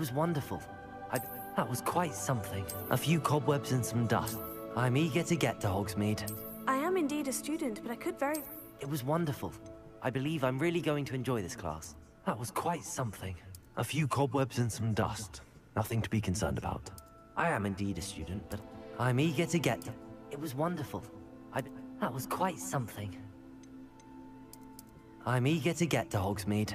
was wonderful. That was quite something. A few cobwebs and some dust. I'm eager to get to Hogsmeade. I am indeed a student, but I could very... It was wonderful. I believe I'm really going to enjoy this class. That was quite something. A few cobwebs and some dust. Nothing to be concerned about. I am indeed a student, but I'm eager to get to... It was wonderful. That was quite something. I'm eager to get to Hogsmeade.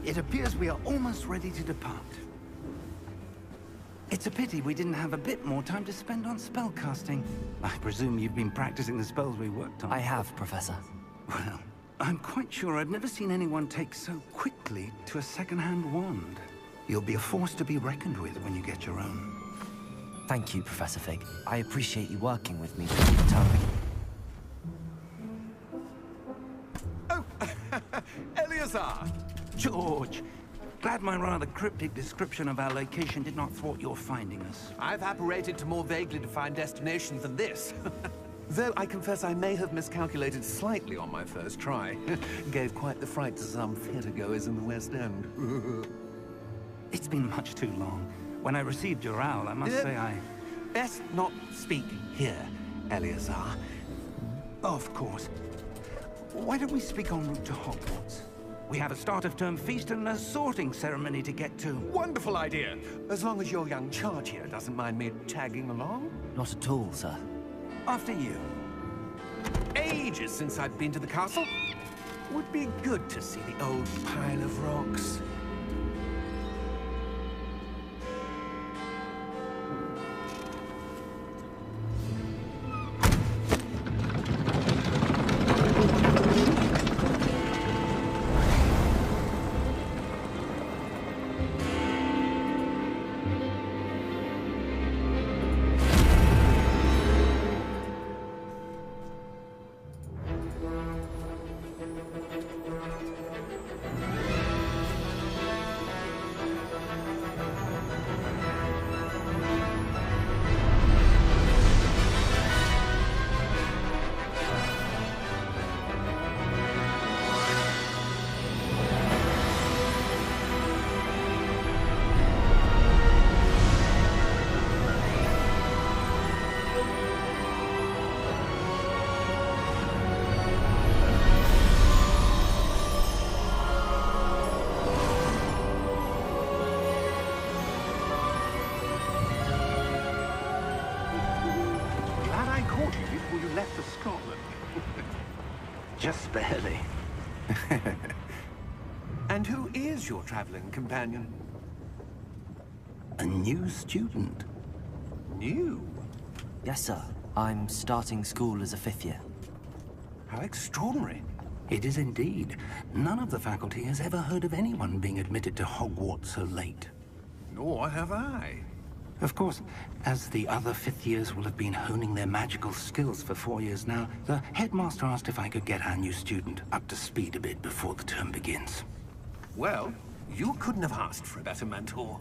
It appears we are almost ready to depart. It's a pity we didn't have a bit more time to spend on spellcasting. I presume you've been practicing the spells we worked on. I have, Professor. Well, I'm quite sure I've never seen anyone take so quickly to a second-hand wand. You'll be a force to be reckoned with when you get your own. Thank you, Professor Fig. I appreciate you working with me through the time. Oh, Eleazar! George, glad my rather cryptic description of our location did not thwart your finding us. I've apparated to more vaguely defined destinations than this. Though I confess I may have miscalculated slightly on my first try. Gave quite the fright to some theatergoers in the West End. It's been much too long. When I received your owl, I must say I... Best not speak here, Eleazar. Of course. Why don't we speak en route to Hogwarts? We have a start-of-term feast and a sorting ceremony to get to. Wonderful idea! As long as your young charge here doesn't mind me tagging along. Not at all, sir. After you. Ages since I've been to the castle. Would be good to see the old pile of rocks. Just barely. And who is your traveling companion? A new student. New? Yes, sir. I'm starting school as a 5th year. How extraordinary. It is indeed. None of the faculty has ever heard of anyone being admitted to Hogwarts so late. Nor have I. Of course, as the other 5th years will have been honing their magical skills for 4 years now, the headmaster asked if I could get our new student up to speed a bit before the term begins. Well, you couldn't have asked for a better mentor.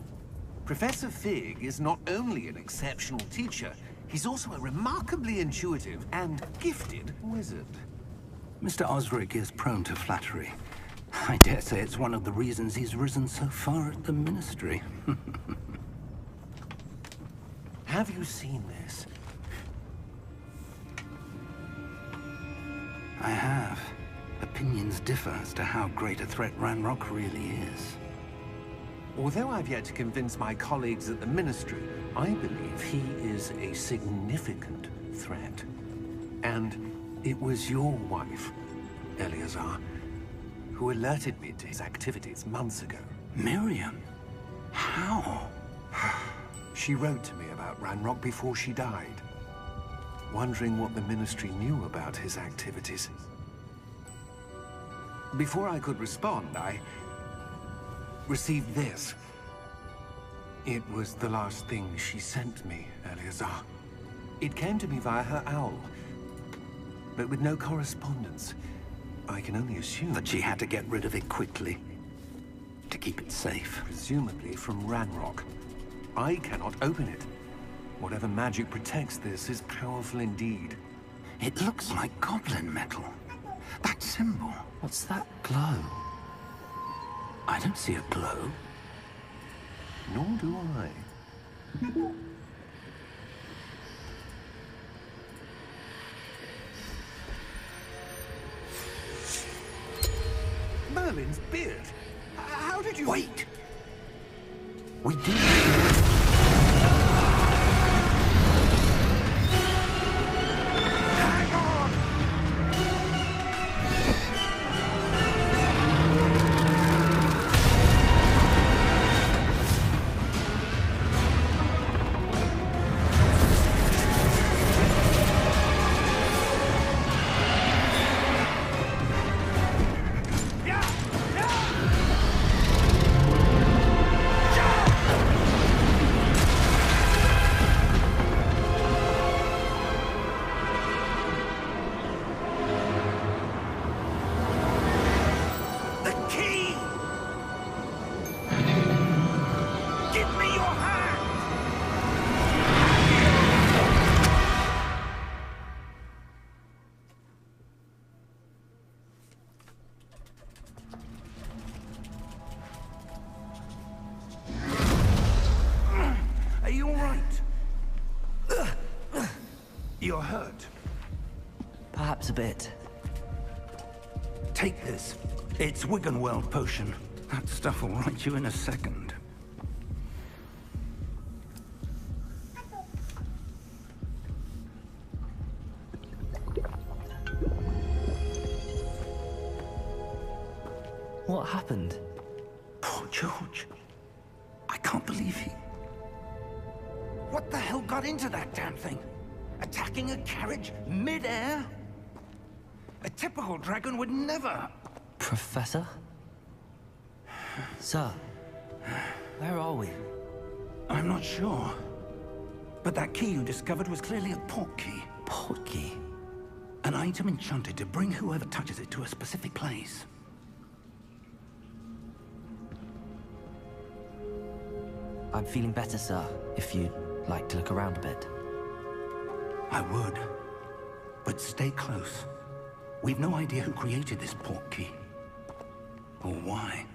Professor Fig is not only an exceptional teacher, he's also a remarkably intuitive and gifted wizard. Mr. Osric is prone to flattery. I dare say it's one of the reasons he's risen so far at the Ministry. Have you seen this? I have. Opinions differ as to how great a threat Ranrock really is. Although I've yet to convince my colleagues at the Ministry, I believe he is a significant threat. And it was your wife, Eleazar, who alerted me to his activities months ago. Miriam? How? She wrote to me about Ranrock before she died, wondering what the Ministry knew about his activities. Before I could respond, I received this. It was the last thing she sent me, Eleazar. It came to me via her owl, but with no correspondence. I can only assume That she had to get rid of it quickly, to keep it safe. presumably from Ranrock. I cannot open it. Whatever magic protects this is powerful indeed. It looks like goblin metal. That symbol. What's that glow? I don't see a glow. Nor do I. Merlin's beard. How did you... Wait! We do. Hang on! The key! Give me your hand! Are you all right? You're hurt. Perhaps a bit. Take this. It's Wiggenweld potion. That stuff will right you in a second. What happened? Poor George. I can't believe he... What the hell got into that damn thing? Attacking a carriage mid-air? A typical dragon would never... Professor? Sir, where are we? I'm not sure. But that key you discovered was clearly a port key. Port key? An item enchanted to bring whoever touches it to a specific place. I'm feeling better, sir, if you'd like to look around a bit. I would. But stay close. We've no idea who created this port key. Or why.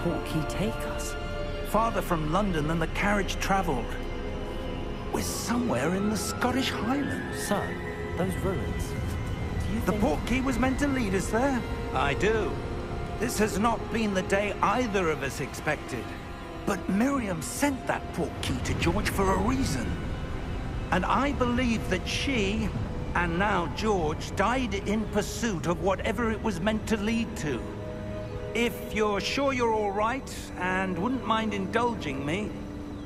portkey take us? Farther from London than the carriage travelled. We're somewhere in the Scottish Highlands. Sir, those ruins. Do you The think... portkey was meant to lead us there? I do. This has not been the day either of us expected. But Miriam sent that portkey to George for a reason. And I believe that she, and now George, died in pursuit of whatever it was meant to lead to. If you're sure you're all right, and wouldn't mind indulging me,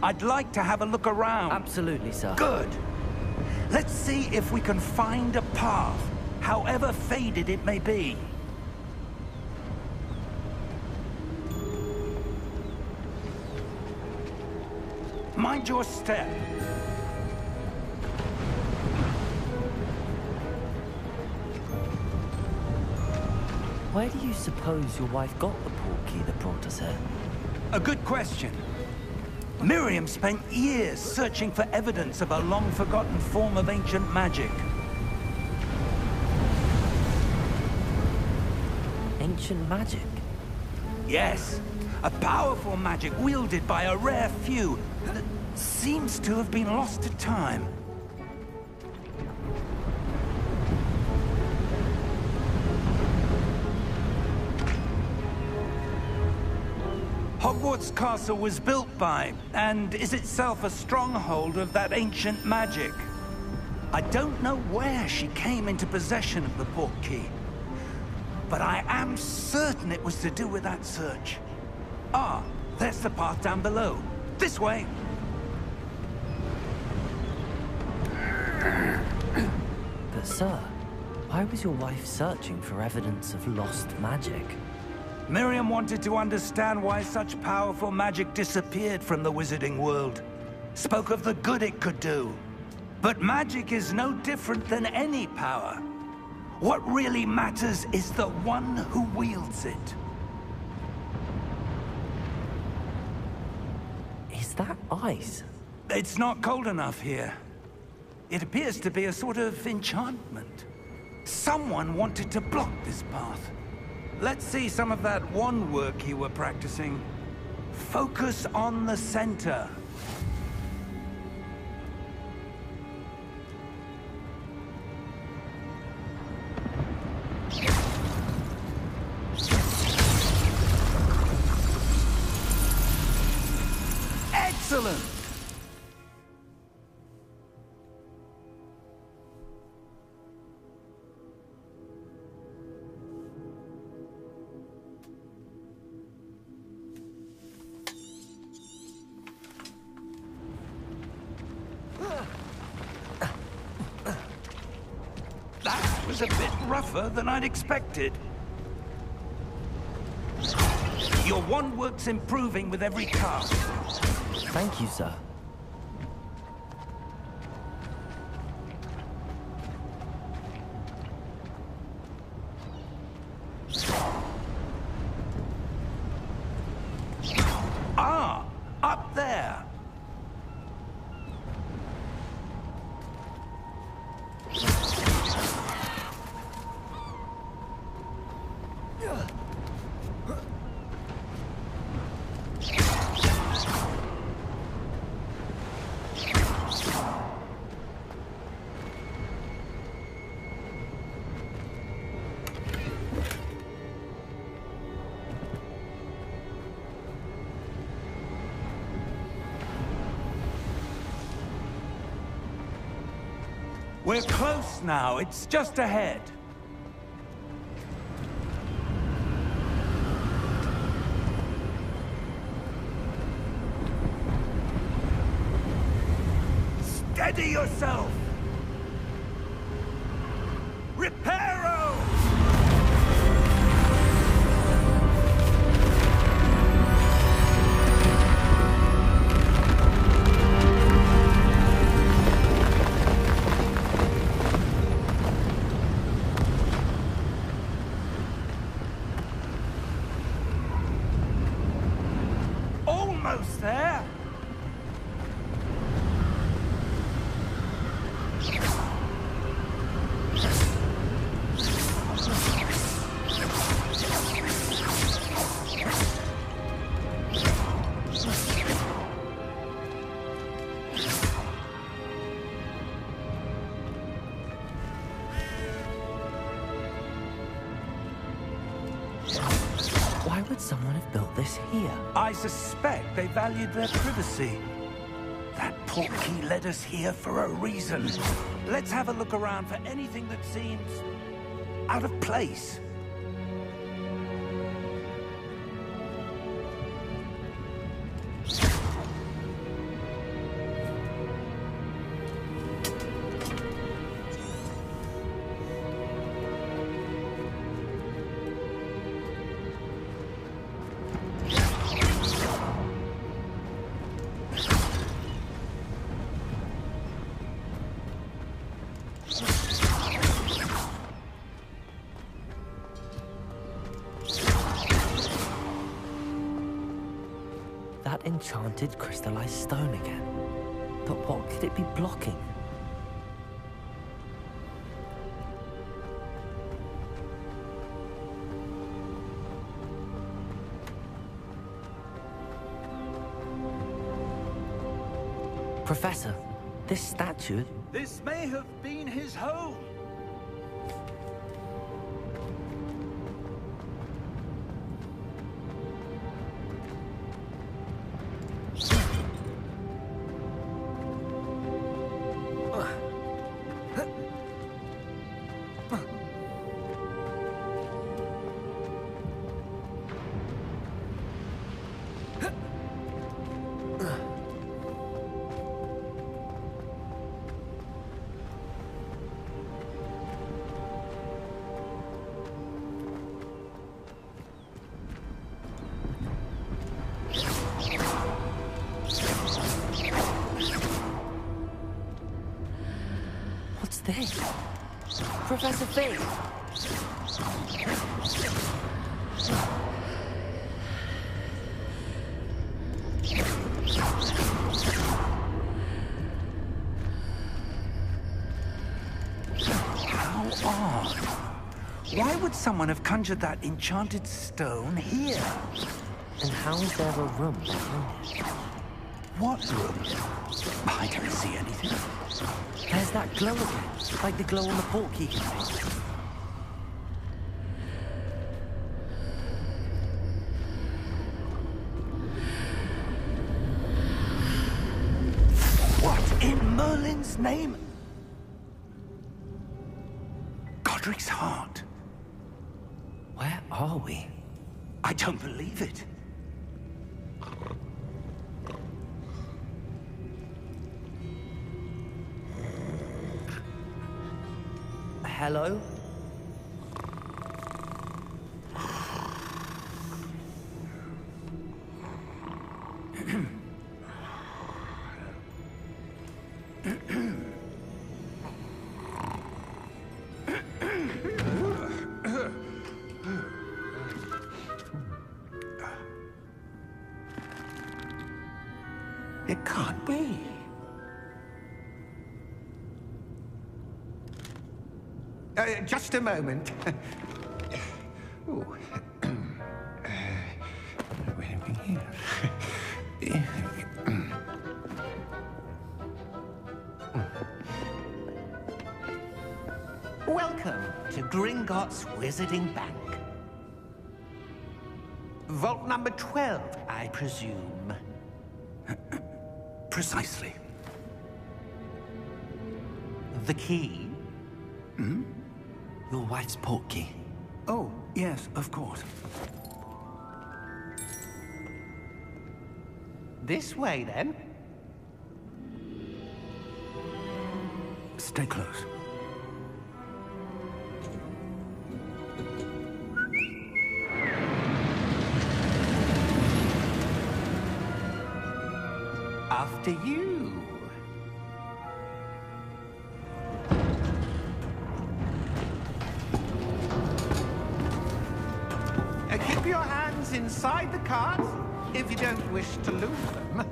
I'd like to have a look around. Absolutely, sir. Good. Let's see if we can find a path, however faded it may be. Mind your step. Where do you suppose your wife got the portkey that brought us here? A good question. Miriam spent years searching for evidence of a long-forgotten form of ancient magic. Ancient magic? Yes, a powerful magic wielded by a rare few that seems to have been lost to time. Hogwarts Castle was built by, and is itself a stronghold of that ancient magic. I don't know where she came into possession of the portkey, but I am certain it was to do with that search. Ah, there's the path down below. This way! But sir, why was your wife searching for evidence of lost magic? Miriam wanted to understand why such powerful magic disappeared from the wizarding world. Spoke of the good it could do. But magic is no different than any power. What really matters is the one who wields it. Is that ice? It's not cold enough here. It appears to be a sort of enchantment. Someone wanted to block this path. Let's see some of that wand work you were practicing. Focus on the center. Excellent! That was a bit rougher than I'd expected. Your wand work's improving with every cast. Thank you, sir. Ah, up there. We're close now. It's just ahead. Steady yourself! Reparo! Almost there! would someone have built this here? I suspect they valued their privacy. That portkey led us here for a reason. Let's have a look around for anything that seems out of place. That enchanted crystallized stone again. But what could it be blocking? Professor, this statue... This may have been his home. What's this? Professor Fig! How odd. Why would someone have conjured that enchanted stone here? And how is there a room behind it? What room? I don't see anything. There's that glow again, like the glow on the portkey container. What in Merlin's name? Godric's heart. Where are we? I don't believe it. Hello? It can't be. Just a moment. Ooh. Where are we here? Welcome to Gringotts Wizarding Bank. Vault number 12, I presume. Precisely. The key? Your wife's portkey. Oh, yes, of course. This way, then. Stay close. After you. Keep your hands inside the cart if you don't wish to lose them.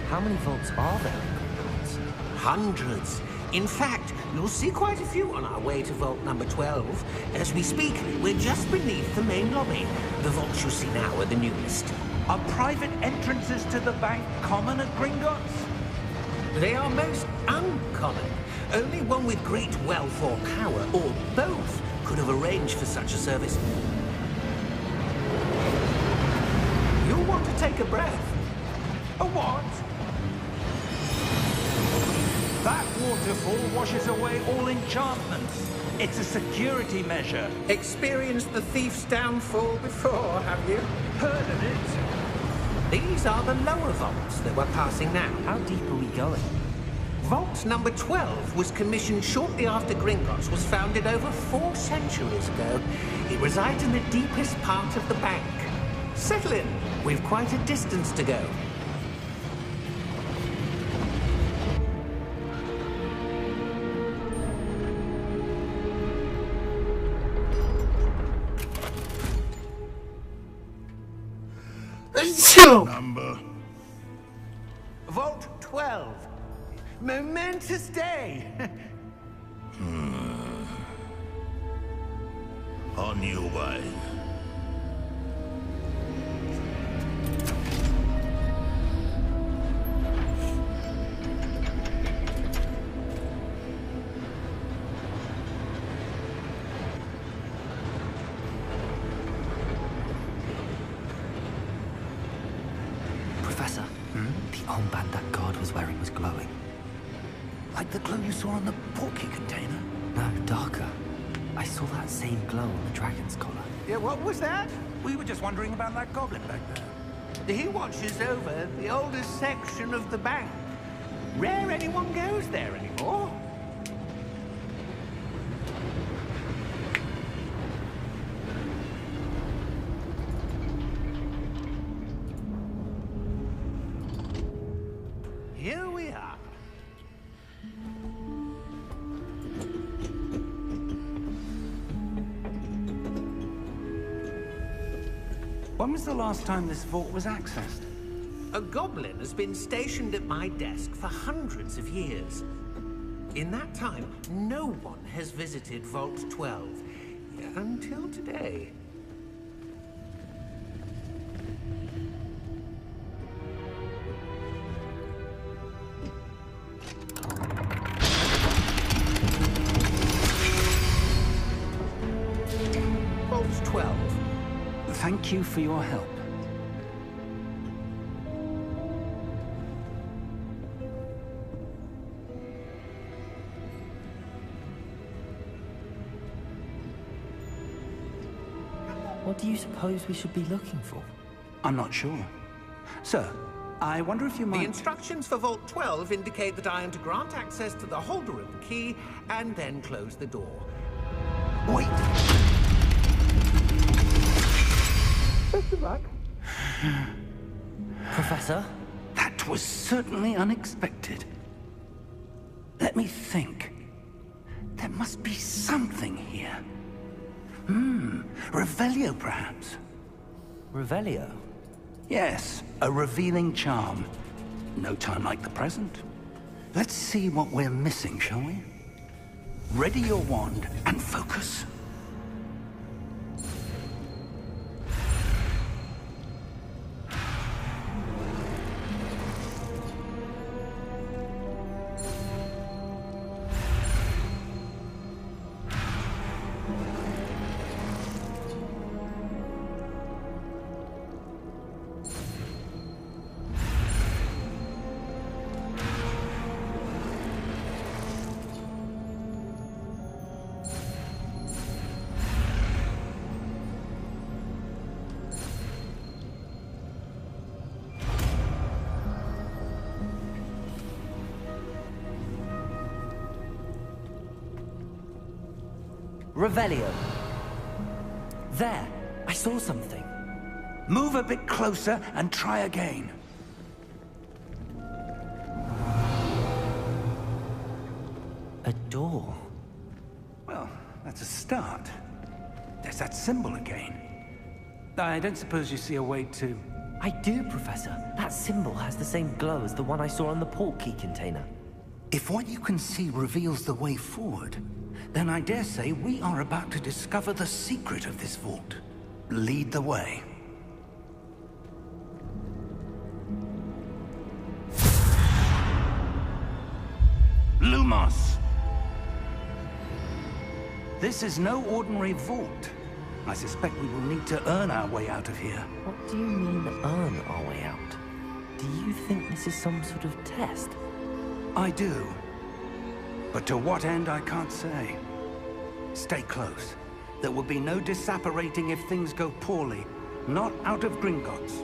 How many vaults are there in Gringotts? Hundreds. In fact, you'll see quite a few on our way to vault number 12. As we speak, we're just beneath the main lobby. The vaults you see now are the newest. Are private entrances to the bank common at Gringotts? They are most uncommon. Only one with great wealth or power, or both, could have arranged for such a service. You'll want to take a breath. A what? That waterfall washes away all enchantments. It's a security measure. Experienced the thief's downfall before, have you? Heard of it? These are the lower vaults that we're passing now. How deep are we going? Vault number 12 was commissioned shortly after Gringotts was founded over 4 centuries ago. It resides in the deepest part of the bank. Settle in. We've quite a distance to go. Number? Vault 12. Momentous day. On your way. Professor, the armband that guard was wearing was glowing. Like the glow you saw on the porky container? No, darker. I saw that same glow on the dragon's collar. Yeah, what was that? We were just wondering about that goblin back there. He watches over the oldest section of the bank. Rare anyone goes there anymore. Here we are. When was the last time this vault was accessed? A goblin has been stationed at my desk for hundreds of years. In that time, no one has visited Vault 12. Until today. Vault 12. Thank you for your help. What do you suppose we should be looking for? I'm not sure. Sir, I wonder if you might... The instructions for Vault 12 indicate that I am to grant access to the holder of the key and then close the door. Wait! Best of luck. Professor? That was certainly unexpected. Let me think. There must be something here. Revelio, perhaps? Revelio? Yes, a revealing charm. No time like the present. Let's see what we're missing, shall we? Ready your wand and focus. Revelio. There, I saw something. Move a bit closer and try again. A door. Well, that's a start. There's that symbol again. I don't suppose you see a way to... I do, Professor. That symbol has the same glow as the one I saw on the port key container. If what you can see reveals the way forward, then I dare say we are about to discover the secret of this vault. Lead the way. Lumos! This is no ordinary vault. I suspect we will need to earn our way out of here. What do you mean, earn our way out? Do you think this is some sort of test? I do. But to what end, I can't say. Stay close. There will be no disapparating if things go poorly. Not out of Gringotts.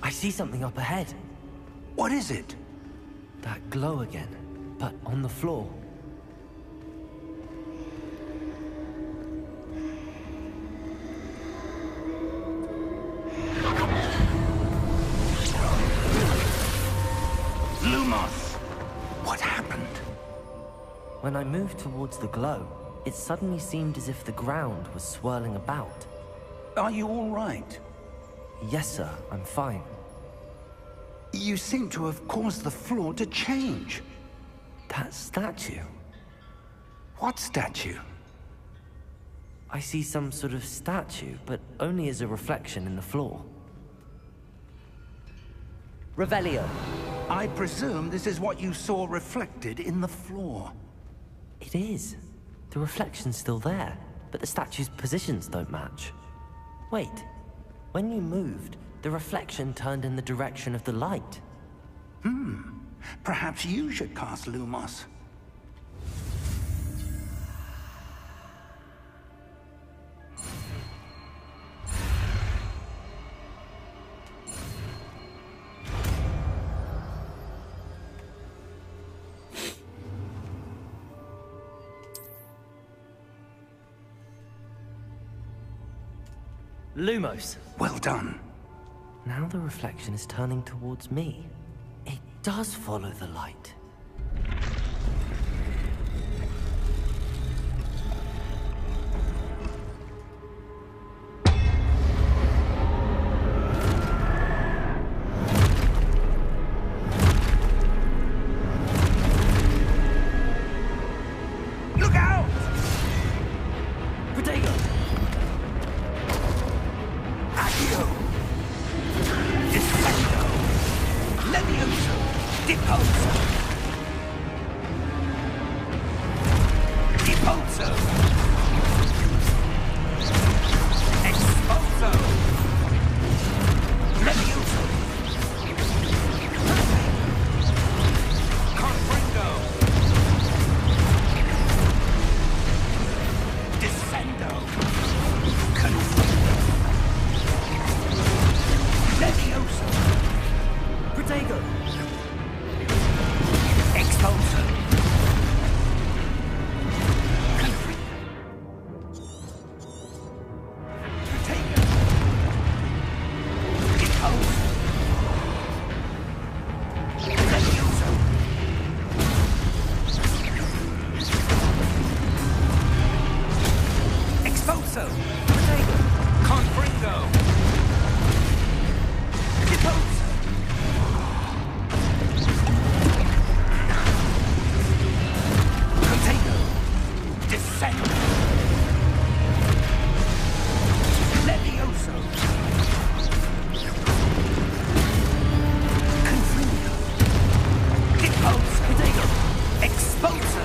I see something up ahead. What is it? That glow again, but on the floor. Lumos! What happened? When I moved towards the glow, it suddenly seemed as if the ground was swirling about. Are you all right? Yes, sir, I'm fine. You seem to have caused the floor to change. That statue. What statue? I see some sort of statue, but only as a reflection in the floor. Revelio. I presume this is what you saw reflected in the floor. It is. The reflection's still there, but the statue's positions don't match. Wait. When you moved, the reflection turned in the direction of the light. Perhaps you should cast Lumos. Lumos. Well done. Now the reflection is turning towards me. It does follow the light. Look out! Protego! Accio! Descendo! Levioso! Deposo! Deposo! Exposo! Levioso! Comprendo! Descendo! Confendo! Levioso! Protego! Exposo! Protego! Deposo! Levioso! Exposo! Protego! Confringo! Deposo! Protego! Descendo! Levioso! Confringo! Deposo! Protego! Exposo!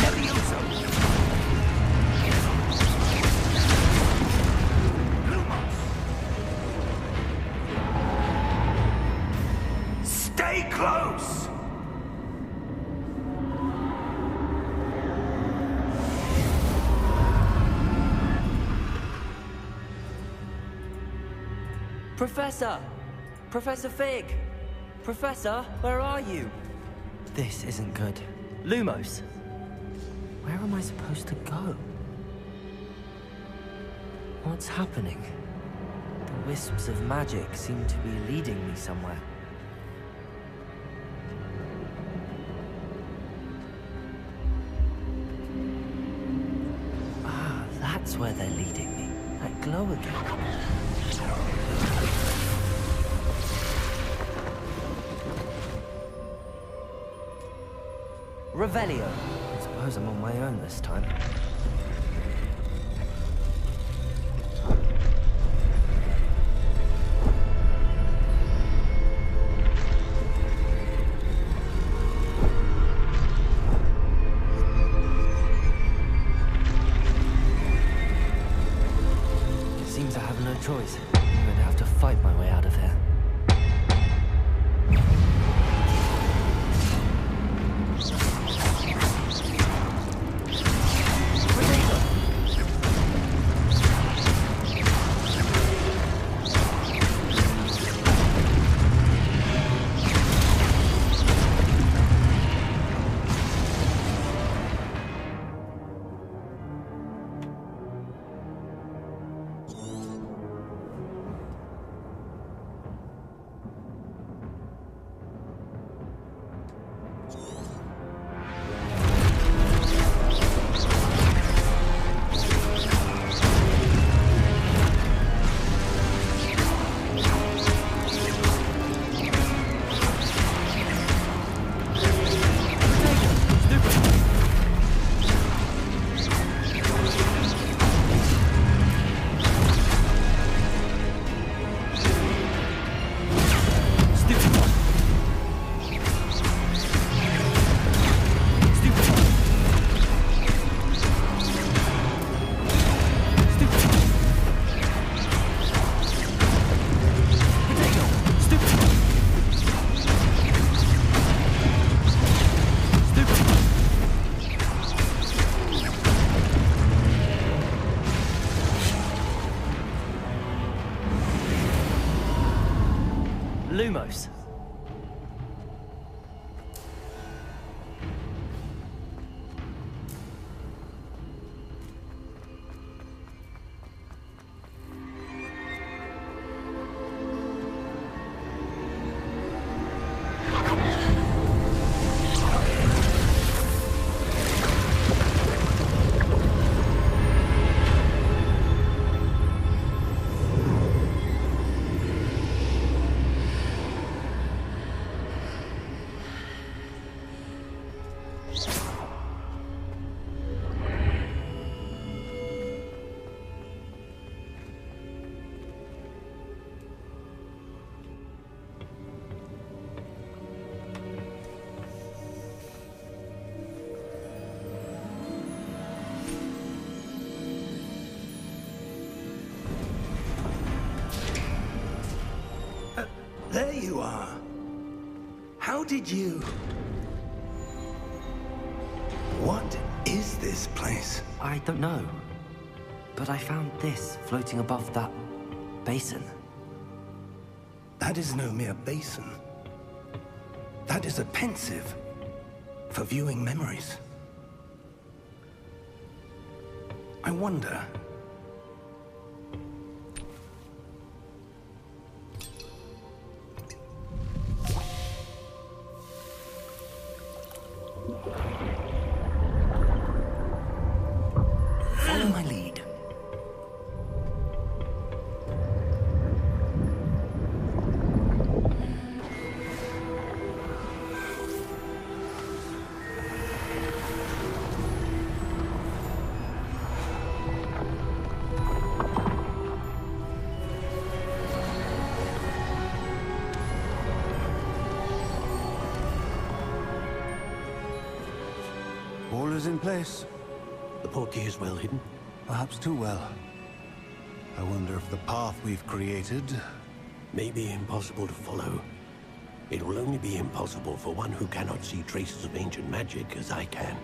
Levioso! Lumos! Stay close! Professor! Professor Fig! Professor, where are you? This isn't good. Lumos! Where am I supposed to go? What's happening? The wisps of magic seem to be leading me somewhere. Ah, that's where they're leading me. That glow again. Revelio. I suppose I'm on my own this time. Seems I have no choice. I'm going to have to fight my way out of here. Lumos. There you are. How did you... What is this place? I don't know. But I found this floating above that basin. That is no mere basin. That is a pensive for viewing memories. I wonder... Follow my lead. All is in place. The portkey is well hidden. Perhaps too well. I wonder if the path we've created... May be impossible to follow. It will only be impossible for one who cannot see traces of ancient magic as I can.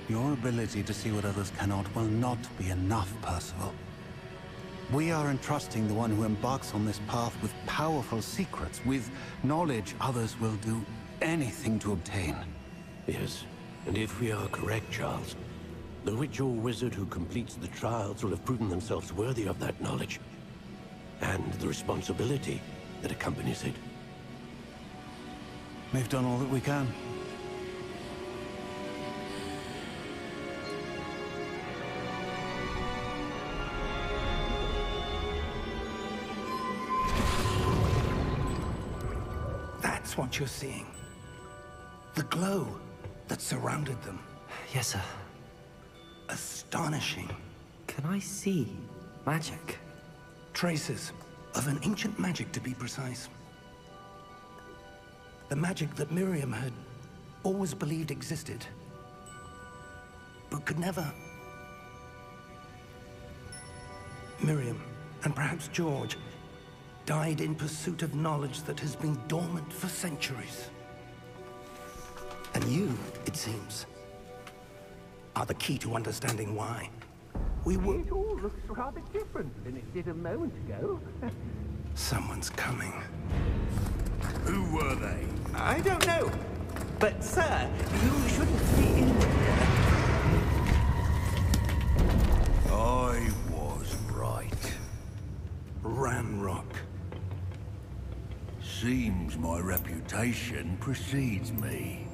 Your ability to see what others cannot will not be enough, Percival. We are entrusting the one who embarks on this path with powerful secrets, with knowledge others will do anything to obtain. Yes, and if we are correct, Charles, the witch or wizard who completes the trials will have proven themselves worthy of that knowledge, and the responsibility that accompanies it. We've done all that we can. That's what you're seeing. The glow that surrounded them. Yes, sir. Astonishing. Can I see magic? Traces of an ancient magic, to be precise. The magic that Miriam had always believed existed, but could never. Miriam, and perhaps George, died in pursuit of knowledge that has been dormant for centuries. And you, it seems, are the key to understanding why. We were... It all looks rather different than it did a moment ago. Someone's coming. Who were they? I don't know. But, sir, you shouldn't be in here. I was right. Ramrock. Seems my reputation precedes me.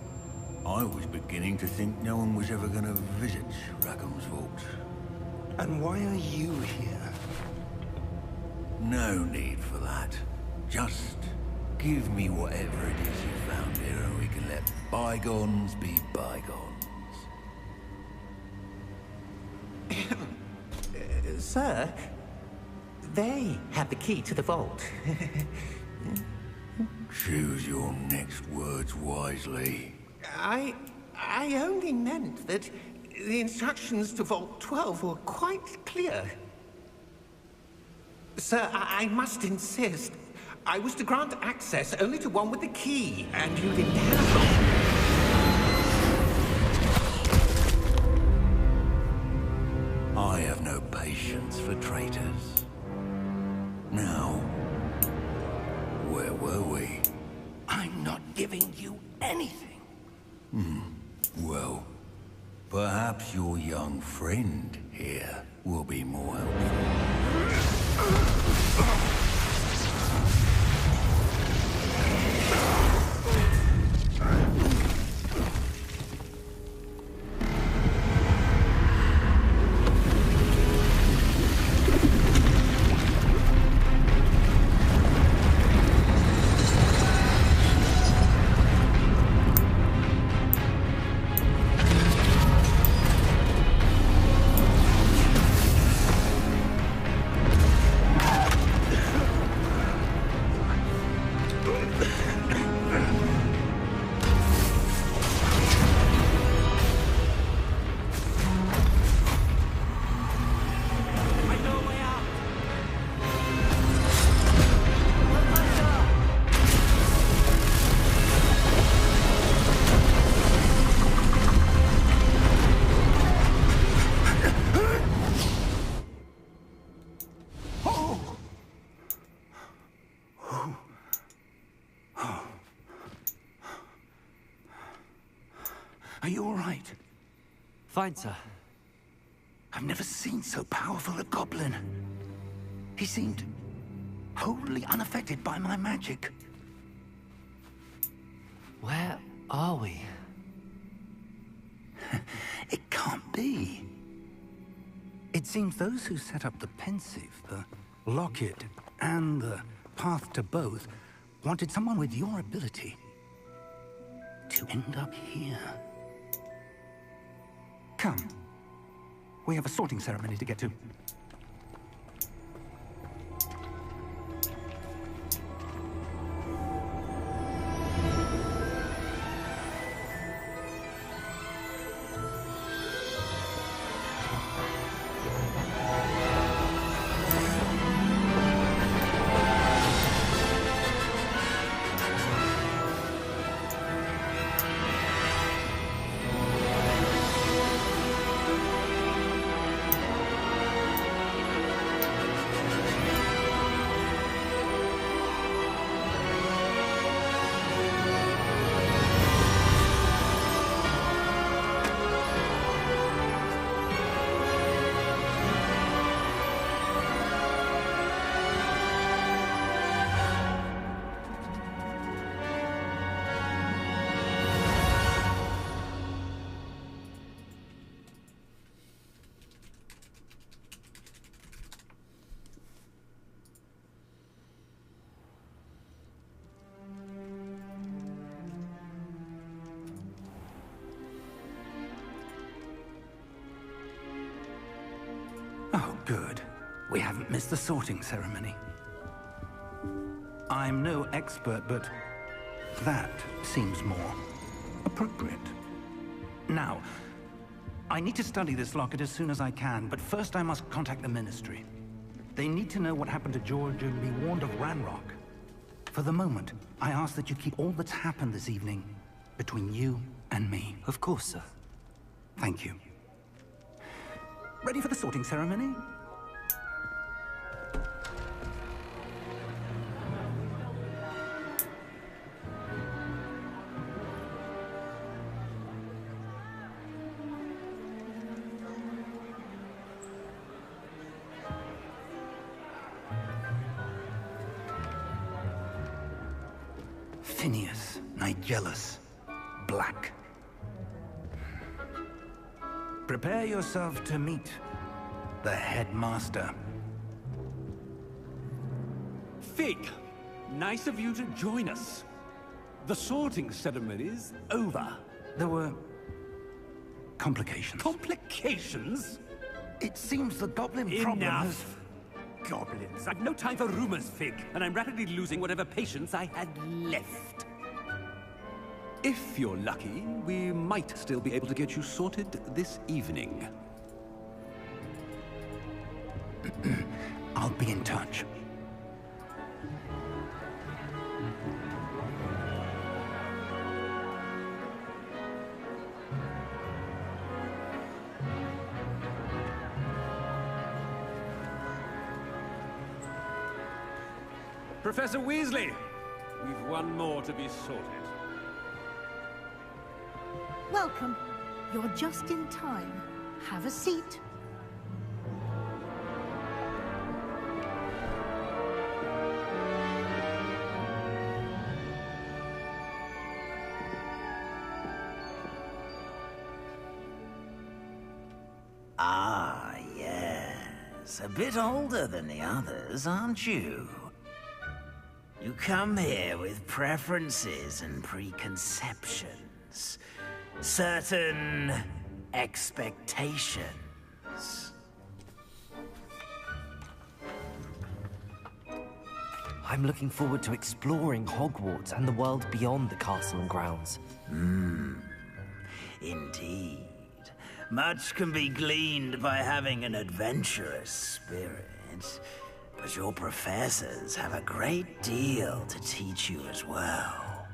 I was beginning to think no one was ever going to visit Rackham's vault. And why are you here? No need for that. Just give me whatever it is you found here and we can let bygones be bygones. Sir, they have the key to the vault. Choose your next words wisely. I only meant that the instructions to Vault 12 were quite clear. Sir, I must insist. I was to grant access only to one with the key, and you didn't have it. I have no patience for traitors. Now, where were we? I'm not giving you anything. Well, perhaps your young friend here will be more helpful. Are you all right? Fine, sir. I've never seen so powerful a goblin. He seemed wholly unaffected by my magic. Where are we? It can't be. It seems those who set up the pensive, the locket, and the path to both wanted someone with your ability to end up here. Come. We have a sorting ceremony to get to. Good. We haven't missed the sorting ceremony. I'm no expert, but that seems more appropriate. Now, I need to study this locket as soon as I can, but first I must contact the Ministry. They need to know what happened to George and be warned of Ranrock. For the moment, I ask that you keep all that's happened this evening between you and me. Of course, sir. Thank you. Ready for the sorting ceremony? Phineas, Nigellus, Black. Prepare yourself to meet the headmaster. Fig, nice of you to join us. The sorting ceremony's over. There were complications. Complications? It seems the goblin problem has... Goblins. I've no time for rumors, Fig, and I'm rapidly losing whatever patience I had left. If you're lucky, we might still be able to get you sorted this evening. I'll be in touch. Professor Weasley, we've one more to be sorted. Welcome. You're just in time. Have a seat. Ah, yes. A bit older than the others, aren't you? You come here with preferences and preconceptions. Certain expectations. I'm looking forward to exploring Hogwarts and the world beyond the castle and grounds. Indeed. Much can be gleaned by having an adventurous spirit. But your professors have a great deal to teach you as well.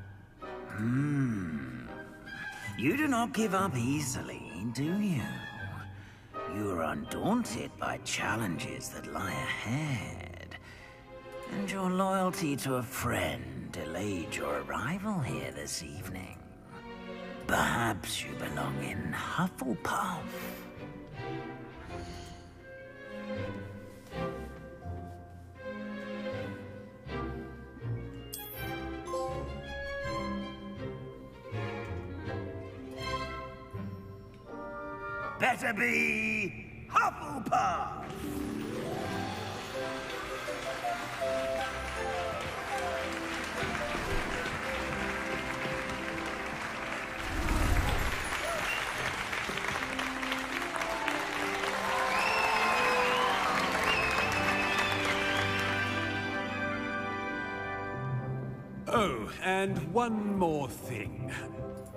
You do not give up easily, do you? You are undaunted by challenges that lie ahead. And your loyalty to a friend delayed your arrival here this evening. Perhaps you belong in Hufflepuff. Better be Hufflepuff! Oh, and one more thing.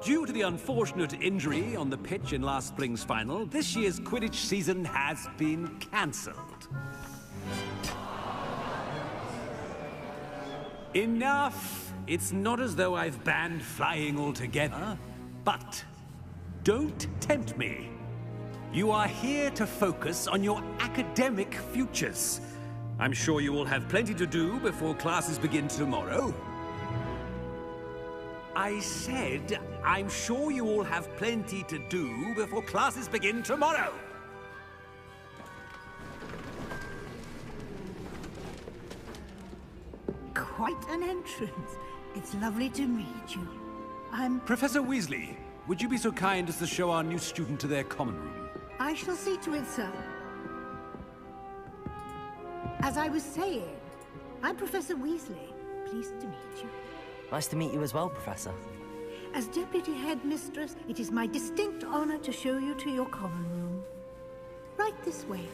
Due to the unfortunate injury on the pitch in last spring's final, this year's Quidditch season has been cancelled. Enough! It's not as though I've banned flying altogether, but don't tempt me. You are here to focus on your academic futures. I'm sure you will have plenty to do before classes begin tomorrow. I said, I'm sure you all have plenty to do before classes begin tomorrow. Quite an entrance. It's lovely to meet you. I'm... Professor Weasley, would you be so kind as to show our new student to their common room? I shall see to it, sir. As I was saying, I'm Professor Weasley. Pleased to meet you. Nice to meet you as well, Professor. As Deputy Headmistress, it is my distinct honor to show you to your common room. Right this way.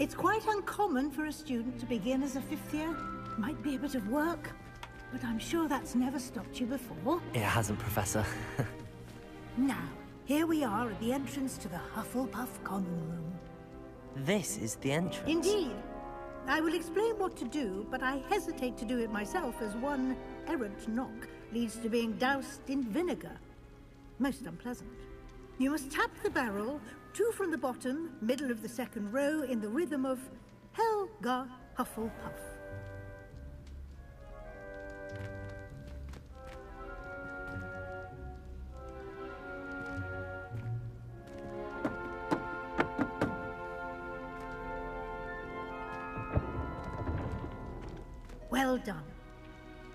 It's quite uncommon for a student to begin as a fifth year. Might be a bit of work, but I'm sure that's never stopped you before. It hasn't, Professor. Now, here we are at the entrance to the Hufflepuff Common Room. This is the entrance? Indeed. I will explain what to do, but I hesitate to do it myself as one errant knock leads to being doused in vinegar. Most unpleasant. You must tap the barrel, 2 from the bottom, middle of the second row, in the rhythm of Helga Hufflepuff. Well done.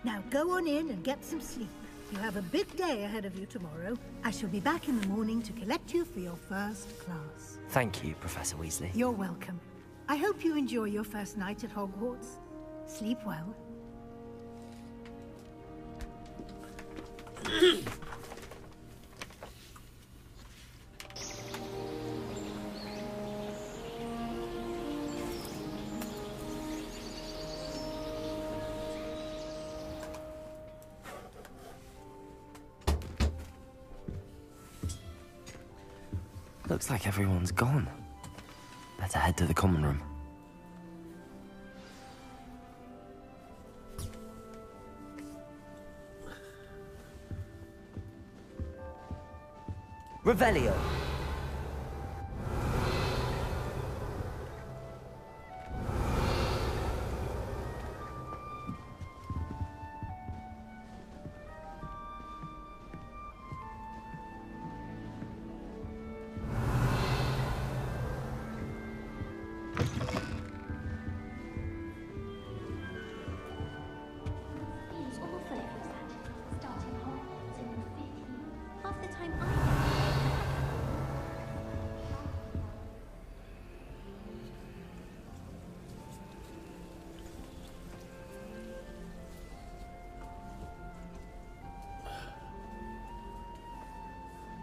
Now go on in and get some sleep. You have a big day ahead of you tomorrow. I shall be back in the morning to collect you for your first class. Thank you, Professor Weasley. You're welcome. I hope you enjoy your first night at Hogwarts. Sleep well. Looks like everyone's gone. Better head to the common room. Revelio.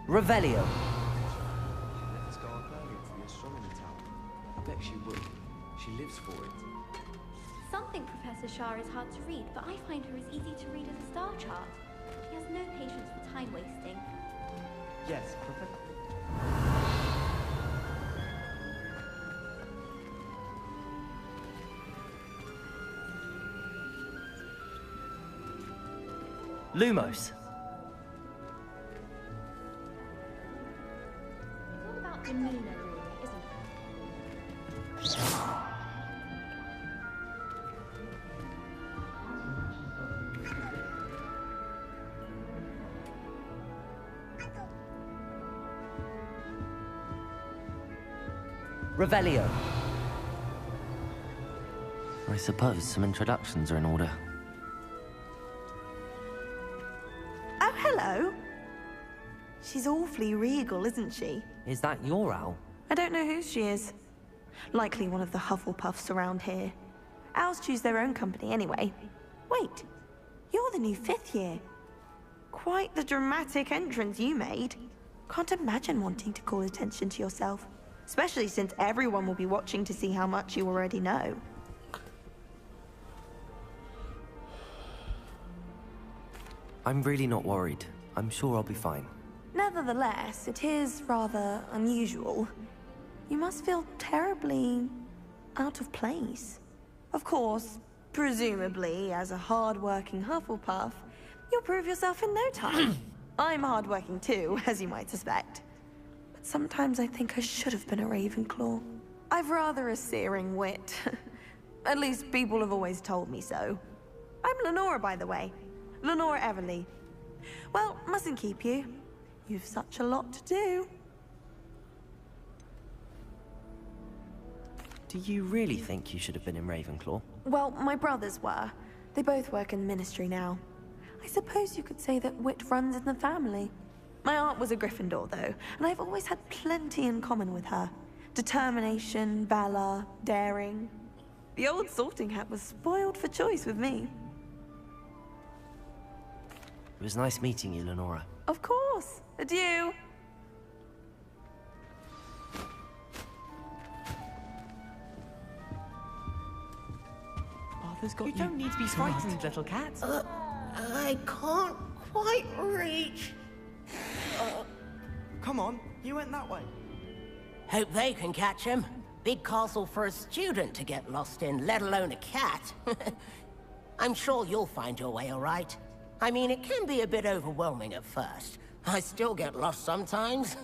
Revelio. Let's go up earlier for the astronomy tower. I bet she would. She lives for it. Some think Professor Shah is hard to read, but I find her as easy to read as a star chart. He has no patience for time wasting. Yes, Professor. Lumos. Demeanor, really, isn't it? Revelio. I suppose some introductions are in order. Oh, hello. She's awfully regal, isn't she? Is that your owl? I don't know who she is. Likely one of the Hufflepuffs around here. Owls choose their own company anyway. Wait, you're the new 5th year. Quite the dramatic entrance you made. Can't imagine wanting to call attention to yourself. Especially since everyone will be watching to see how much you already know. I'm really not worried. I'm sure I'll be fine. Nevertheless, it is rather unusual. You must feel terribly out of place. Of course, presumably, as a hard-working Hufflepuff, you'll prove yourself in no time. I'm hard-working too, as you might suspect. But sometimes I think I should have been a Ravenclaw. I've rather a searing wit. At least people have always told me so. I'm Lenora, by the way. Lenora Everly. Well, mustn't keep you. You've such a lot to do. Do you really think you should have been in Ravenclaw? Well, my brothers were. They both work in the ministry now. I suppose you could say that wit runs in the family. My aunt was a Gryffindor, though, and I've always had plenty in common with her. Determination, valor, daring. The old sorting hat was spoiled for choice with me. It was nice meeting you, Lenora. Of course. Adieu. Arthur's got you. You don't need to be frightened, little cat. I can't quite reach. Come on, you went that way. Hope they can catch him. Big castle for a student to get lost in, let alone a cat. I'm sure you'll find your way all right. I mean, it can be a bit overwhelming at first. I still get lost sometimes.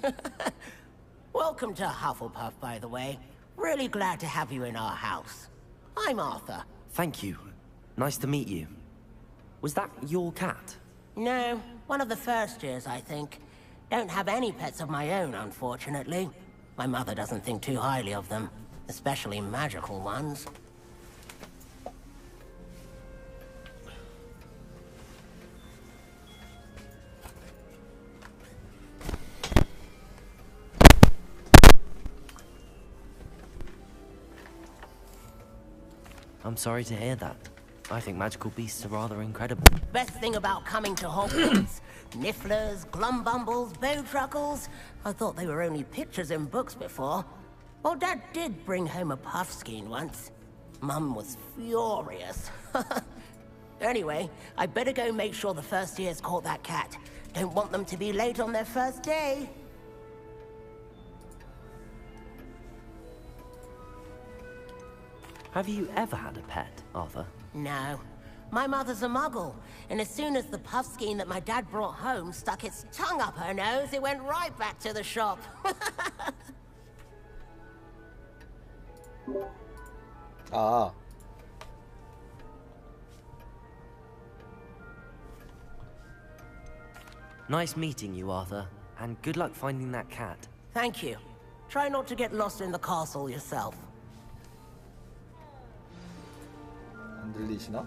Welcome to Hufflepuff, by the way. Really glad to have you in our house. I'm Arthur. Thank you. Nice to meet you. Was that your cat? No, one of the first years, I think. Don't have any pets of my own, unfortunately. My mother doesn't think too highly of them, especially magical ones. I'm sorry to hear that. I think magical beasts are rather incredible. Best thing about coming to Hogwarts. Nifflers, Glumbumbles, Bowtruckles. I thought they were only pictures in books before. Well, Dad did bring home a Puffskein once. Mum was furious. Anyway, I better go make sure the first years caught that cat. Don't want them to be late on their first day. Have you ever had a pet, Arthur? No. My mother's a muggle, and as soon as the Puffskein that my dad brought home stuck its tongue up her nose, it went right back to the shop. 아. Nice meeting you, Arthur, and good luck finding that cat. Thank you. Try not to get lost in the castle yourself. 안 들리시나?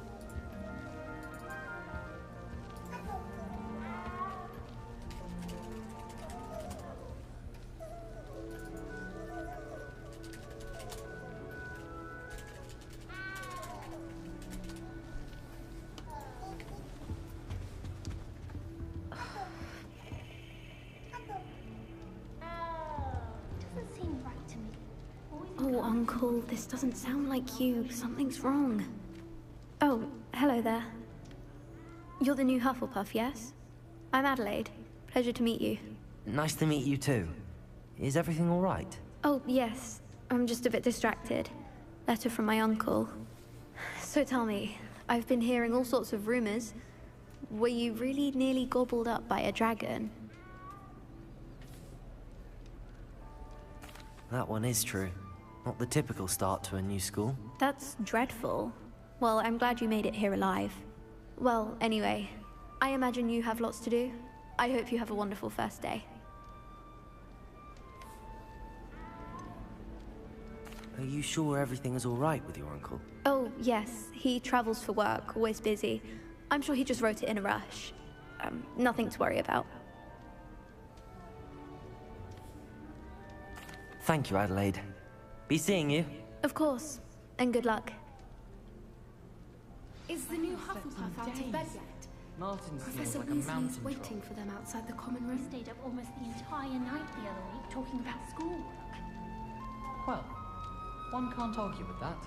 Oh, Uncle, this doesn't sound like you. Something's wrong. Oh, hello there. You're the new Hufflepuff, yes? I'm Adelaide. Pleasure to meet you. Nice to meet you too. Is everything all right? Oh, yes. I'm just a bit distracted. Letter from my uncle. So tell me, I've been hearing all sorts of rumors. Were you really nearly gobbled up by a dragon? That one is true. Not the typical start to a new school. That's dreadful. Well, I'm glad you made it here alive. Well, anyway, I imagine you have lots to do. I hope you have a wonderful first day. Are you sure everything is all right with your uncle? Oh, yes. He travels for work, always busy. I'm sure he just wrote it in a rush. Nothing to worry about. Thank you, Adelaide. Be seeing you. Of course. And good luck. Is the new Hufflepuff out of bed yet? Martin Professor feels like a Weasley mountain is waiting for them outside the common We room. stayed up almost the entire night the other week talking about schoolwork. Well, one can't argue with that.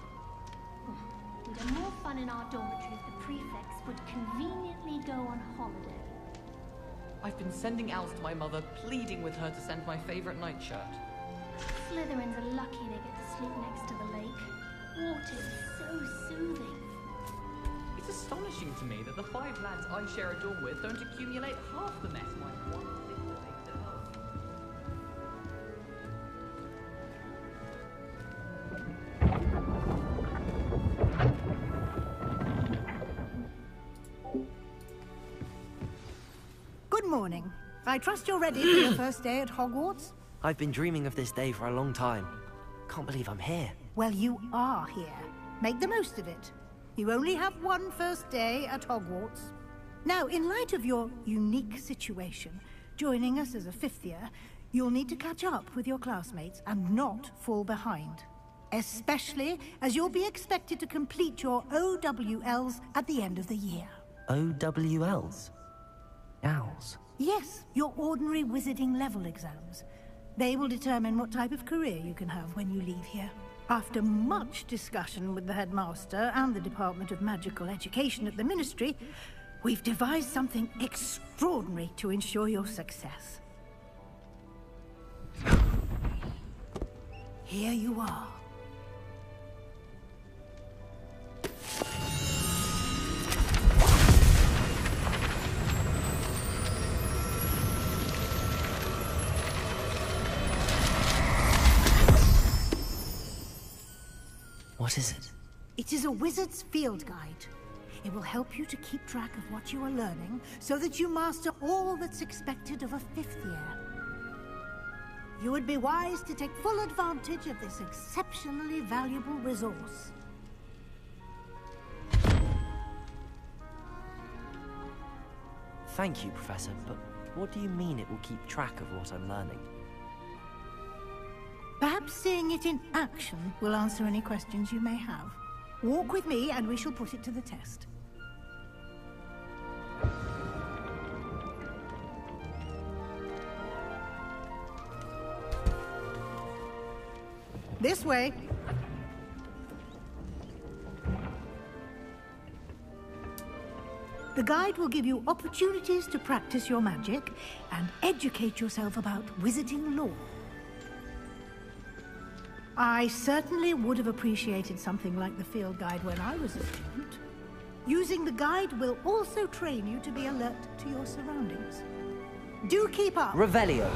We'd have more fun in our dormitory if the prefects would conveniently go on holiday. I've been sending owls to my mother, pleading with her to send my favorite nightshirt. Slytherins are lucky they get to sleep next to the lake. Water is so soothing. It's astonishing to me that the 5 lads I share a dorm with don't accumulate half the mess my one sister makes at home. Good morning. I trust you're ready for your first day at Hogwarts? I've been dreaming of this day for a long time. Can't believe I'm here. Well, you are here. Make the most of it. You only have one first day at Hogwarts. Now, in light of your unique situation, joining us as a 5th year, you'll need to catch up with your classmates and not fall behind. Especially as you'll be expected to complete your OWLs at the end of the year. OWLs? Owls? Yes, your ordinary wizarding level exams. They will determine what type of career you can have when you leave here. After much discussion with the headmaster and the Department of Magical Education at the Ministry, we've devised something extraordinary to ensure your success. Here you are. What is it? It is a wizard's field guide. It will help you to keep track of what you are learning so that you master all that's expected of a 5th year. You would be wise to take full advantage of this exceptionally valuable resource. Thank you, Professor, but what do you mean it will keep track of what I'm learning? Perhaps seeing it in action will answer any questions you may have. Walk with me and we shall put it to the test. This way. The guide will give you opportunities to practice your magic and educate yourself about wizarding lore. I certainly would have appreciated something like the field guide when I was a student. Using the guide will also train you to be alert to your surroundings. Do keep up! Revelio.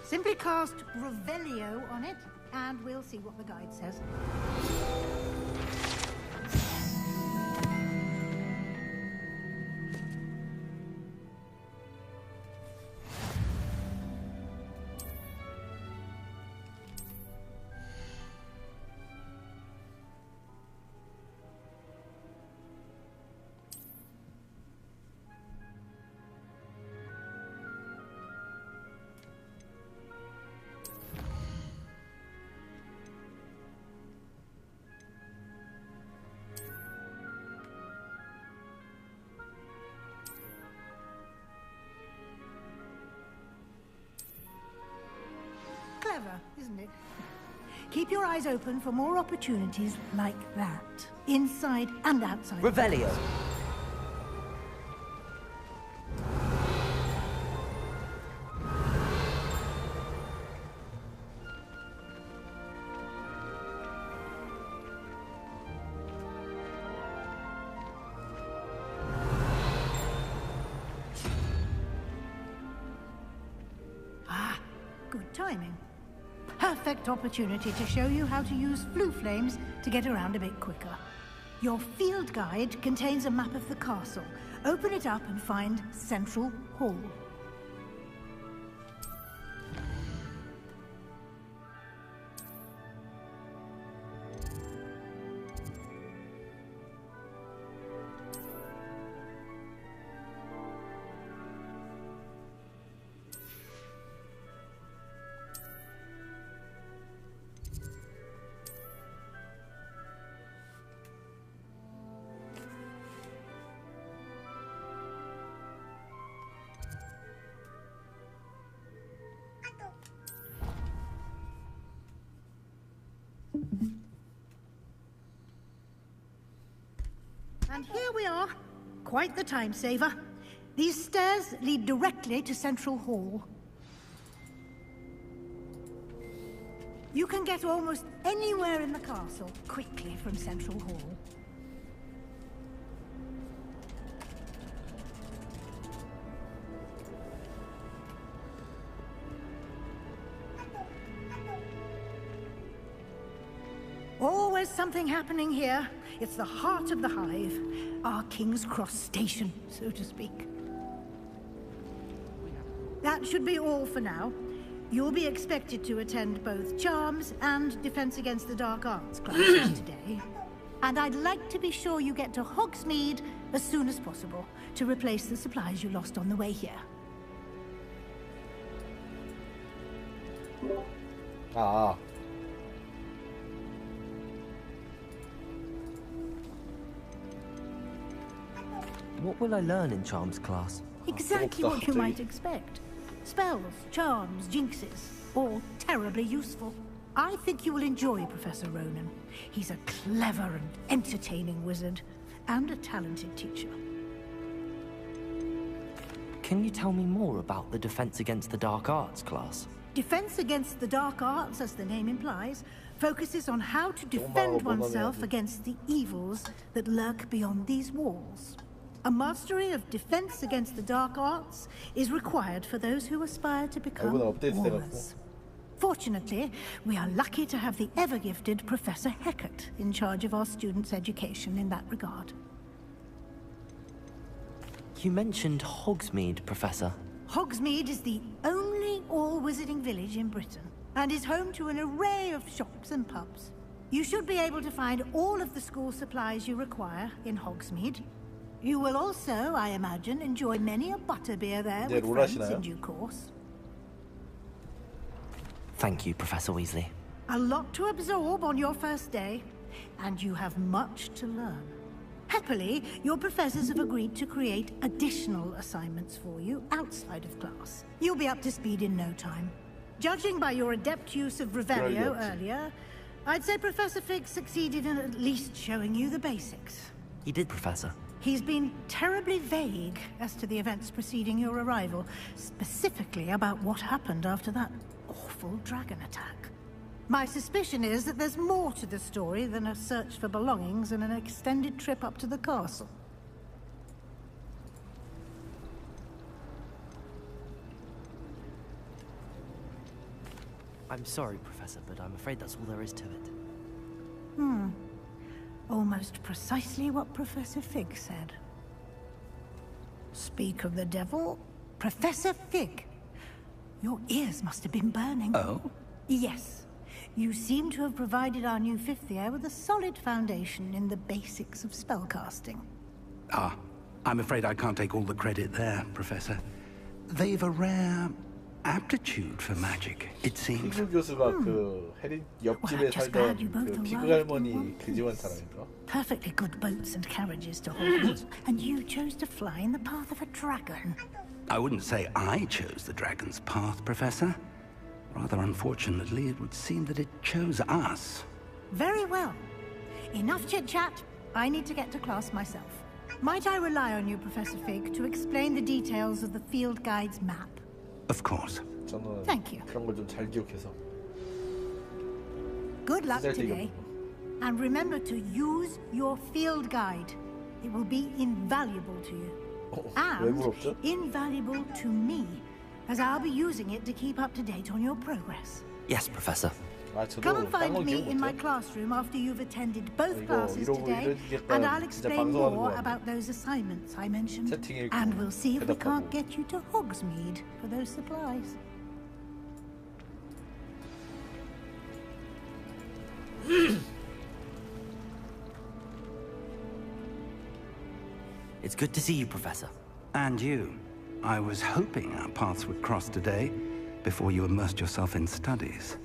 Simply cast Revelio on it, and we'll see what the guide says. Clever, isn't it? Keep your eyes open for more opportunities like that, inside and outside. Revelio. Ah, good timing. Perfect opportunity to show you how to use flue flames to get around a bit quicker. Your field guide contains a map of the castle. Open it up and find Central Hall. And here we are. Quite the time saver. These stairs lead directly to Central Hall. You can get almost anywhere in the castle quickly from Central Hall. Always something happening here. It's the heart of the hive. Our King's Cross station, so to speak. That should be all for now. You'll be expected to attend both Charms and Defense Against the Dark Arts classes today. And I'd like to be sure you get to Hogsmeade as soon as possible to replace the supplies you lost on the way here. 아. What will I learn in charms class? Exactly what you might expect. Spells, charms, jinxes, all terribly useful. I think you will enjoy Professor Ronan. He's a clever and entertaining wizard, and a talented teacher. Can you tell me more about the Defense Against the Dark Arts class? Defense Against the Dark Arts, as the name implies, focuses on how to defend oneself against the evils that lurk beyond these walls. A mastery of Defense Against the Dark Arts is required for those who aspire to become warriors. Fortunately, we are lucky to have the ever-gifted Professor Hecat in charge of our students' education in that regard. You mentioned Hogsmeade, Professor. Hogsmeade is the only all-wizarding village in Britain, and is home to an array of shops and pubs. You should be able to find all of the school supplies you require in Hogsmeade. You will also, I imagine, enjoy many a butterbeer there with friends in due course. Thank you, Professor Weasley. A lot to absorb on your first day, and you have much to learn. Happily, your professors have agreed to create additional assignments for you outside of class. You'll be up to speed in no time. Judging by your adept use of Revelio earlier, I'd say Professor Fig succeeded in at least showing you the basics. He did, Professor. He's been terribly vague as to the events preceding your arrival, specifically about what happened after that awful dragon attack. My suspicion is that there's more to the story than a search for belongings and an extended trip up to the castle. I'm sorry, Professor, but I'm afraid that's all there is to it. Almost precisely what Professor Fig said. Speak of the devil, Professor Fig. Your ears must have been burning. Oh? Yes. You seem to have provided our new fifth year with a solid foundation in the basics of spellcasting. Ah, I'm afraid I can't take all the credit there, Professor. They've a rare aptitude for magic, it seems. 피그 교수가 그 해리 옆집에 살던 그 피그 할머니 그 집안 사람인가? Perfectly good boats and carriages to Hogwarts, and you chose to fly in the path of a dragon. I wouldn't say I chose the dragon's path, Professor. Rather unfortunately, it would seem that it chose us. Very well. Enough chit-chat. I need to get to class myself. Might I rely on you, Professor Fig, to explain the details of the field guide's map? Of course. 저는 Thank you. 그런 걸 좀 잘 기억해서. Good luck today. And remember to use your field guide. It will be invaluable to you. And invaluable to me, as I'll be using it to keep up to date on your progress. Yes, Professor. Come and find me in my classroom after you've attended both classes today, and I'll explain more about those assignments I mentioned. And we'll see if we can't get you to Hogsmeade for those supplies. It's good to see you, Professor. And you. I was hoping our paths would cross today, before you immersed yourself in studies.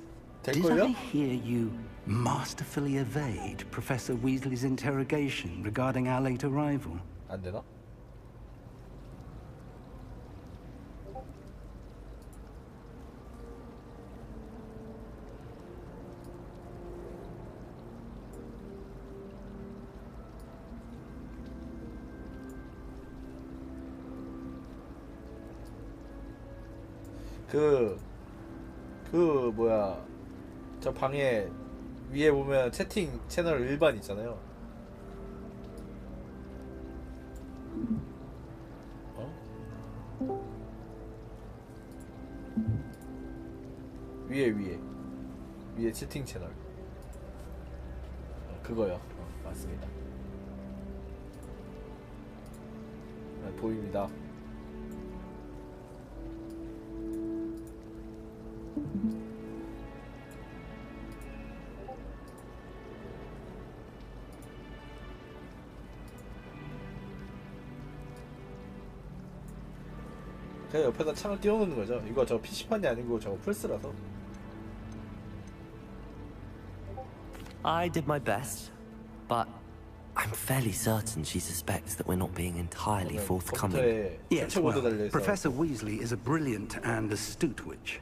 Did I hear you masterfully evade Professor Weasley's interrogation regarding our late arrival? 안 되나? 뭐야, 저 방에 위에 보면 채팅 채널 일반 있잖아요. 위에 채팅 채널 그거요. 맞습니다. 보입니다. 그냥 옆에다 창을 띄워놓는 거죠. 이거 저 PC판이 아니고 저 플스라서. I did my best, but I I'm fairly certain she suspects that we're not being entirely forthcoming. Yes, well, Professor Weasley is a brilliant and astute witch.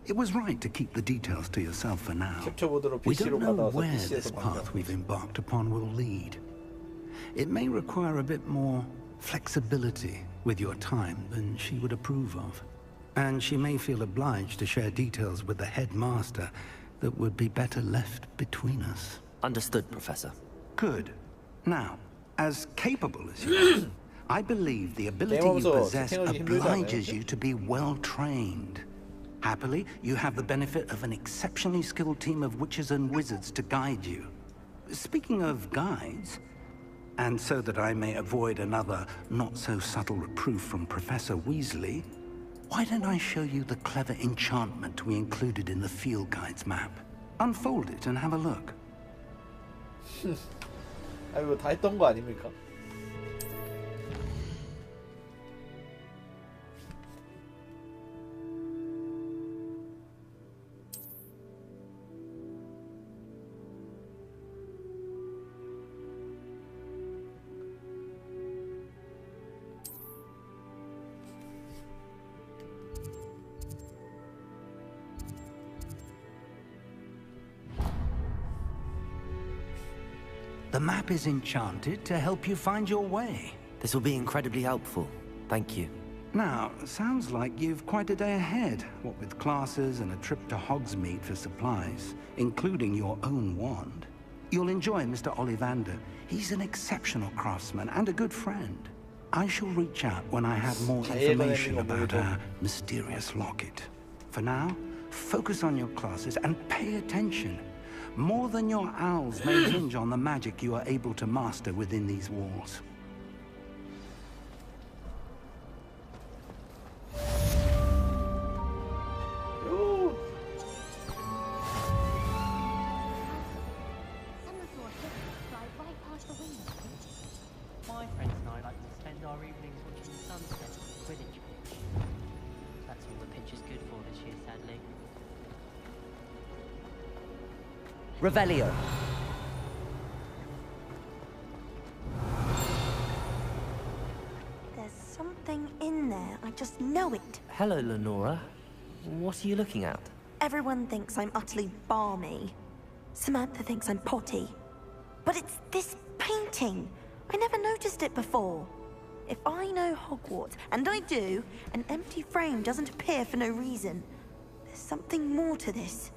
It was right to keep the details to yourself for now. We don't know where this path we've embarked upon will lead. It may require a bit more flexibility with your time than she would approve of. And she may feel obliged to share details with the headmaster that would be better left between us. Understood, Professor. Good. Now, as capable as you are, I believe the ability you possess obliges you to be well-trained. Happily, you have the benefit of an exceptionally skilled team of witches and wizards to guide you. Speaking of guides, and so that I may avoid another not-so-subtle reproof from Professor Weasley, why don't I show you the clever enchantment we included in the field guide's map? Unfold it and have a look. 아, 이거 다 했던 거 아닙니까? The map is enchanted to help you find your way. This will be incredibly helpful. Thank you. Now, sounds like you've quite a day ahead, what with classes and a trip to Hogsmeade for supplies, including your own wand. You'll enjoy Mr. Ollivander. He's an exceptional craftsman and a good friend. I shall reach out when I have more information about our mysterious locket. For now, focus on your classes and pay attention. More than your owls may hinge on the magic you are able to master within these walls. My friends and I like to spend our evenings watching the sunset at the Quidditch pitch. That's all the pitch is good for this year, sadly. Revelio. There's something in there. I just know it. Hello, Lenora. What are you looking at? Everyone thinks I'm utterly balmy. Samantha thinks I'm potty. But it's this painting. I never noticed it before. If I know Hogwarts, and I do, an empty frame doesn't appear for no reason. There's something more to this.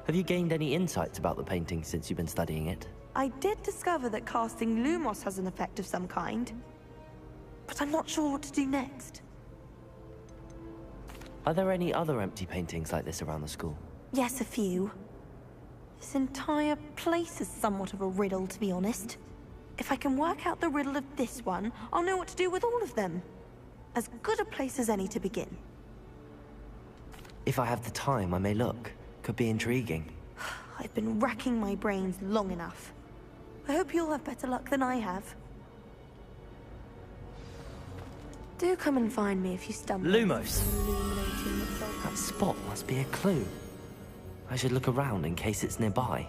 Have you gained any insights about the painting since you've been studying it? I did discover that casting Lumos has an effect of some kind. But I'm not sure what to do next. Are there any other empty paintings like this around the school? Yes, a few. This entire place is somewhat of a riddle, to be honest. If I can work out the riddle of this one, I'll know what to do with all of them. As good a place as any to begin. If I have the time, I may look. Could be intriguing. I've been racking my brains long enough. I hope you'll have better luck than I have. Do come and find me if you stumble. Lumos! That spot must be a clue. I should look around in case it's nearby.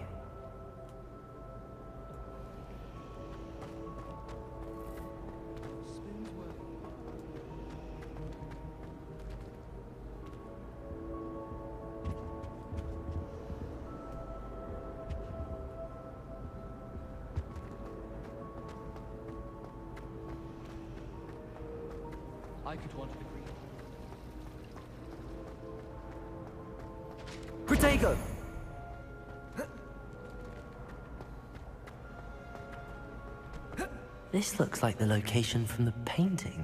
I could want to agree. Protego! This looks like the location from the painting.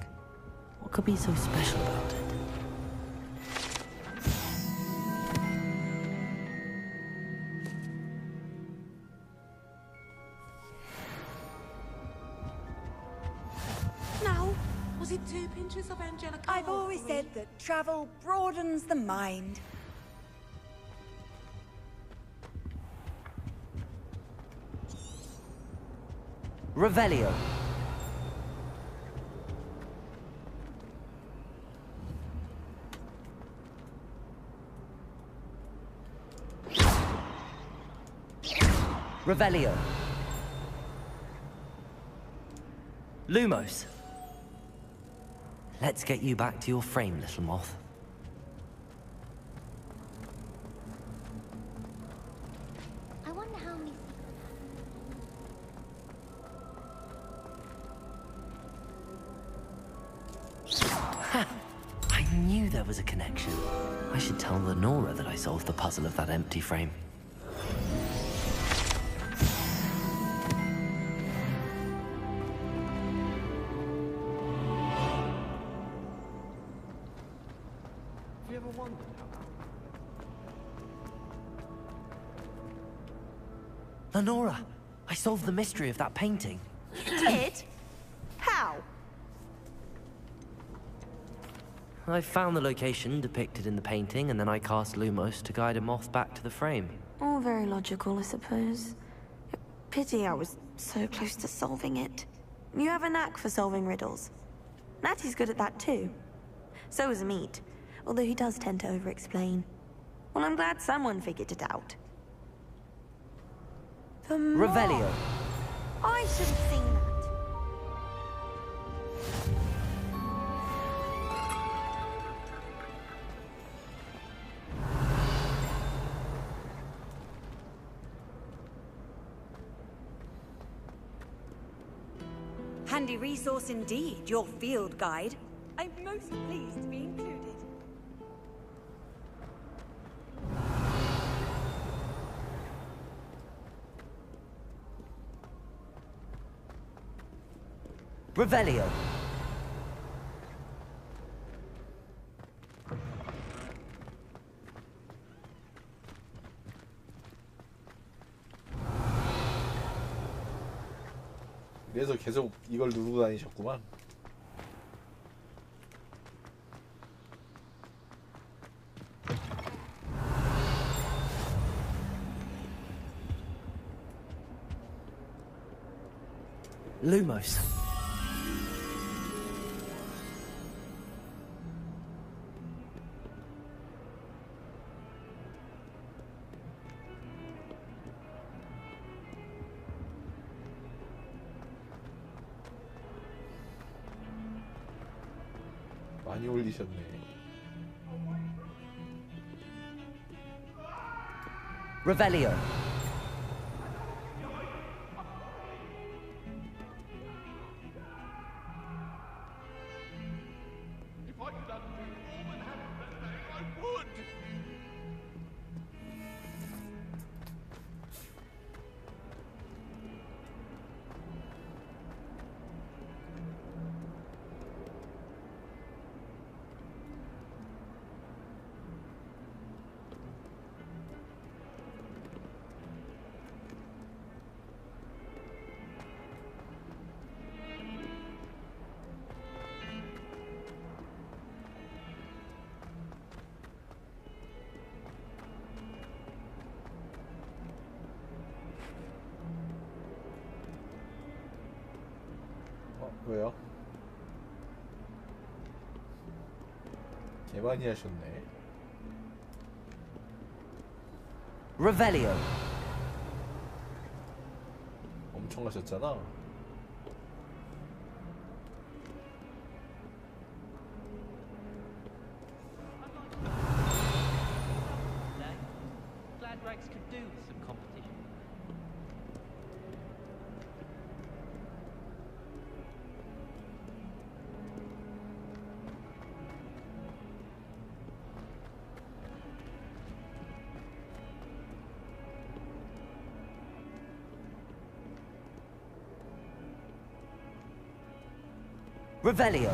What could be so special about it? Was it 2 pinches of Angelica? I've always said that travel broadens the mind. Revelio. Revelio. Lumos. Let's get you back to your frame, little moth. I wonder how many Ha! I knew there was a connection. I should tell Lenora that I solved the puzzle of that empty frame. Have you ever wondered how... Lenora, I solved the mystery of that painting. You did? How? I found the location depicted in the painting, and then I cast Lumos to guide a moth back to the frame. All very logical, I suppose. Pity I was so close to solving it. You have a knack for solving riddles. Natty's good at that too. So is Meat, although he does tend to over-explain. Well, I'm glad someone figured it out. The Revelio. I should have seen that. Handy resource indeed, your field guide. I'm most pleased to be included. Revelio. 그래서 계속 이걸 누르고 다니셨구만. Lumos. 많이 올리셨네. Revelio. 왜요? 개 많이 하셨네. Revelio. 엄청 하셨잖아. Glad Rags could do with some competition. Revelio.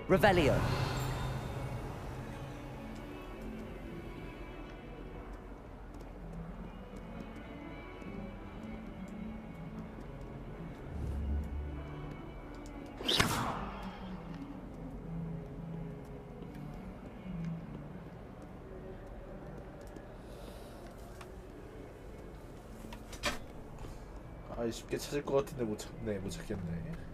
Revelio. 아, 쉽게 찾을 것 같은데 못 찾겠네.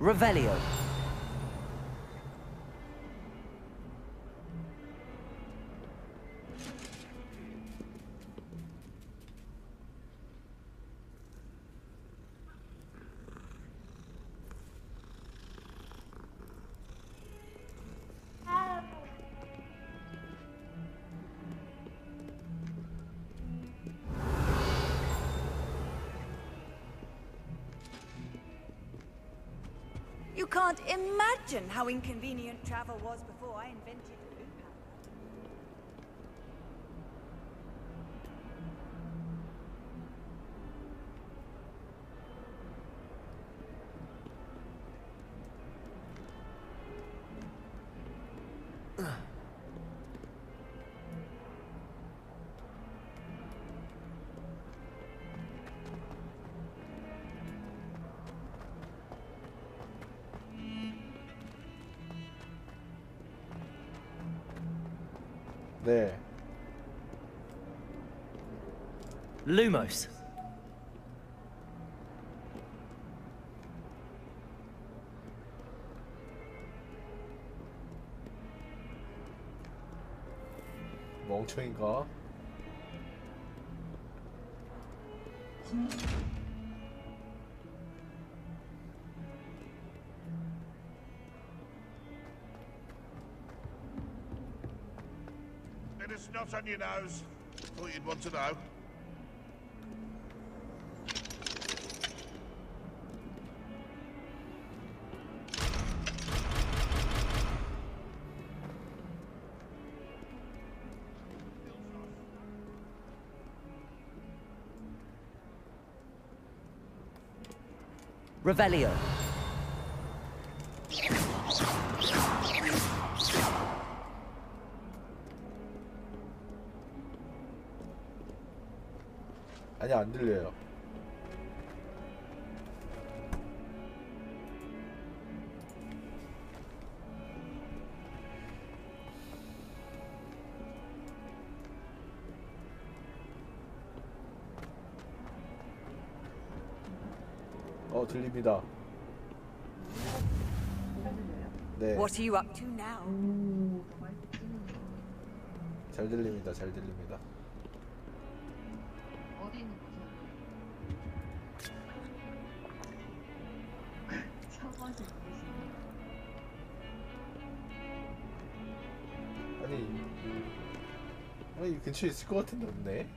Revelio. You can't imagine how inconvenient travel was before I invented blue powder. 네. Lumos. 멍청인가? Bit of snot on your nose. Thought you'd want to know. Revelio. 아니, 안 들려요. 들립니다. 네. What are you up to now? 잘 들립니다. 잘 들립니다. 어디 있는 거죠? 차가지 아니 근처에 있을 것 같은데 없네.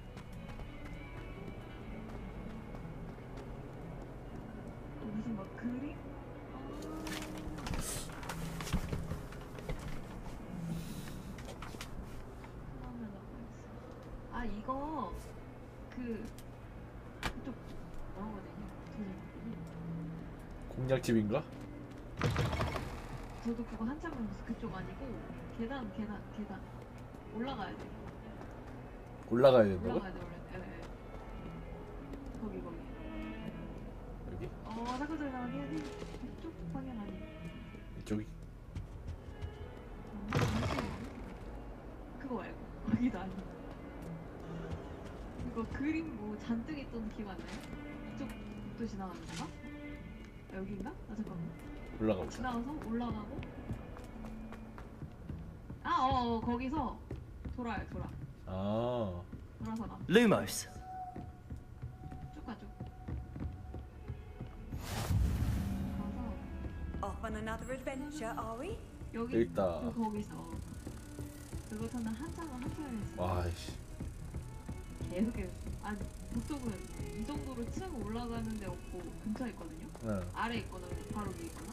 무슨 막 그림? 아 이거 그쪽 뭐라고 해야 되냐? 공략집인가? 저도 그거 한참 보면서 그쪽 아니고 계단 올라가야 돼. 올라가야 된다고? 올라가야 돼 원래. 예. 거기. 여기? 잠깐 아니 이쪽 방향 아니. 이쪽이? 그거 말고 거기도 아니. 이거 그림 뭐 잔뜩 있던 기억 안 나요? 이쪽도 지나가는 건가? 여기인가? 잠깐만. 올라가고. 지나가서 올라가고. 거기서 돌아요. 돌아. 돌아서 나. Lumos. 쭉 가. Off on another adventure, are we? 여기 있다. 거기서 그거 타는 한참을 했어. 와이씨. 계속. 보통은 이 정도로 층 올라가는 데 없고 근처에 있거든요. 아래 있거나 바로 위에 있거나.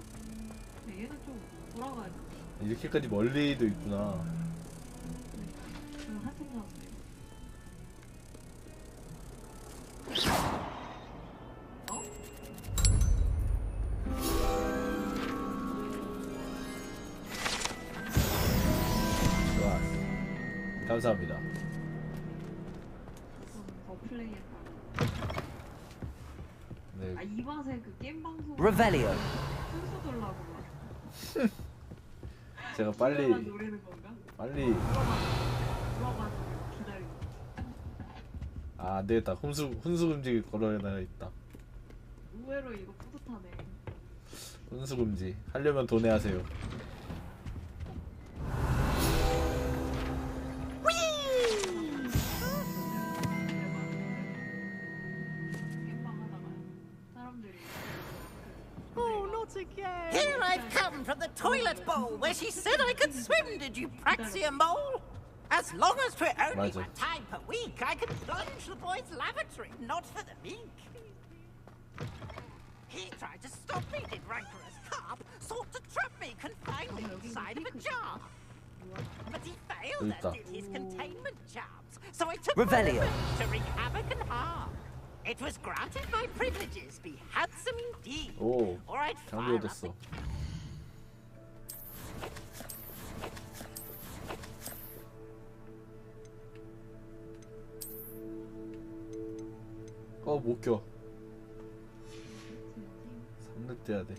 근데 얘는 좀 돌아가야 돼. 이렇게까지 멀리도 있구나. 한참 나왔어요. 감사합니다. 더 플레이했다. 네. 아, 이 맛에 그 게임 방송 Revelio. 순수 돌라고 막. 제가 빨리 노리는 건가? 빨리 들어가지고 기다리고. 아, 안 되겠다. 훈수 금지 걸어놔야겠다. 의외로 이거 뿌듯하네. 훈수 금지 하려면 도내하세요. Oh, not again! Here I've come from the toilet bowl where she said I could swim, did you praxia mole? As long as we're only one time per week, I can plunge the boy's lavatory, not for the meek. He tried to stop me, did rancorous carp, sought to trap me, confined me inside of a jar. But he failed and did his containment charms, so I took Revelio. to wreak havoc and harm. It was granted my privileges be handsome indeed, 오, or I'd 장비 fire up 얻었어. 못 껴. 3렙 돼야 돼.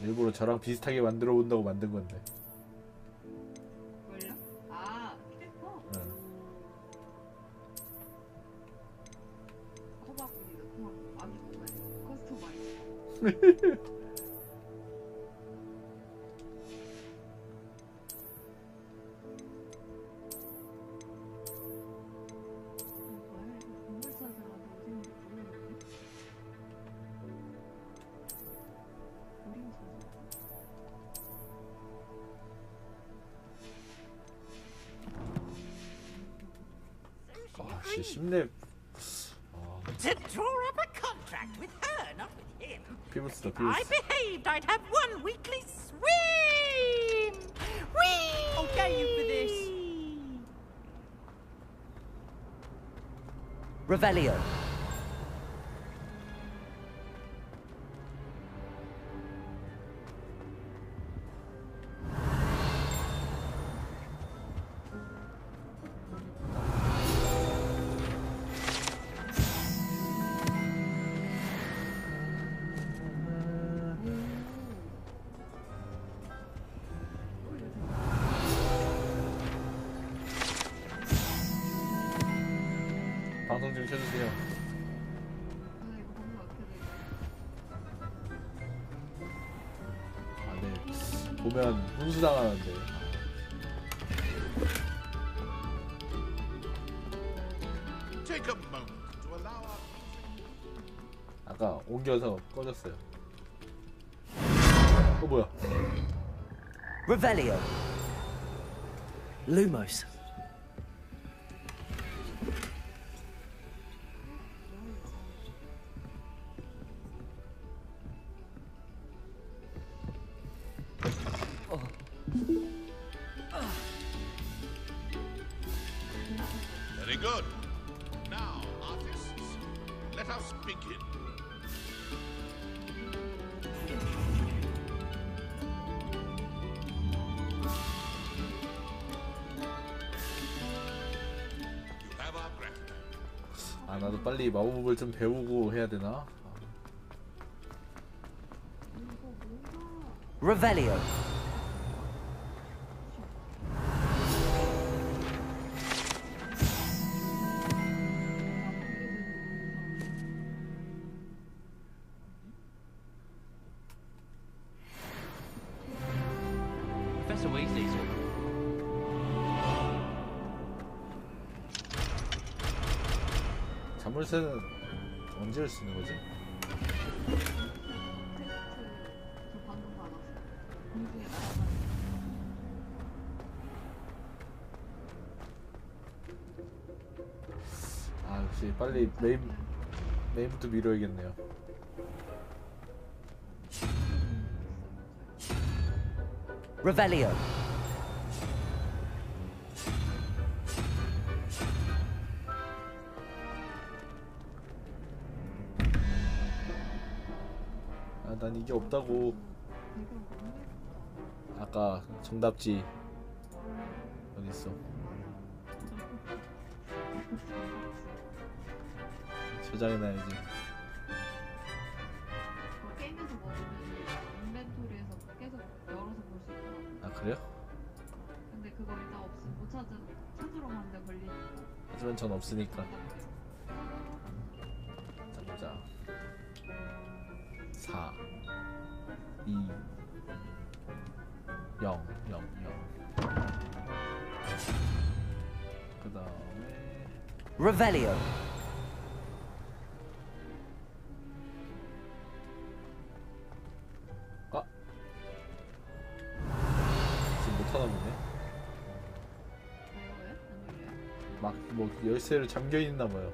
일부러 저랑 비슷하게 만들어 본다고 만든 건데. 뭘요? 아, 캐릭터? 응. 커버군이다. 아니, 커스터마이즈. 아, 씨, 10렙. To draw up a contract with her, not with him. 피부스다, If I 피부스. behaved, I'd have one weekly swim. Whee! I'll get you for this. Revelio. 방송 좀 켜주세요. 아, 네. 보면 훈수당하는데. Take a moment to allow our 아까 옮겨서 꺼졌어요. 뭐야? Revelio. Lumos. Very good. Now, artists, let us begin. You have our gratitude. 아, 나도 빨리 마법을 좀 배우고 해야 되나? Revelio. Professor Weasley's all. 자물쇠는 언제 할 수 있는 거지? 아, 역시 빨리 메인부터 밀어야겠네요. Revelio. 난 이게 없다고. 아까 정답지 어딨어? 저장해놔야지. 게임에서 먹으면 인벤토리에서 계속 열어서 볼 수 있더라고. 아 그래요? 근데 그거 일단 없으면 못 찾으러 가는데 걸리니까. 하지만 전 없으니까. 자 보자. 4 2 0 0 0. 그 다음에 Revelio. 아 지금 못하나 보네. 막 뭐 열쇠를 잠겨 있나 봐요.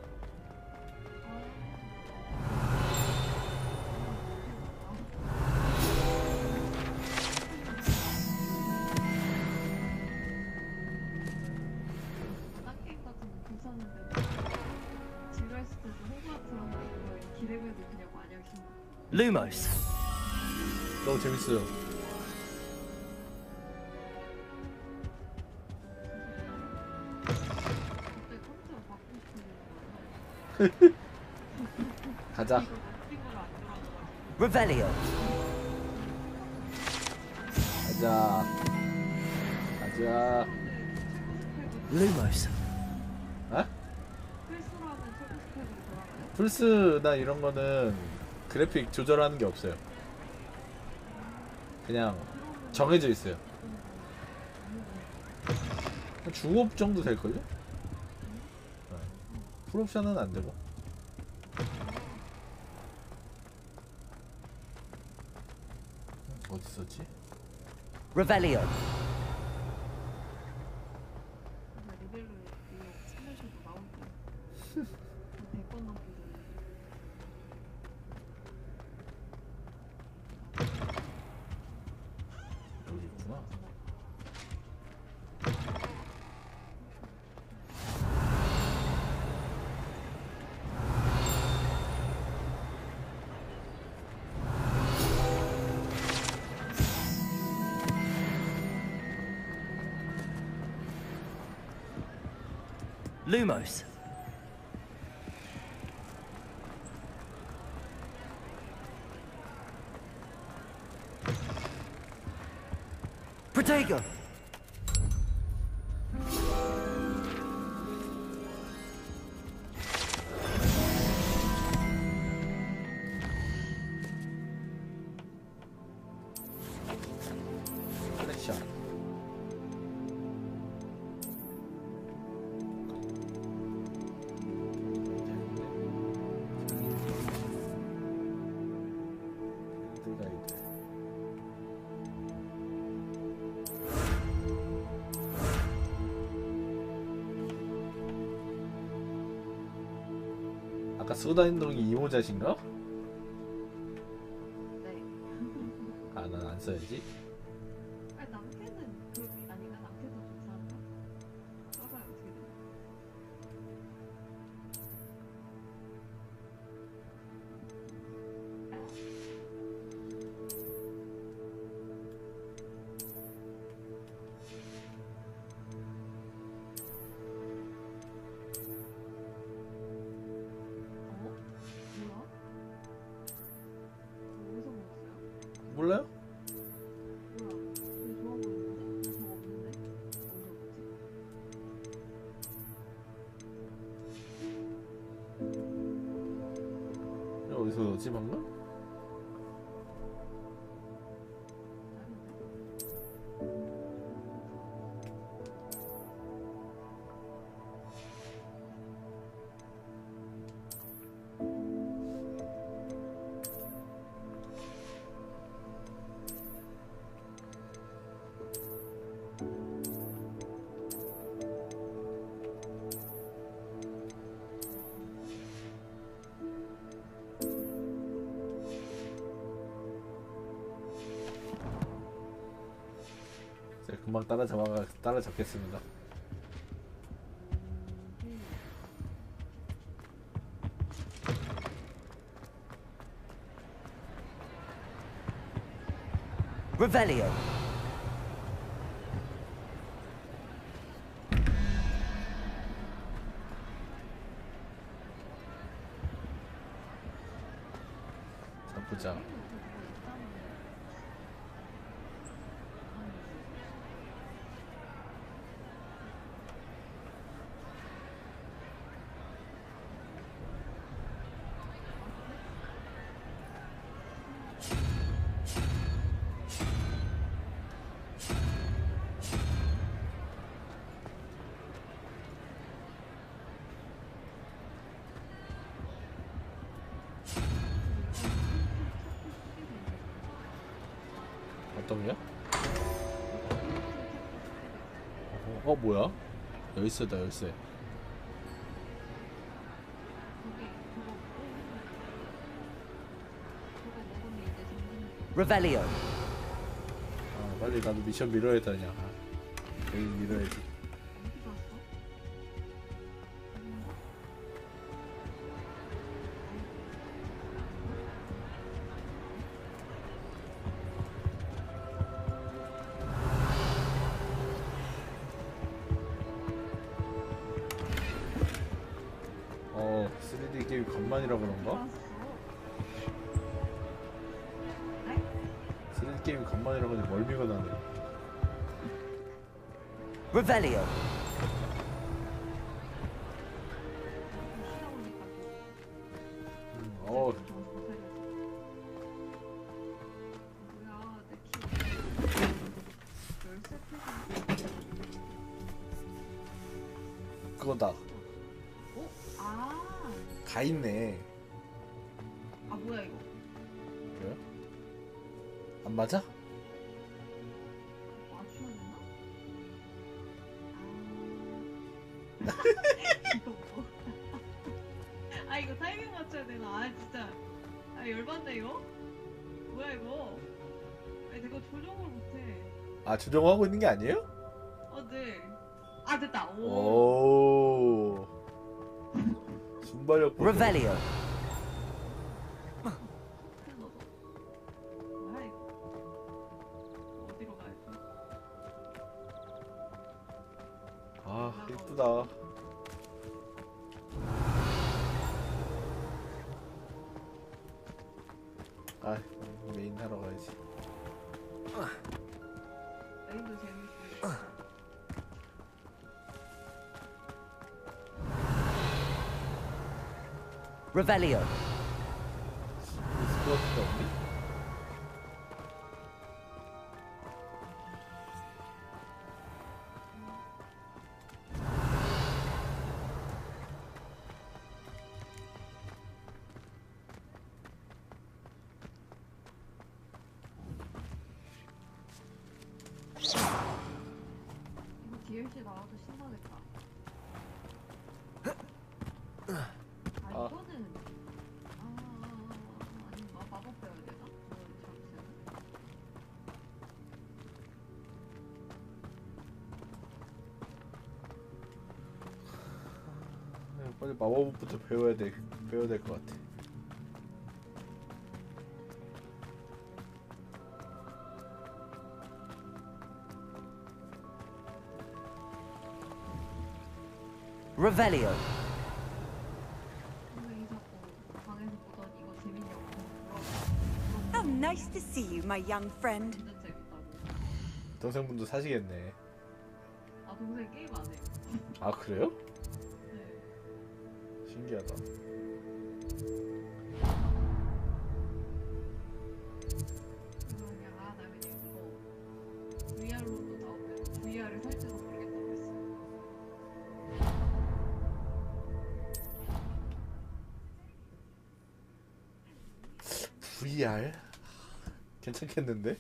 Lumos. 너무 재밌어요. 가자. Revelio. 가자. 가자. Lumos. 어? 플스나 이런 거는 그래픽 조절하는 게 없어요. 그냥 정해져 있어요. 중업 정도 될걸요? 풀옵션은 안 되고. 어디 있었지? Revelio. 여기 있구나. Lumos. Protego. 컬렉션. 아까 쓰고 다니는 동이 이모자신가? 네. 아, 난 안 써야지. 아니 남캐는 그 아닌가? 남캐도 좋지 않나? 써봐요 어떻게 돼? 몰라요? 어디서 넣었지 방금? 제가 금방 따라잡겠습니다. Revelio. 자, 보자. 어떤 게요? 뭐야? 열쇠다, 열쇠. Revelio. 아, 빨리 나도 미션 밀어야겠다, 그냥. 여기 밀어야지. 어, 3D 게임 간만이라 그런가? 3D 게임 간만이라 그런지 멀미가 나네. Revelio. 어. 그거다. 다 있네. 아 뭐야 이거? 그래요? 안 맞아? 맞춰야 되나? 이거 뭐? 아 이거 타이밍 맞춰야 되나? 아 진짜 아 열받네 이거? 뭐야 이거? 아니 내가 조정을 못해. 아, 조정하고 있는 게 아니에요? 네. 아 됐다. 오. 순발력. Revelio. 뭐야 이거? 어디로 가야지? 아, 이쁘다. 아, 메인 하러 가야지. 메인도 재밌어. Revelio. 스쿼트가 없니? 이거 DLC 나와도 신나겠다. 아 이거는 아니 마법 배워야 되나? 빨리 마법부터 배워야 될 것 같아. Revelio. How nice to see you, my young friend. 동생분도 사시겠네. 아 동생 게임 안 해. 아, 그래요? 네. 신기하다. 그냥 나 그냥 이거 VR로도 나오면 VR을 살지도 모르겠다고 했어. VR? 괜찮겠는데?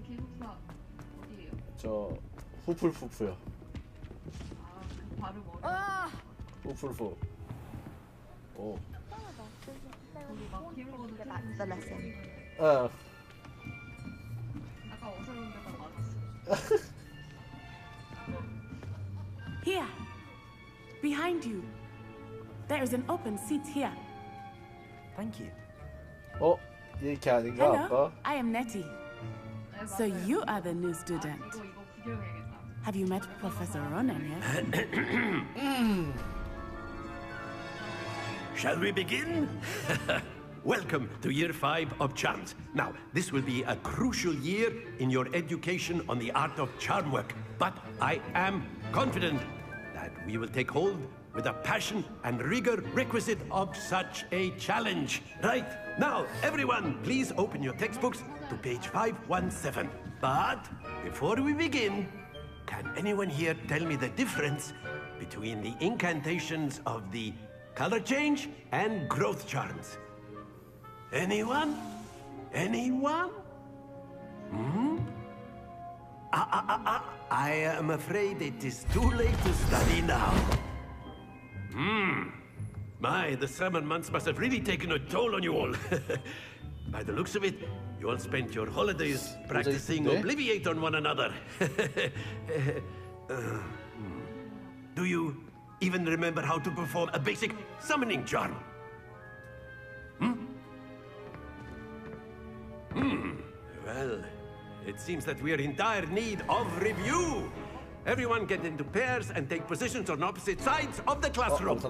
기숙사 어디예요? 저 후풀푸푸요. 아, 그 발음 어려워. 후풀푸. 오. 우리 막 기울어도 That's the lesson. 아. 아까 어설픈 데가 맞았어. Here, behind you. There is an open seat here. Thank you. 어? 이렇게 아닌가 Hello, 아까? I am Nettie. So you are the new student. Have you met Professor Ronan yet? Shall we begin? Welcome to Year 5 of Charms. Now, this will be a crucial year in your education on the art of charm work. But I am confident that we will take hold with the passion and rigor requisite of such a challenge. Right, now, everyone, please open your textbooks to page 517. But before we begin, can anyone here tell me the difference between the incantations of the color change and growth charms? Anyone? Anyone? Hmm? I am afraid it is too late to study now. My, the summer months must have really taken a toll on you all. By the looks of it, you all spent your holidays practicing Obliviate on one another. Do you even remember how to perform a basic summoning charm? Well, it seems that we are in dire need of review. Everyone get into pairs and take positions on opposite sides of the classroom.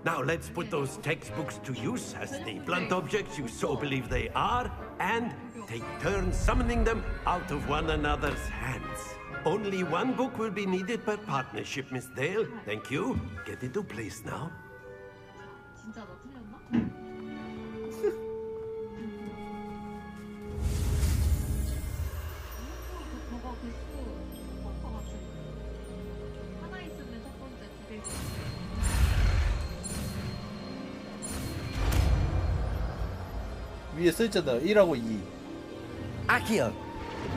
Now let's put those textbooks to use as the blunt objects you so believe they are, and take turns summoning them out of one another's hands. Only one book will be needed per partnership, Miss Dale. Thank you. Get into place now. 진짜 너 틀렸나? 저거 개수 것 같은데. 하나 있으면 첫 번째, 두 개 있으면 위에 써있잖아요. 1하고 2. 아키요.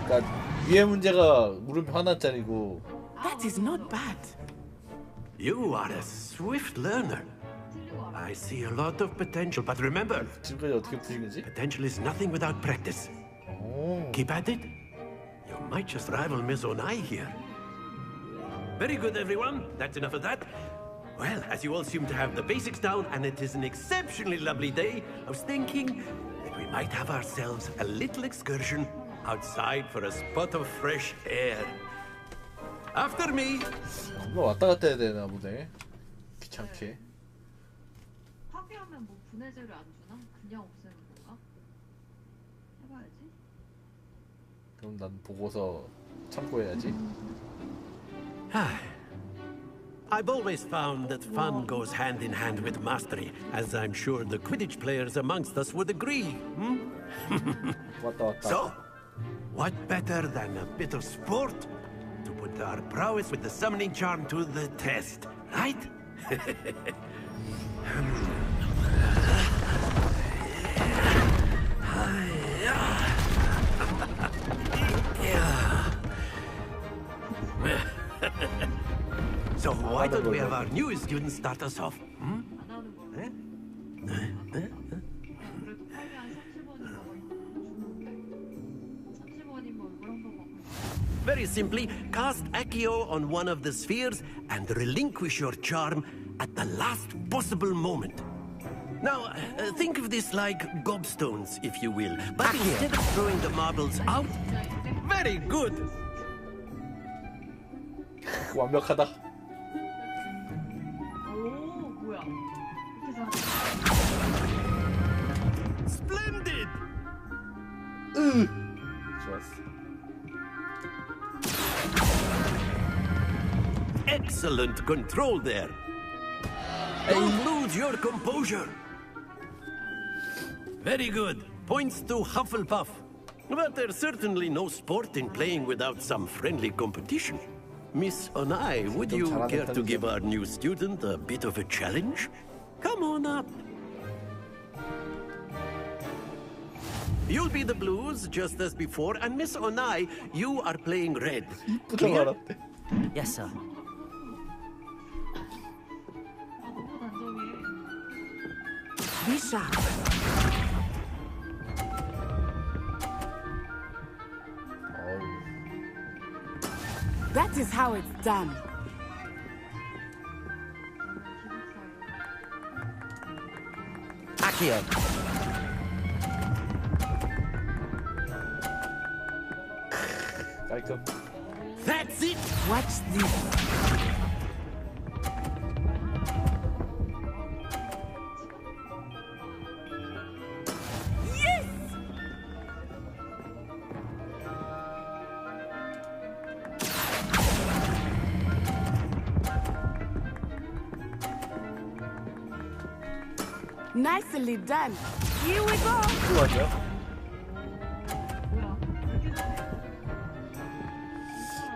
그러니까 위에 문제가 물음표 하나짜리고. That is not bad. You are a swift learner. I see a lot of potential, but remember, potential is nothing without practice. Keep at it. You might just rival Miss Onai here. Very good, everyone. That's enough of that. Well, as you all seem to have the basics down, and it is an exceptionally lovely day, I was thinking that we might have ourselves a little excursion outside for a spot of fresh air. After me. 이거 왔다 갔다 해야 되나 보네. 귀찮게. 파괴하면 뭐 분해제를 안 주나? 그냥 없애는 건가? 해봐야지. 그럼 난 보고서 참고해야지. I've always found that fun goes hand in hand with mastery, as I'm sure the Quidditch players amongst us would agree. So, what better than a bit of sport to put our prowess with the summoning charm to the test, right? So why don't we have our new students start us off? Very simply, cast Accio on one of the spheres and relinquish your charm at the last possible moment. Now, think of this like gobstones, if you will. But instead of throwing the marbles out, very good! 완벽하다. Splendid! 좋았어. Excellent control there. Don't lose your composure. Very good. Points to Hufflepuff. But there's certainly no sport in playing without some friendly competition. Miss Onai, would you care to give our new student a bit of a challenge? Come on up. you'll be the blues just as before, and Miss Onai, you are playing red. Clear? Yes, sir. Be sharp. That is how it's done. Accio. That's it. Watch this. Yes! Nicely done. Here we go.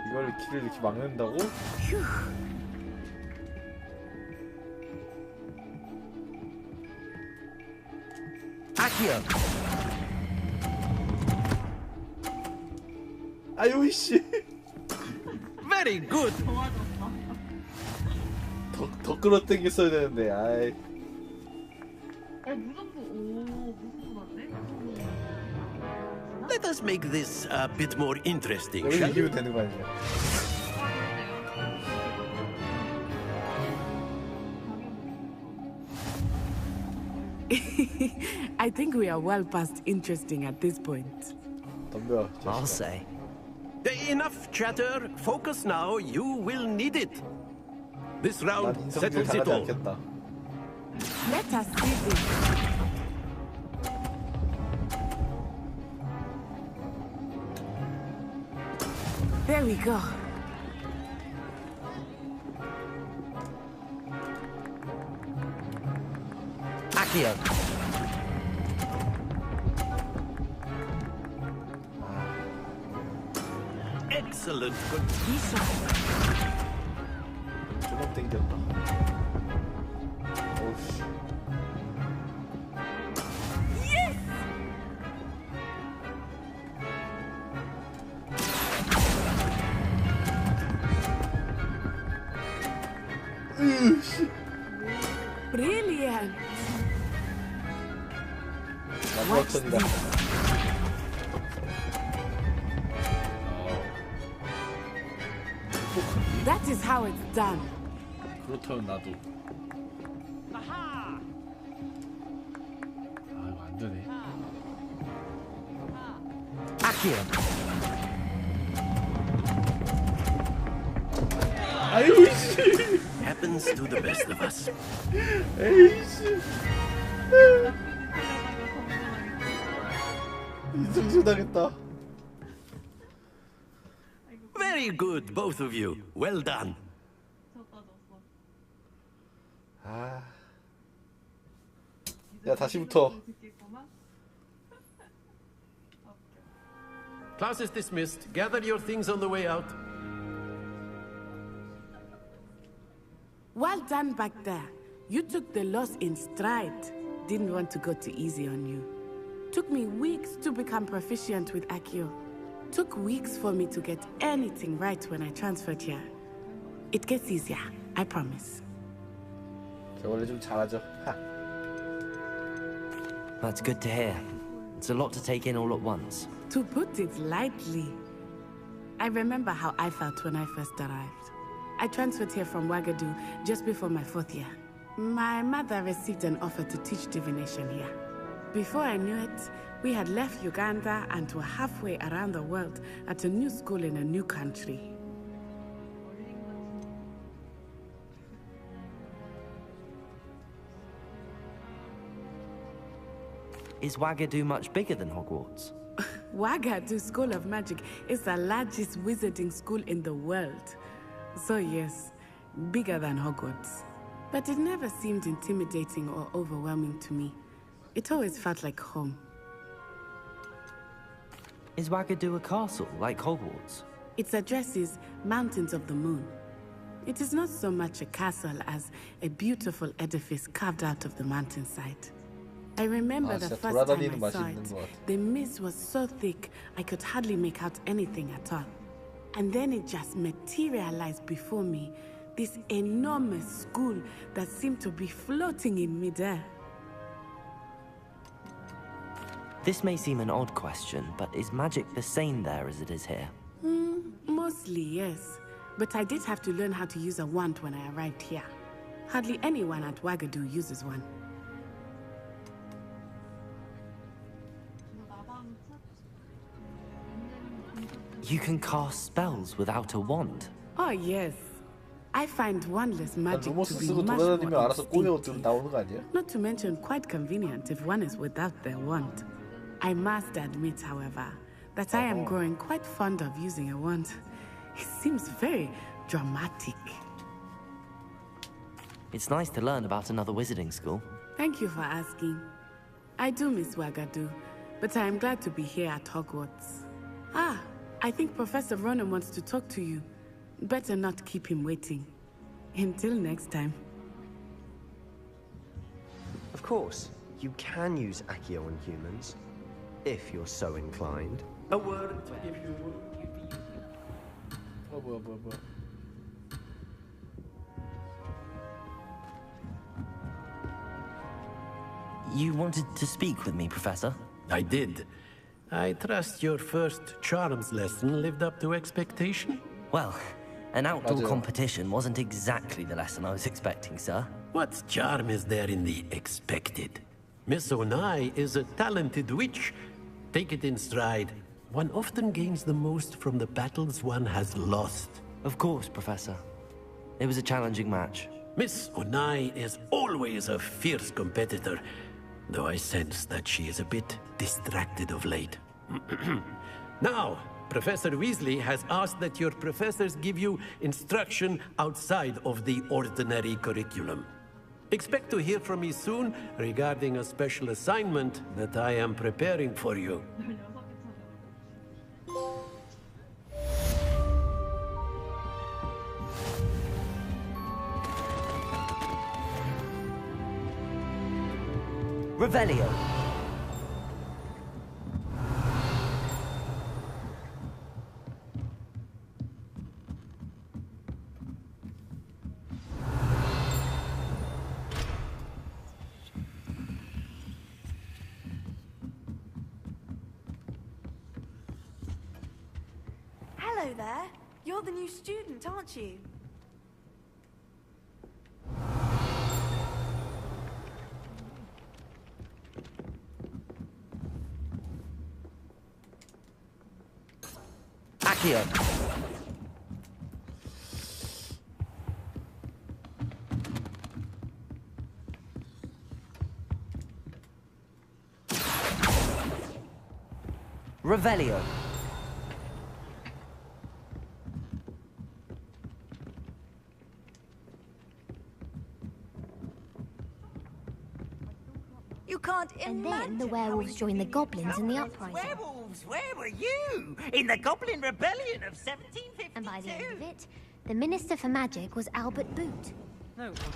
이걸 길을 이렇게 막는다고? Accio. 아유 씨. Very good. 더 끌어당겼어야 되는데. 아이. Let us make this a bit more interesting, 여기서 shall we? 이기면 되는 거 아니야? I think we are well past interesting at this point. 덤벼. I'll say. Enough chatter. Focus now. You will need it. This 난 round 인성질 settles it 당하지 all. 않겠다. Let us see this. There we go. Accio. Excellent. 조금 당겼다. 오우씨. Brilliant. Watch this. That is how it's done. 그렇다면 나도. 아 이거 안 되네. Accio. 아유 씨. Happens to the best of us. 에이 씨. 인성질 당했다. Very good, both of you. Well done. 아. 야 다시부터. Class is dismissed. Gather your things on the way out. Well done back there. You took the loss in stride. Didn't want to go too easy on you. Took me weeks to become proficient with Accio. Took weeks for me to get anything right when I transferred here. It gets easier, I promise. 저 원래 좀 잘하죠. That's good to hear. It's a lot to take in all at once. To put it lightly, I remember how I felt when I first arrived. I transferred here from Ouagadougou just before my 4th year. My mother received an offer to teach divination here. Before I knew it, we had left Uganda and were halfway around the world at a new school in a new country. Is Ouagadougou much bigger than Hogwarts? Ouagadougou School of Magic is the largest wizarding school in the world. So yes, bigger than Hogwarts. But it never seemed intimidating or overwhelming to me. It always felt like home. Is Ouagadougou a castle, like Hogwarts? Its address is Mountains of the Moon. It is not so much a castle as a beautiful edifice carved out of the mountainside. I remember the 진짜 first time 돌아다니는 I 맛이 saw 있는 it. 것 같아. The mist was so thick, I could hardly make out anything at all. And then it just materialized before me. This enormous school that seemed to be floating in midair. This may seem an odd question, but is magic the same there as it is here? Mostly, yes. But I did have to learn how to use a wand when I arrived here. Hardly anyone at Wagadu uses one. You can cast spells without a wand? Oh, yes. I find wandless magic to 루머스 be 쓰고 much 돌아다니면 more 알아서 꼬매고 instinctive. 나오는 거 아니야? Not to mention quite convenient if one is without their wand. I must admit, however, that I am growing quite fond of using a wand. It seems very dramatic. It's nice to learn about another wizarding school. Thank you for asking. I do miss Wagadu, but I am glad to be here at Hogwarts. Ah, I think Professor Ronan wants to talk to you. Better not keep him waiting. Until next time. Of course, you can use Accio on humans, if you're so inclined. A word if you... 뭐야. You wanted to speak with me, Professor? I did. I trust your first charms lesson lived up to expectation? Well, an outdoor 맞아요. competition wasn't exactly the lesson I was expecting, sir. What charm is there in the expected? Miss Onai is a talented witch. Take it in stride. One often gains the most from the battles one has lost. Of course, Professor. It was a challenging match. Miss Onai is always a fierce competitor, though I sense that she is a bit distracted of late. Now, Professor Weasley has asked that your professors give you instruction outside of the ordinary curriculum. Expect to hear from me soon regarding a special assignment that I am preparing for you. Revelio. Hello there. You're the new student, aren't you? Accio. Revelio. You can't And imagine then the werewolves joined the goblins in the uprising. Werewolves, where were you? In the Goblin Rebellion of 1752. And by the end of it, the Minister for Magic was Albert Boot. No, it wasn't.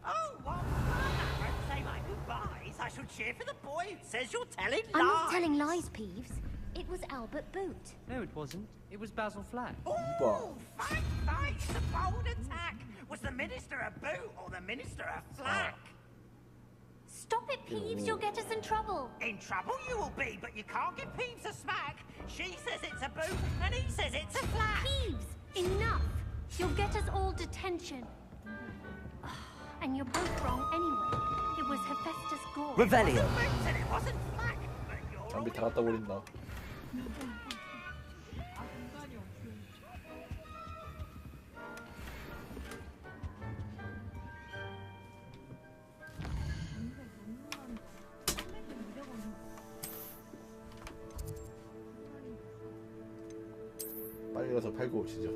Oh, well, I won't say my goodbyes. I shall cheer for the boy who says you're telling lies. I'm not telling lies, Peeves. It was Albert Boot. No, it wasn't. It was Basil Flack. Oh, fight! It's a bold attack. Was the Minister a boot or the Minister a flack? Stop it, Peeves. You'll get us in trouble. In trouble you will be, but you can't give Peeves a smack. She says it's a boot, and he says it's a flack. Peeves, enough. You'll get us all detention. And you're both wrong anyway. It was Hephaestus Gore. Revelio. And it wasn't flack, but you're 담배 다 갖다 버린다. 빨리 가서 팔고 오시죠.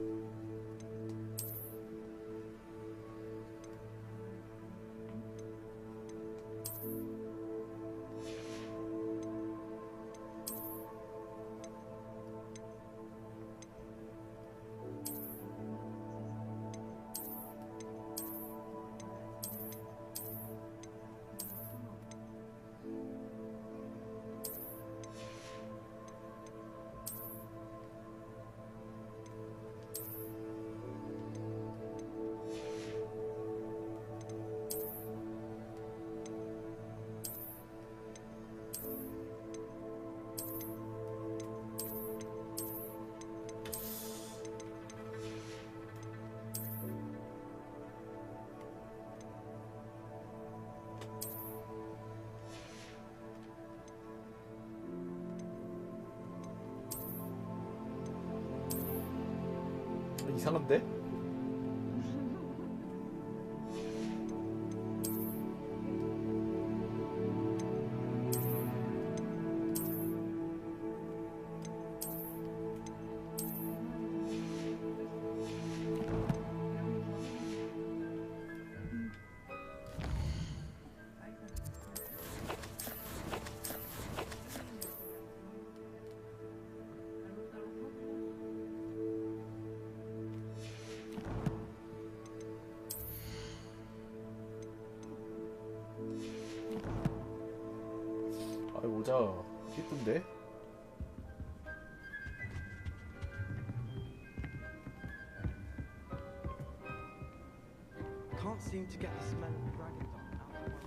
이상한데? 아, 모자 예쁜데? Can't seem to get the smell of dragon dung out of my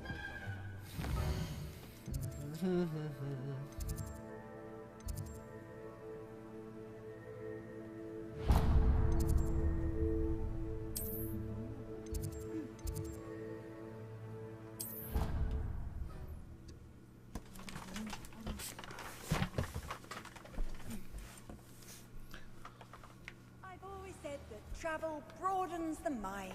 I've always said that travel broadens the mind.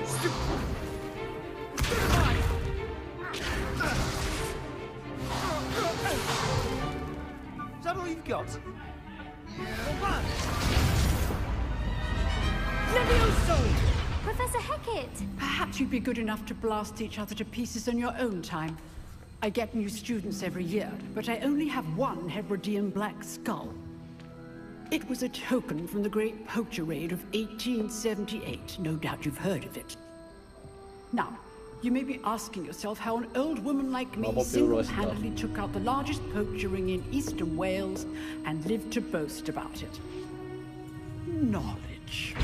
Is that all you've got? Professor Hecat! Perhaps you'd be good enough to blast each other to pieces on your own time. I get new students every year, but I only have one Hebridean black skull. It was a token from the Great Poacher Raid of 1878. No doubt you've heard of it. Now, you may be asking yourself how an old woman like me single-handedly took out the largest poacher ring in eastern Wales and lived to boast about it. Knowledge.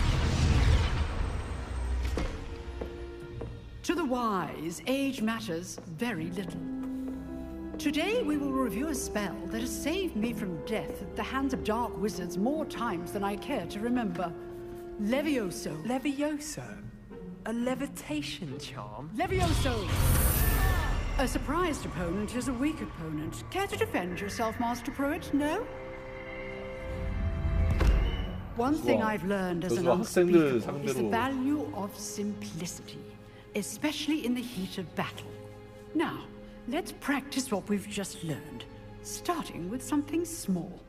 To the wise, age matters very little. Today we will review a spell that has saved me from death at the hands of dark wizards more times than I care to remember. Levioso. Levioso? A levitation charm? Levioso! A surprised opponent is a weak opponent. Care to defend yourself, Master Pruitt? No? One thing I've learned as an unspeakable is the value of simplicity, especially in the heat of battle. Now, let's practice what we've just learned, starting with something small.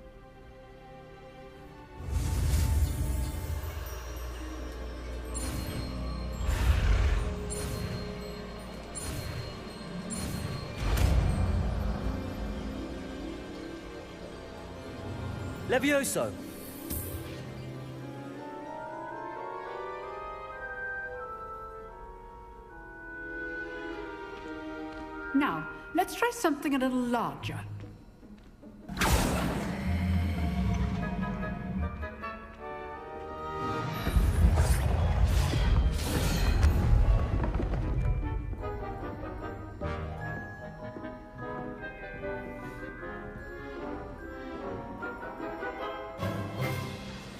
Levioso! Now, let's try something a little larger.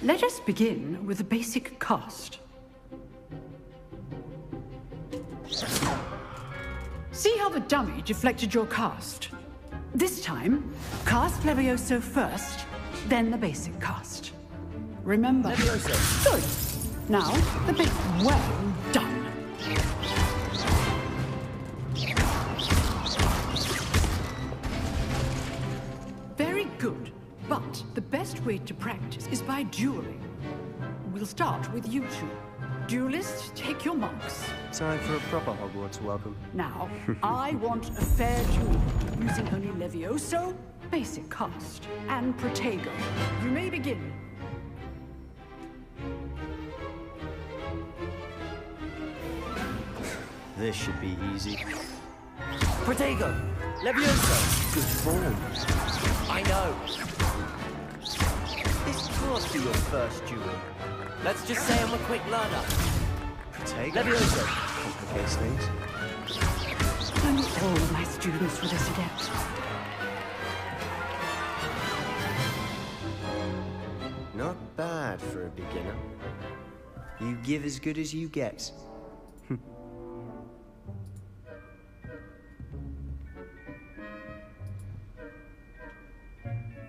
Let us begin with the basic cast. See how the dummy deflected your cast? This time, cast Levioso first, then the basic cast. Remember. Levioso. Good. Now, the big well done. Very good. But the best way to practice is by dueling. We'll start with you two. Duelists, take your marks. Time for a proper Hogwarts welcome. Now, I want a fair duel, using only Levioso, basic cast, and Protego. You may begin. This should be easy. Protego! Levioso! Good form. I know. This can't be your first duel. Let's just say I'm a quick learner. Protego? Levioso! Complicates things. Only all of my students were this adept. Not bad for a beginner. You give as good as you get.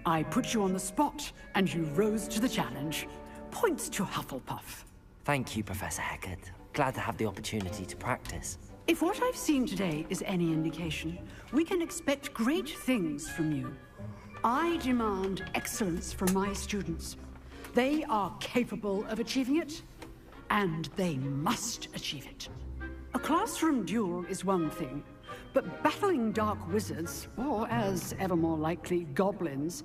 I put you on the spot, and you rose to the challenge. Points to Hufflepuff. Thank you, Professor Hecat. Glad to have the opportunity to practice. If what I've seen today is any indication, we can expect great things from you. I demand excellence from my students. They are capable of achieving it, and they must achieve it. A classroom duel is one thing, but battling dark wizards, or as ever more likely, goblins,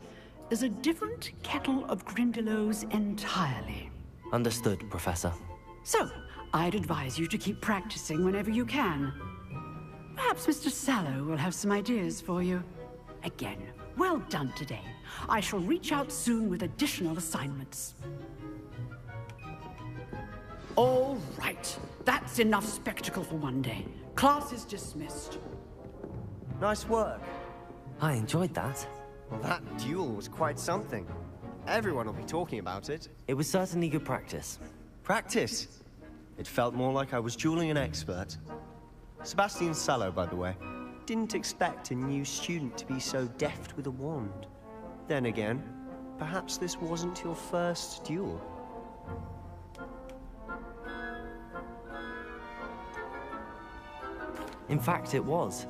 is a different kettle of Grindylows entirely. Understood, Professor. So, I'd advise you to keep practicing whenever you can. Perhaps Mr. Sallow will have some ideas for you. Again, well done today. I shall reach out soon with additional assignments. All right. That's enough spectacle for one day. Class is dismissed. Nice work. I enjoyed that. Well, that duel was quite something. Everyone will be talking about it. It was certainly good practice. Practice? It felt more like I was dueling an expert. Sebastian Sallow, by the way. Didn't expect a new student to be so deft with a wand. Then again, perhaps this wasn't your first duel. In fact, it was.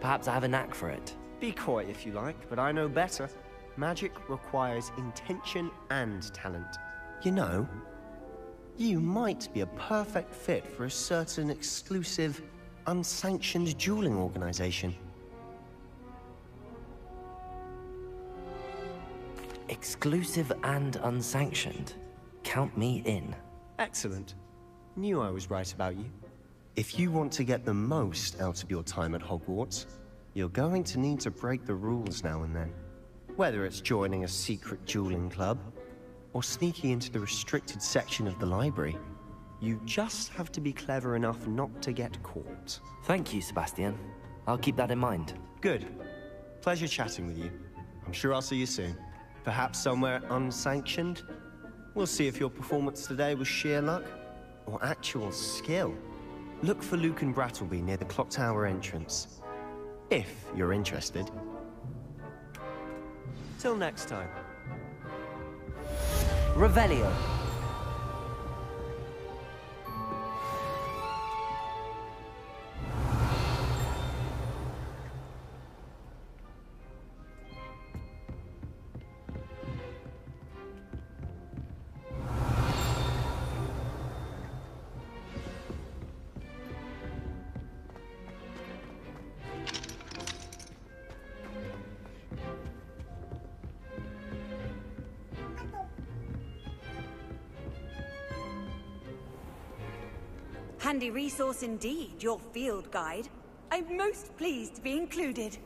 Perhaps I have a knack for it. Be coy if you like, but I know better. Magic requires intention and talent. You know, you might be a perfect fit for a certain exclusive, unsanctioned dueling organization. Exclusive and unsanctioned. Count me in. Excellent. Knew I was right about you. If you want to get the most out of your time at Hogwarts, you're going to need to break the rules now and then. Whether it's joining a secret dueling club, or sneaking into the restricted section of the library, you just have to be clever enough not to get caught. Thank you, Sebastian. I'll keep that in mind. Good. Pleasure chatting with you. I'm sure I'll see you soon. Perhaps somewhere unsanctioned? We'll see if your performance today was sheer luck, or actual skill. Look for Luke and Brattleby near the clock tower entrance. If you're interested. Till next time. Revelio. Handy resource indeed, your field guide. I'm most pleased to be included.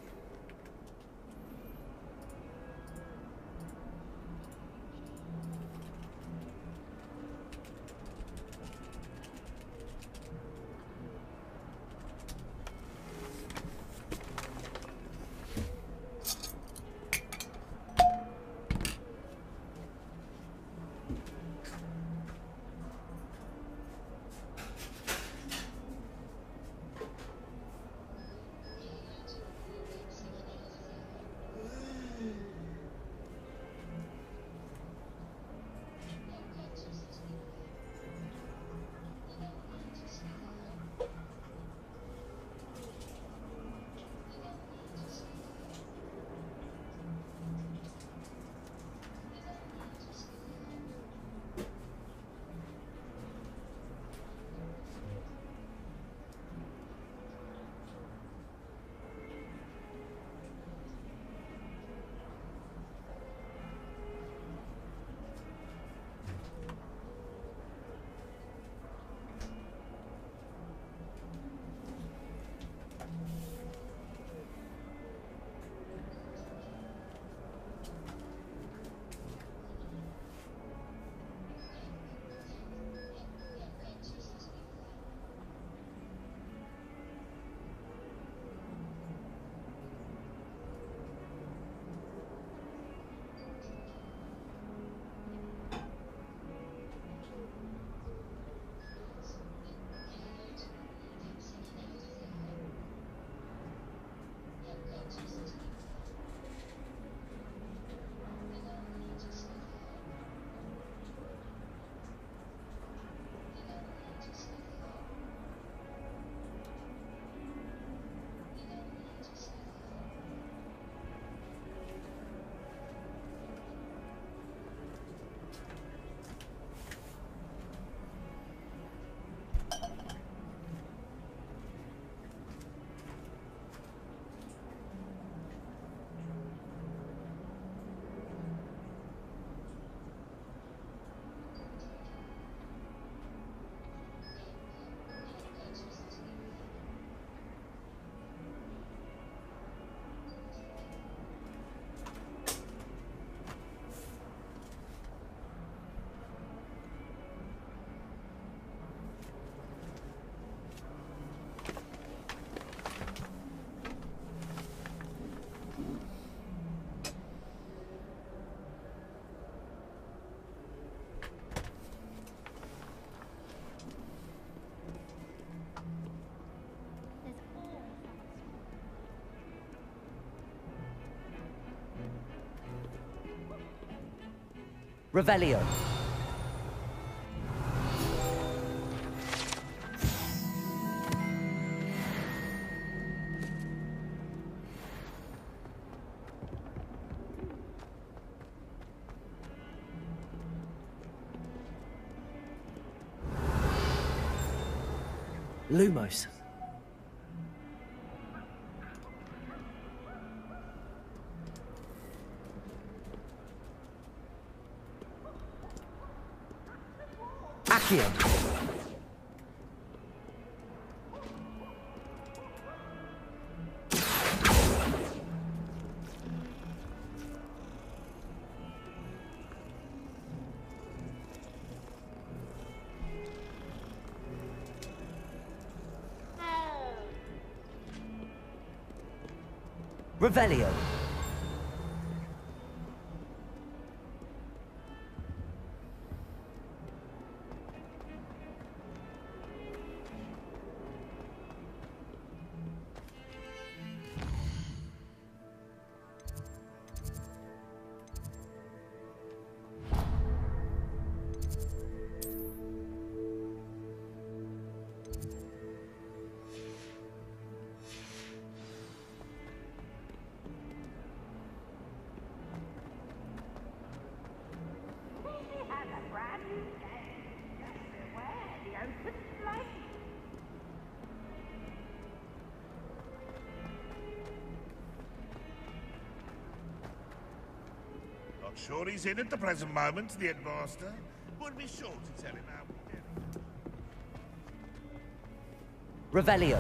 Revelio. Lumos. Accio. Revelio. Not sure he's in at the present moment, the headmaster. Would be sure to tell him how we did it. Revelio.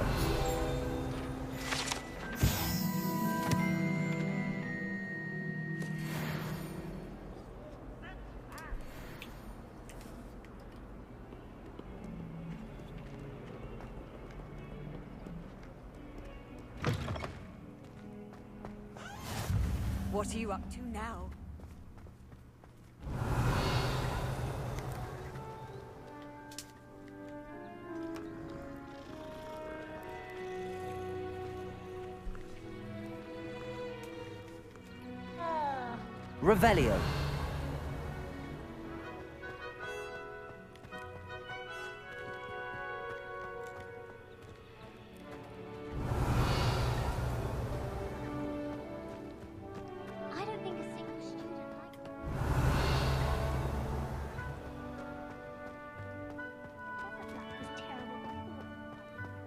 What are you up to now? Revelio. I don't think a single student likes it. That was terrible.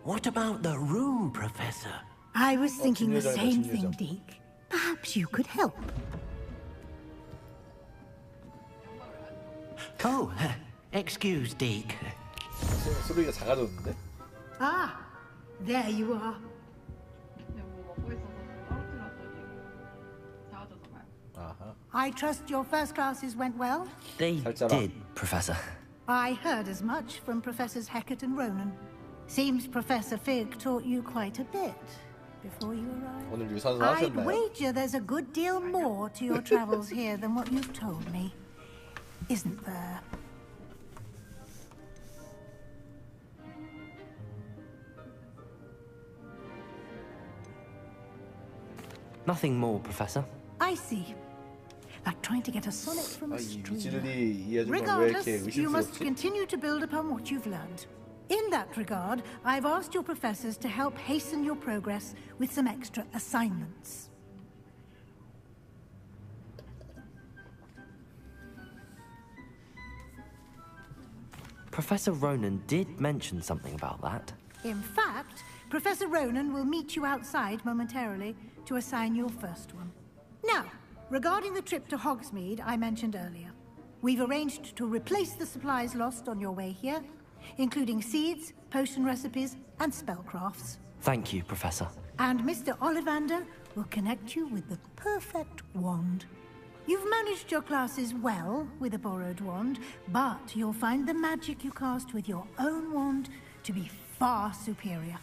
What about the room, Professor? I was thinking the same thing, Deke. Perhaps you could help. Oh, excuse, Deke. 소리가 작아졌는데? Ah, there you are. I trust your first classes went well? They did, Professor. I heard as much from Professors Hecat and Ronan. Seems Professor Fig taught you quite a bit before you arrived. 오늘 유산소 I'd 하셨나요? wager there's a good deal more to your travels here than what you've told me. Isn't there? Nothing more, Professor. I see. Like trying to get a sonnet from a 이 stream. 미질리 이 아줌마 왜 Regardless, 이렇게 you must 의심스럽지? continue to build upon what you've learned. In that regard, I've asked your professors to help hasten your progress with some extra assignments. Professor Ronan did mention something about that. In fact, Professor Ronan will meet you outside momentarily to assign your first one. Now, regarding the trip to Hogsmeade I mentioned earlier, we've arranged to replace the supplies lost on your way here, including seeds, potion recipes, and spellcrafts. Thank you, Professor. And Mr. Ollivander will connect you with the perfect wand. You've managed your classes well with a borrowed wand, but you'll find the magic you cast with your own wand to be far superior.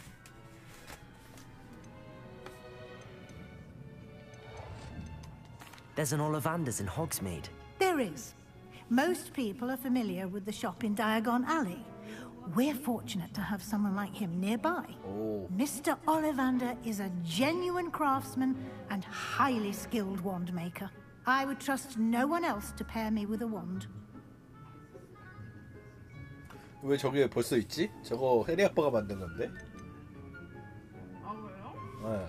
There's an Ollivander's in Hogsmeade. There is. Most people are familiar with the shop in Diagon Alley. We're fortunate to have someone like him nearby. Oh. Mr. Ollivander is a genuine craftsman and highly skilled wand maker. I would trust no one else to pair me with a wand. 왜 저게 벌써 있지? 저거 해리 아빠가 만든 건데? 네.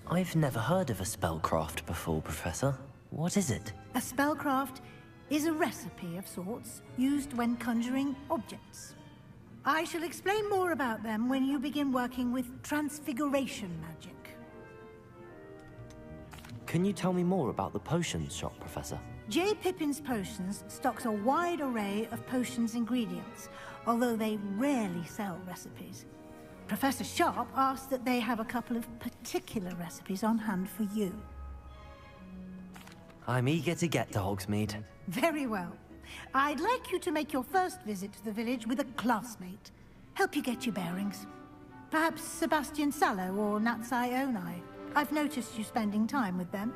I've never heard of a spellcraft before, Professor. What is it? A spellcraft is a recipe of sorts used when conjuring objects. I shall explain more about them when you begin working with transfiguration magic. Can you tell me more about the potions shop, Professor? J. Pippin's Potions stocks a wide array of potions ingredients, although they rarely sell recipes. Professor Sharp asked that they have a couple of particular recipes on hand for you. I'm eager to get to Hogsmeade. Very well. I'd like you to make your first visit to the village with a classmate. Help you get your bearings. Perhaps Sebastian Sallow or Natsai Onai. I've noticed you spending time with them.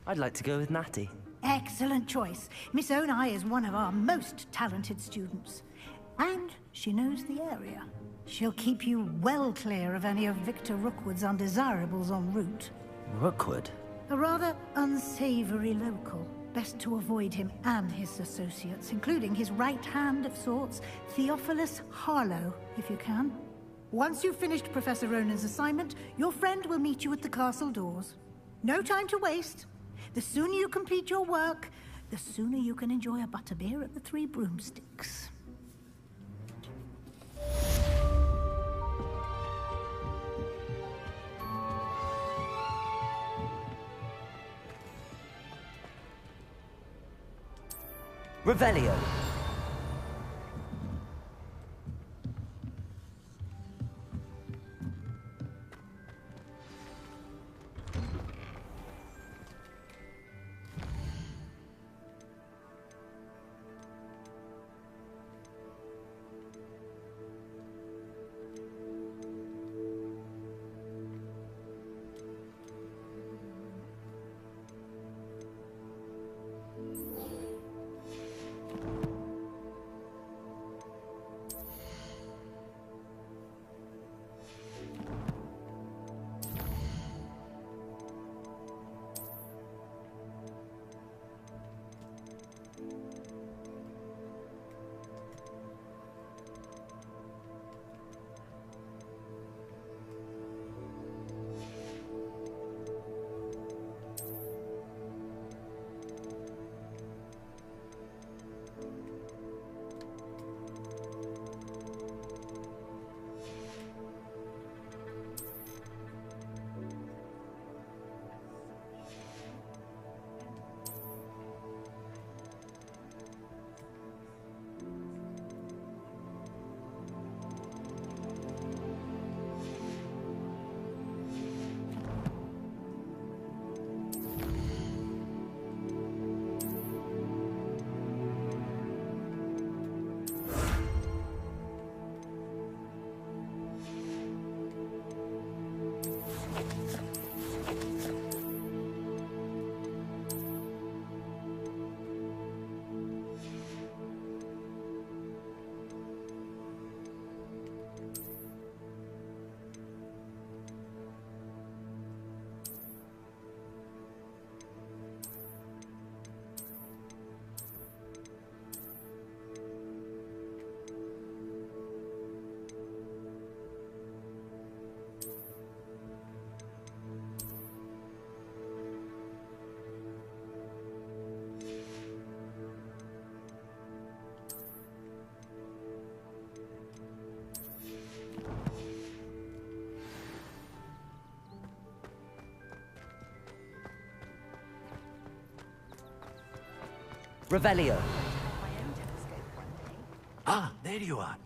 I'd like to go with Natty. Excellent choice. Miss Onai is one of our most talented students. And she knows the area. She'll keep you well clear of any of Victor Rookwood's undesirables en route. Rookwood? A rather unsavory local. Best to avoid him and his associates, including his right hand of sorts, Theophilus Harlow, if you can. Once you've finished Professor Ronan's assignment, your friend will meet you at the castle doors. No time to waste. The sooner you complete your work, the sooner you can enjoy a butterbeer at the Three Broomsticks. Revelio. Revelio. Ah, there you are.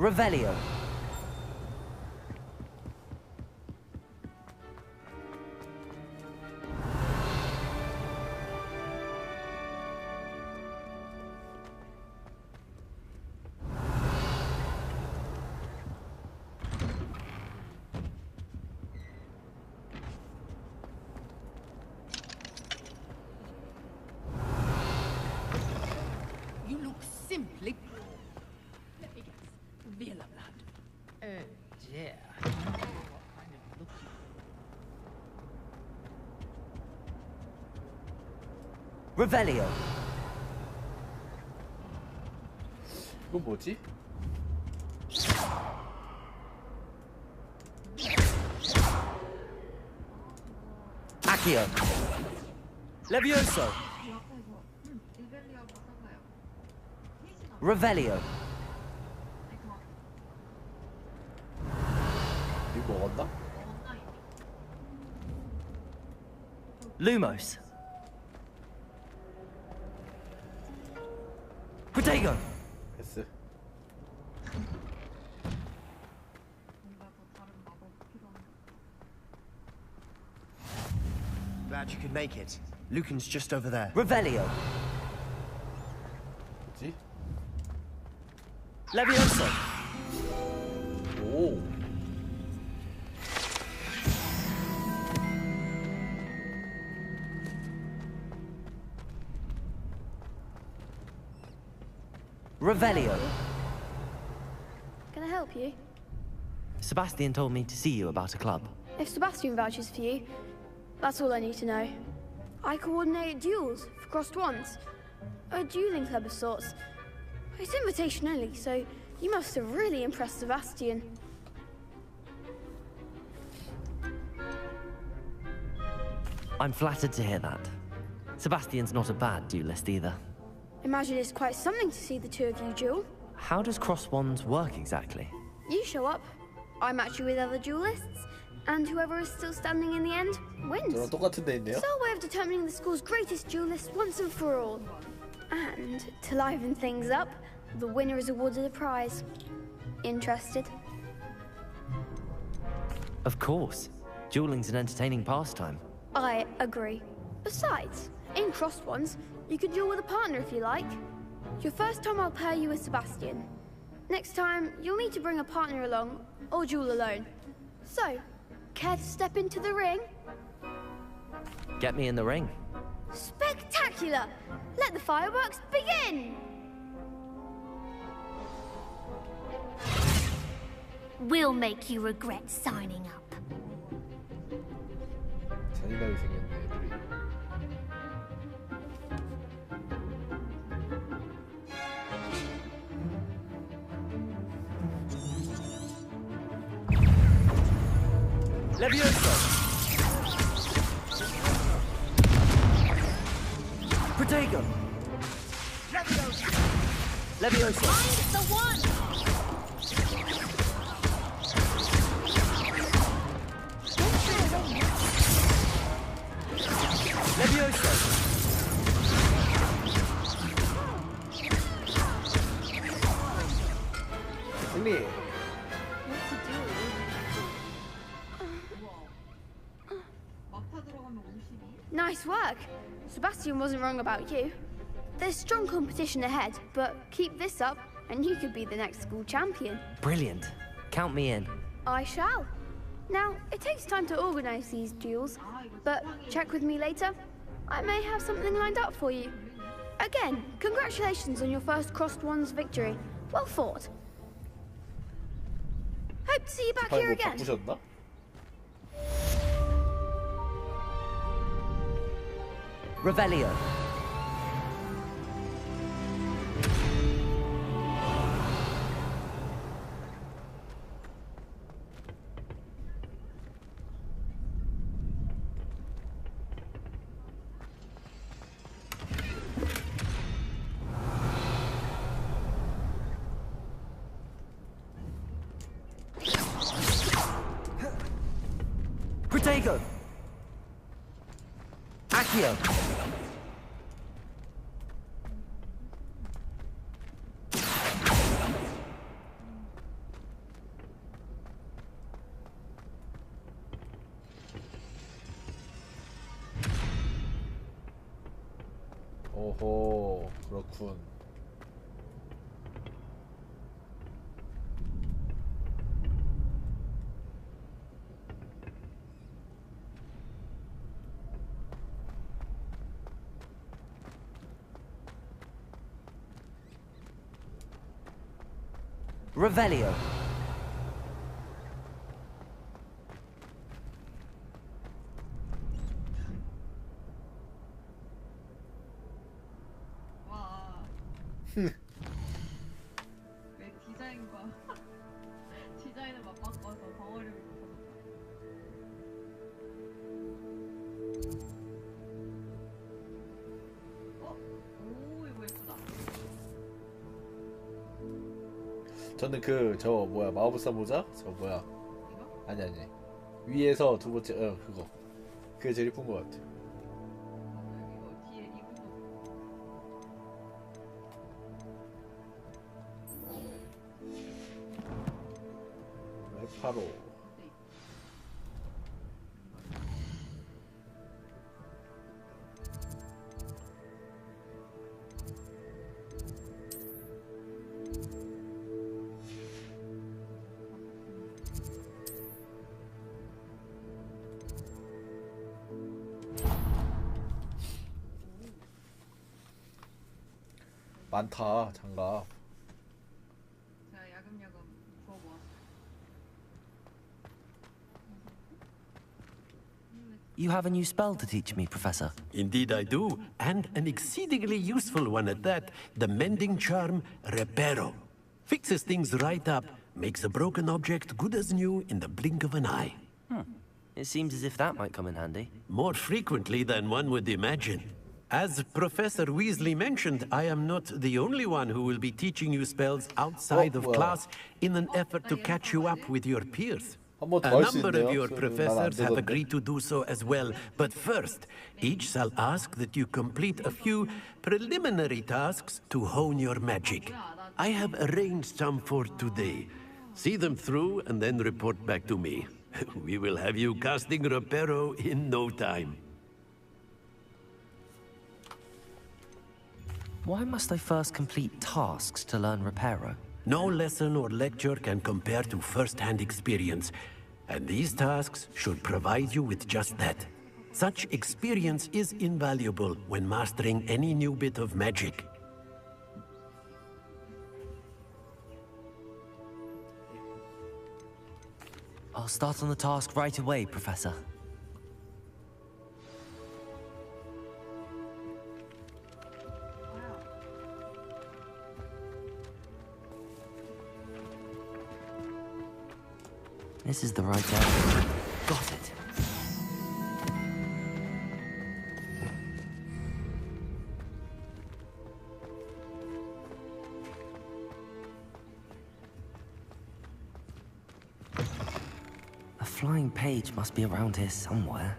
Revelio. You look simply... Let me guess. Villa blood. Oh dear. What kind of look you... Revelio. 이거 뭐지? Accio. Levioso. Revelio. 이거 먹었나? Lumos. Protego. 됐어. Glad you could make it. Lucan's just over there. Revelio. 뭐지? Levioso. 오. Revelio. Can I help you? Sebastian told me to see you about a club. If Sebastian vouches for you, that's all I need to know. I coordinate duels for crossed ones. A dueling club of sorts. It's invitation only, so you must have really impressed Sebastian. I'm flattered to hear that. Sebastian's not a bad duelist either. Imagine it's quite something to see the two of you duel. How does cross wands work exactly? You show up, I match you with other duelists, and whoever is still standing in the end wins. 저랑 똑같은 데 있네요. It's our way of determining the school's greatest duelist once and for all. And to liven things up, the winner is awarded a prize. Interested? Of course. Dueling's an entertaining pastime. I agree. Besides, in crossed ones, you can duel with a partner if you like. Your first time I'll pair you with Sebastian. Next time, you'll need to bring a partner along, or duel alone. So, care to step into the ring? Get me in the ring. Spectacular! Let the fireworks begin! We'll make you regret signing up. 잔인하게 생겼네 애들이. Levioso. Protego. Levioso. Find the one! Levioso. 승리. Nice work. Sebastian wasn't wrong about you. There's strong competition ahead, but keep this up and you could be the next school champion. Brilliant. Count me in. I shall. Now, it takes time to organize these duels, but check with me later. I may have something lined up for you. Again, congratulations on your first crossed ones victory. Well fought. Hope to see you back here again. 바꾸셨나? Revelio. Protego. Accio. 오호, 그렇군. Revelio. 왜 디자인과 디자인을 막 바꿔서 덩어리를 오 이거 예쁘다. 저는 저 뭐야 마법사 모자? 저 뭐야? 아니 위에서 두 번째 그거 그게 제일 예쁜 것 같아. 바로 많다 장갑. 제가 야금야금 구워 모았어요. You have a new spell to teach me, Professor. Indeed I do, and an exceedingly useful one at that. The mending charm, Reparo. Fixes things right up, makes a broken object good as new in the blink of an eye. It seems as if that might come in handy. More frequently than one would imagine. As Professor Weasley mentioned, I am not the only one who will be teaching you spells outside of class in an effort to catch you up with your peers. A number of your professors have agreed to do so as well, but first, each shall ask that you complete a few preliminary tasks to hone your magic. I have arranged some for today. See them through and then report back to me. We will have you casting Reparo in no time. Why must I first complete tasks to learn Reparo? No lesson or lecture can compare to first-hand experience, and these tasks should provide you with just that. Such experience is invaluable when mastering any new bit of magic. I'll start on the task right away, Professor. This is the right area. Got it. A flying page must be around here somewhere.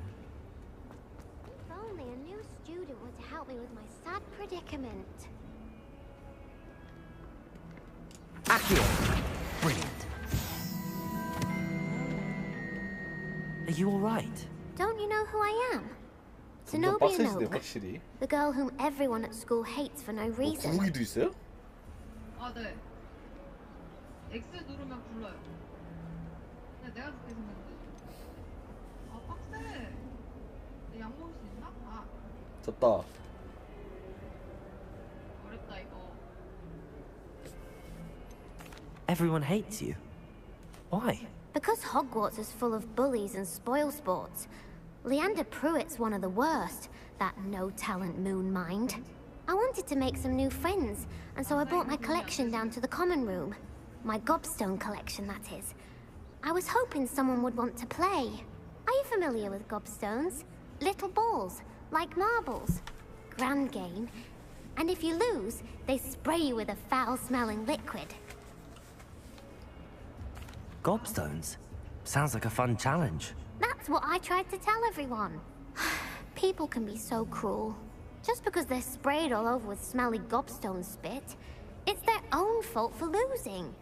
If only a new student were to help me with my sad predicament. Accio! Brilliant. Are you all right? Don't you know who I am? Zenobia Noble, the girl whom everyone at school hates for no reason. 구기도 있어요? 아 네. X 누르면 불러요. 근데 내가 그렇게 생각했는데. 아 빡세. 약 먹을 수 있나? 아. 졌다. 어렵다 이거. Everyone hates you. Why? Because Hogwarts is full of bullies and spoilsports. Leander Pruitt's one of the worst, that no-talent moon mind. I wanted to make some new friends, and so I brought my collection down to the common room. My gobstone collection, that is. I was hoping someone would want to play. Are you familiar with gobstones? Little balls, like marbles. Grand game. And if you lose, they spray you with a foul-smelling liquid. Gobstones? Sounds like a fun challenge. That's what I tried to tell everyone. People can be so cruel. Just because they're sprayed all over with smelly gobstone spit, it's their own fault for losing.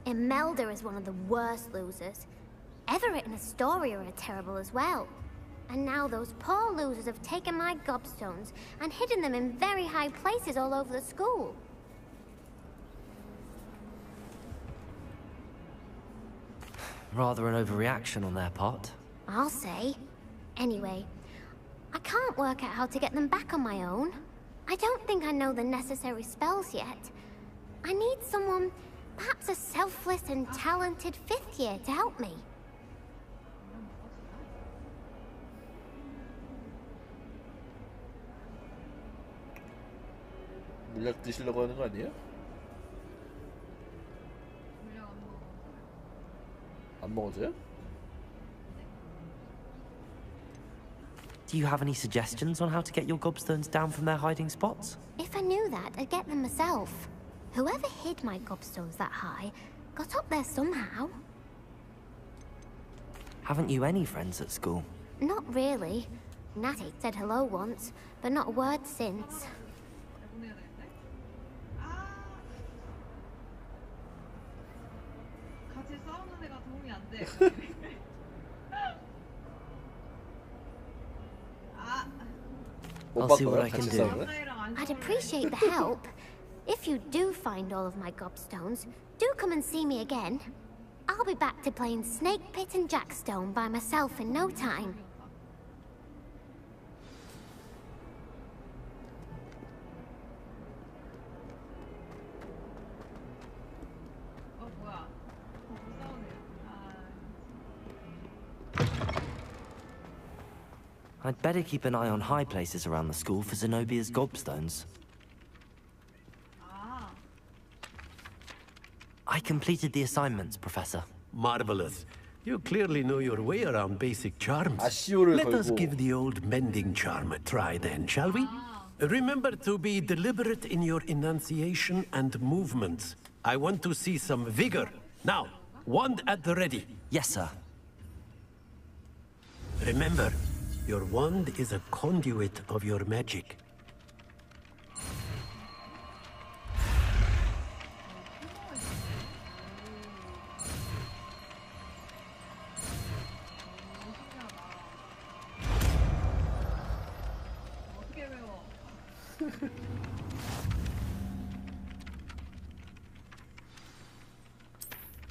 Imelda is one of the worst losers. Everett and Astoria are terrible as well. And now those poor losers have taken my gobstones and hidden them in very high places all over the school. Rather an overreaction on their part. I'll say. Anyway, I can't work out how to get them back on my own. I don't think I know the necessary spells yet. I need someone, perhaps a selfless and talented 5th year to help me. 물약 드시려고 하는 거 아니에요? 안 먹어줘요? Do you have any suggestions on how to get your gobstones down from their hiding spots? If I knew that, I'd get them myself. Whoever hid my gobstones that high got up there somehow. Haven't you any friends at school? Not really. Natty said hello once, but not a word since. 같이 싸우는 애가 도움이 안 돼. I'll see what I can do. I'd appreciate the help. If you do find all of my gobstones, do come and see me again. I'll be back to playing Snake Pit and Jackstone by myself in no time. I'd better keep an eye on high places around the school for Zenobia's gobstones. I completed the assignments, Professor. Marvelous. You clearly know your way around basic charms. 아시오를 Let us 걸고. give the old mending charm a try then, shall we? Remember to be deliberate in your enunciation and movements. I want to see some vigor. Now, wand at the ready. Yes, sir. Remember, your wand is a conduit of your magic.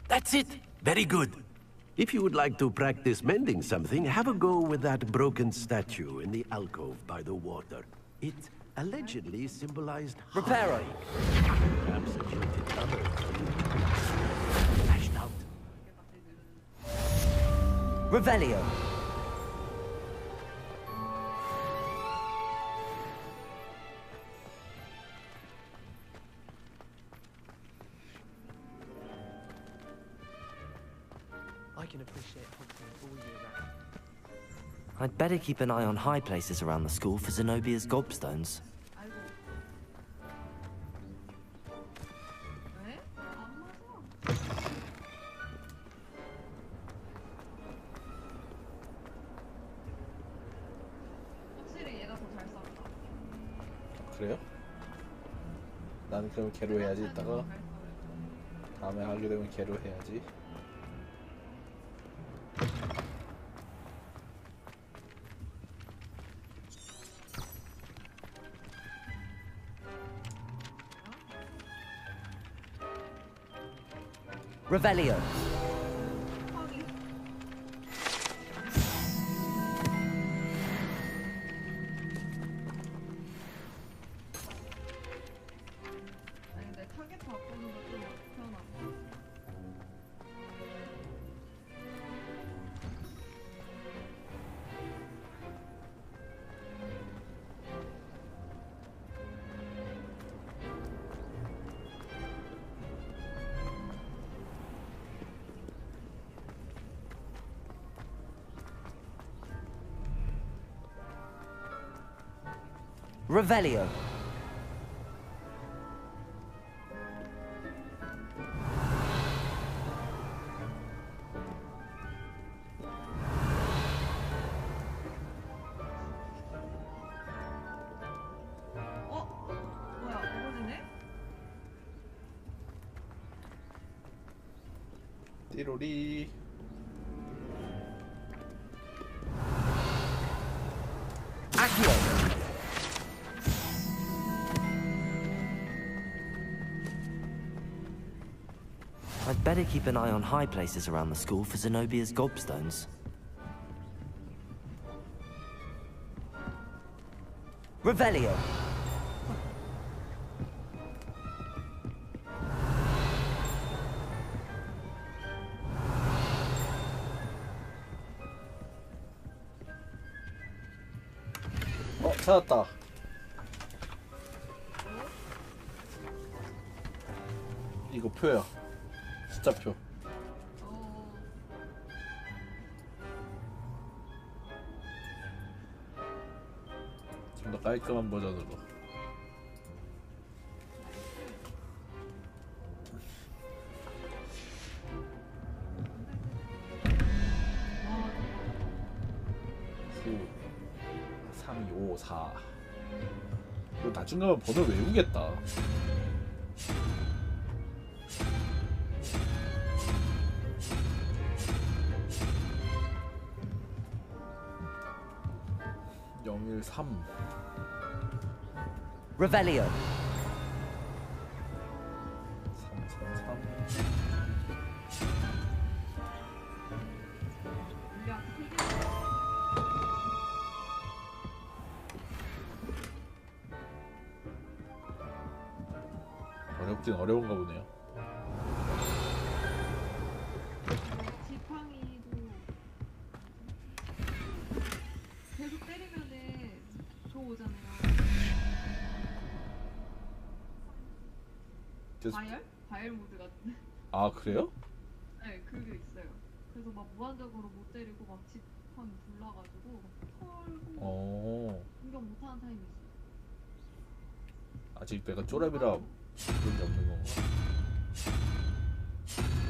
That's it. Very good. If you would like to practice mending something, have a go with that broken statue in the alcove by the water. It allegedly symbolized Reparo. Perhaps a jilted lover or something. Lashed out. Revelio. I can appreciate hunting all year round. I'd better keep an eye on high places around the school for Zenobia's gobstones. 그래요? 나는 그럼 걔로 해야지. 이따가 다음에 하게 되면 걔로 해야지. Revelio. 아니 근데 타겟 바꾸는 것도 편하고. Revelio. 뭐야 어머니네? 띠로리. Accio! I'd better keep an eye on high places around the school for Zenobia's gobstones. Revelio! 찾았다. 이거 표야. 숫자표. 좀 더 깔끔한 버전으로. 수 3, 2, 5, 4. 이거 나중 가면 번호 외우겠다. Revelio. 333. 어렵긴 어려운가 보네요. 지팡이도 계속 때리면은 저 오잖아요. 바열 모드 같은. 아 그래요? 네, 그게 있어요. 그래서 막 무한적으로 못 때리고 막 지팡이 불나가지고 막 털고 공격 못하는 타임이 있어요. 아직 내가 쪼렙이라 그런 게 없는 건가?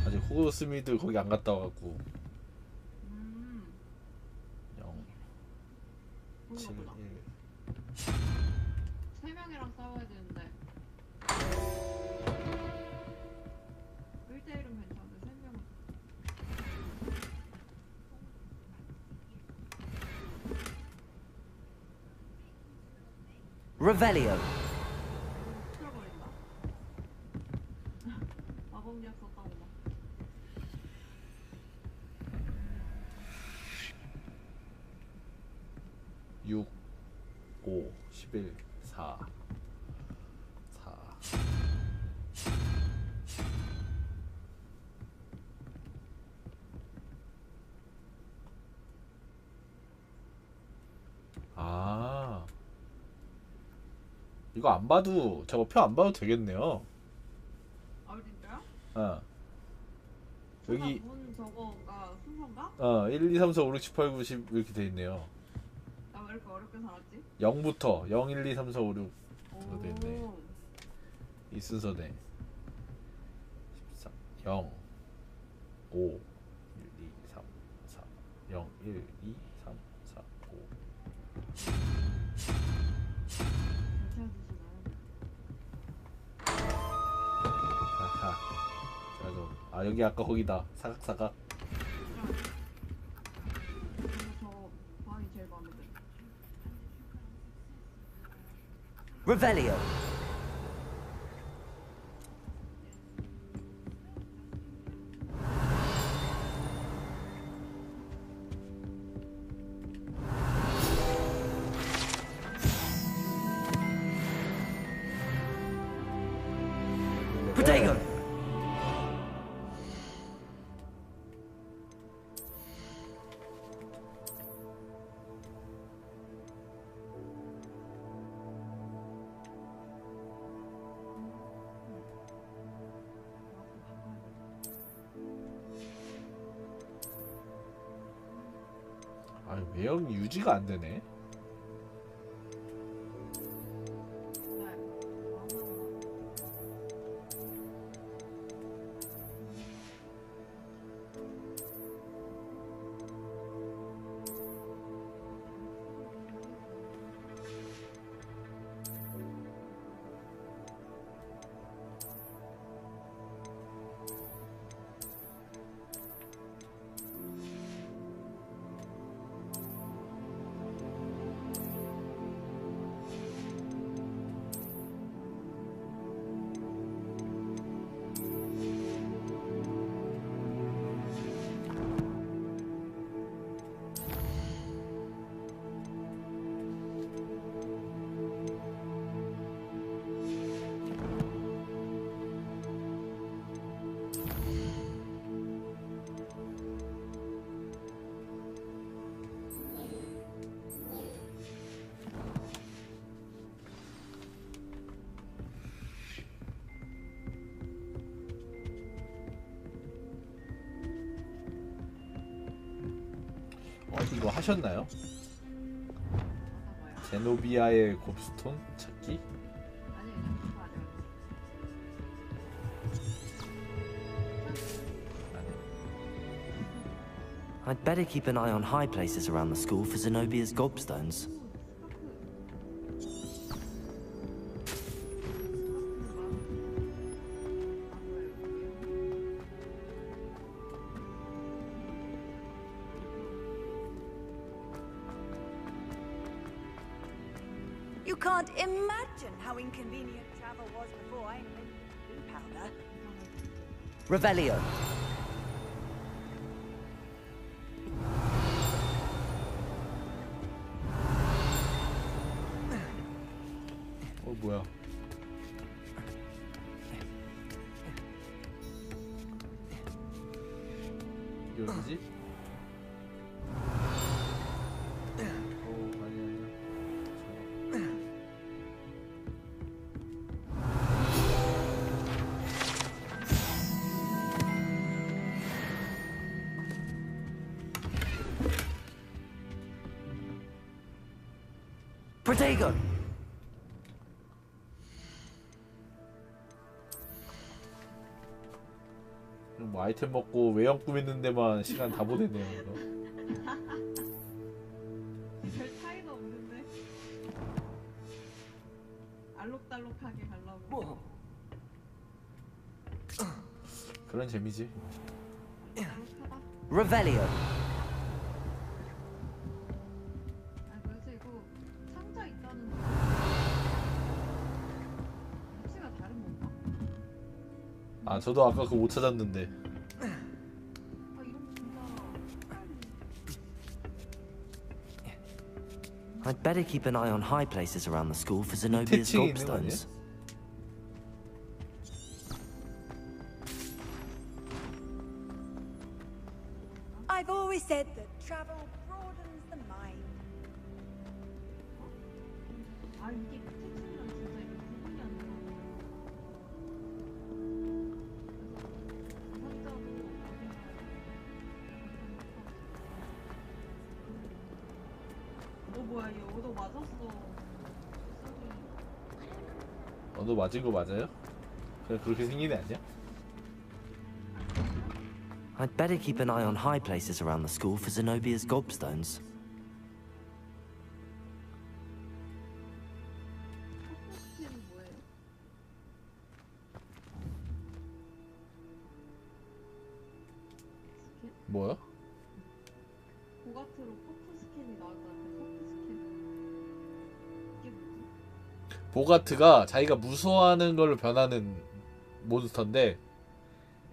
아직 호그스미드 거기 안 갔다 와갖고. 0 7 1 3명이랑 싸워야 되는데 1대1은 괜찮은데 3명은 Revelio. 틀어버린다. 마법약 썼다고 막. 육 5 11 4 4 아 이거 안 봐도 저거 표 안 봐도 되겠네요. 아 진짜요? 어 여기 문 저거가 순서인가? 1, 2, 3, 4, 5, 6, 7, 8, 9, 10 이렇게 돼 있네요. 나 왜 이렇게 어렵게 살았지? 0부터 0, 1, 2, 3, 4, 5, 6 순서 돼 있네. 이 순서네. 14 0 5 1, 2, 3, 4 0, 1, 2, 3, 4, 5 하하. 제가 좀 여기 아까 거기다 사각사각. 저 방이 제일 마음에 들어. Revelio. Protego. 외형이 유지가 안 되네. 이거 하셨나요? 제노비아의 곱스톤 찾기? I'd better keep an eye on high places around the school for Zenobia's gobstones. You can't imagine how inconvenient travel was before I invented blue powder. Revelio. 뭐야? 이게 어디지? Protego! 뭐 아이템 먹고 외형 꾸미는 데만 시간 다 보내네요. 이거. 별 차이도 없는데. 알록달록하게 가려고. 그런 재미지. Revelio. 아 그래서 이거 상자 있다는 위치가 다른 건가? 아 저도 아까 그거 못 찾았는데. I'd better keep an eye on high places around the school for Zenobia's gobstones. I've always said that travel broadens the mind. 아 이게 밑에 층이랑 진짜 이게 구분이 안 돼. 뭐야 얘 얻어 맞았어. 너도 맞은 거 맞아요? 그냥 그렇게 생긴 애 아니야? I'd better keep an eye on high places around the school for Zenobia's gobstones. 뭐야? 호그와트로 퍼프 스캔이 나왔다는데 퍼프 스캔 이게 뭐지? 보가트가 자기가 무서워하는 걸로 변하는 몬스터인데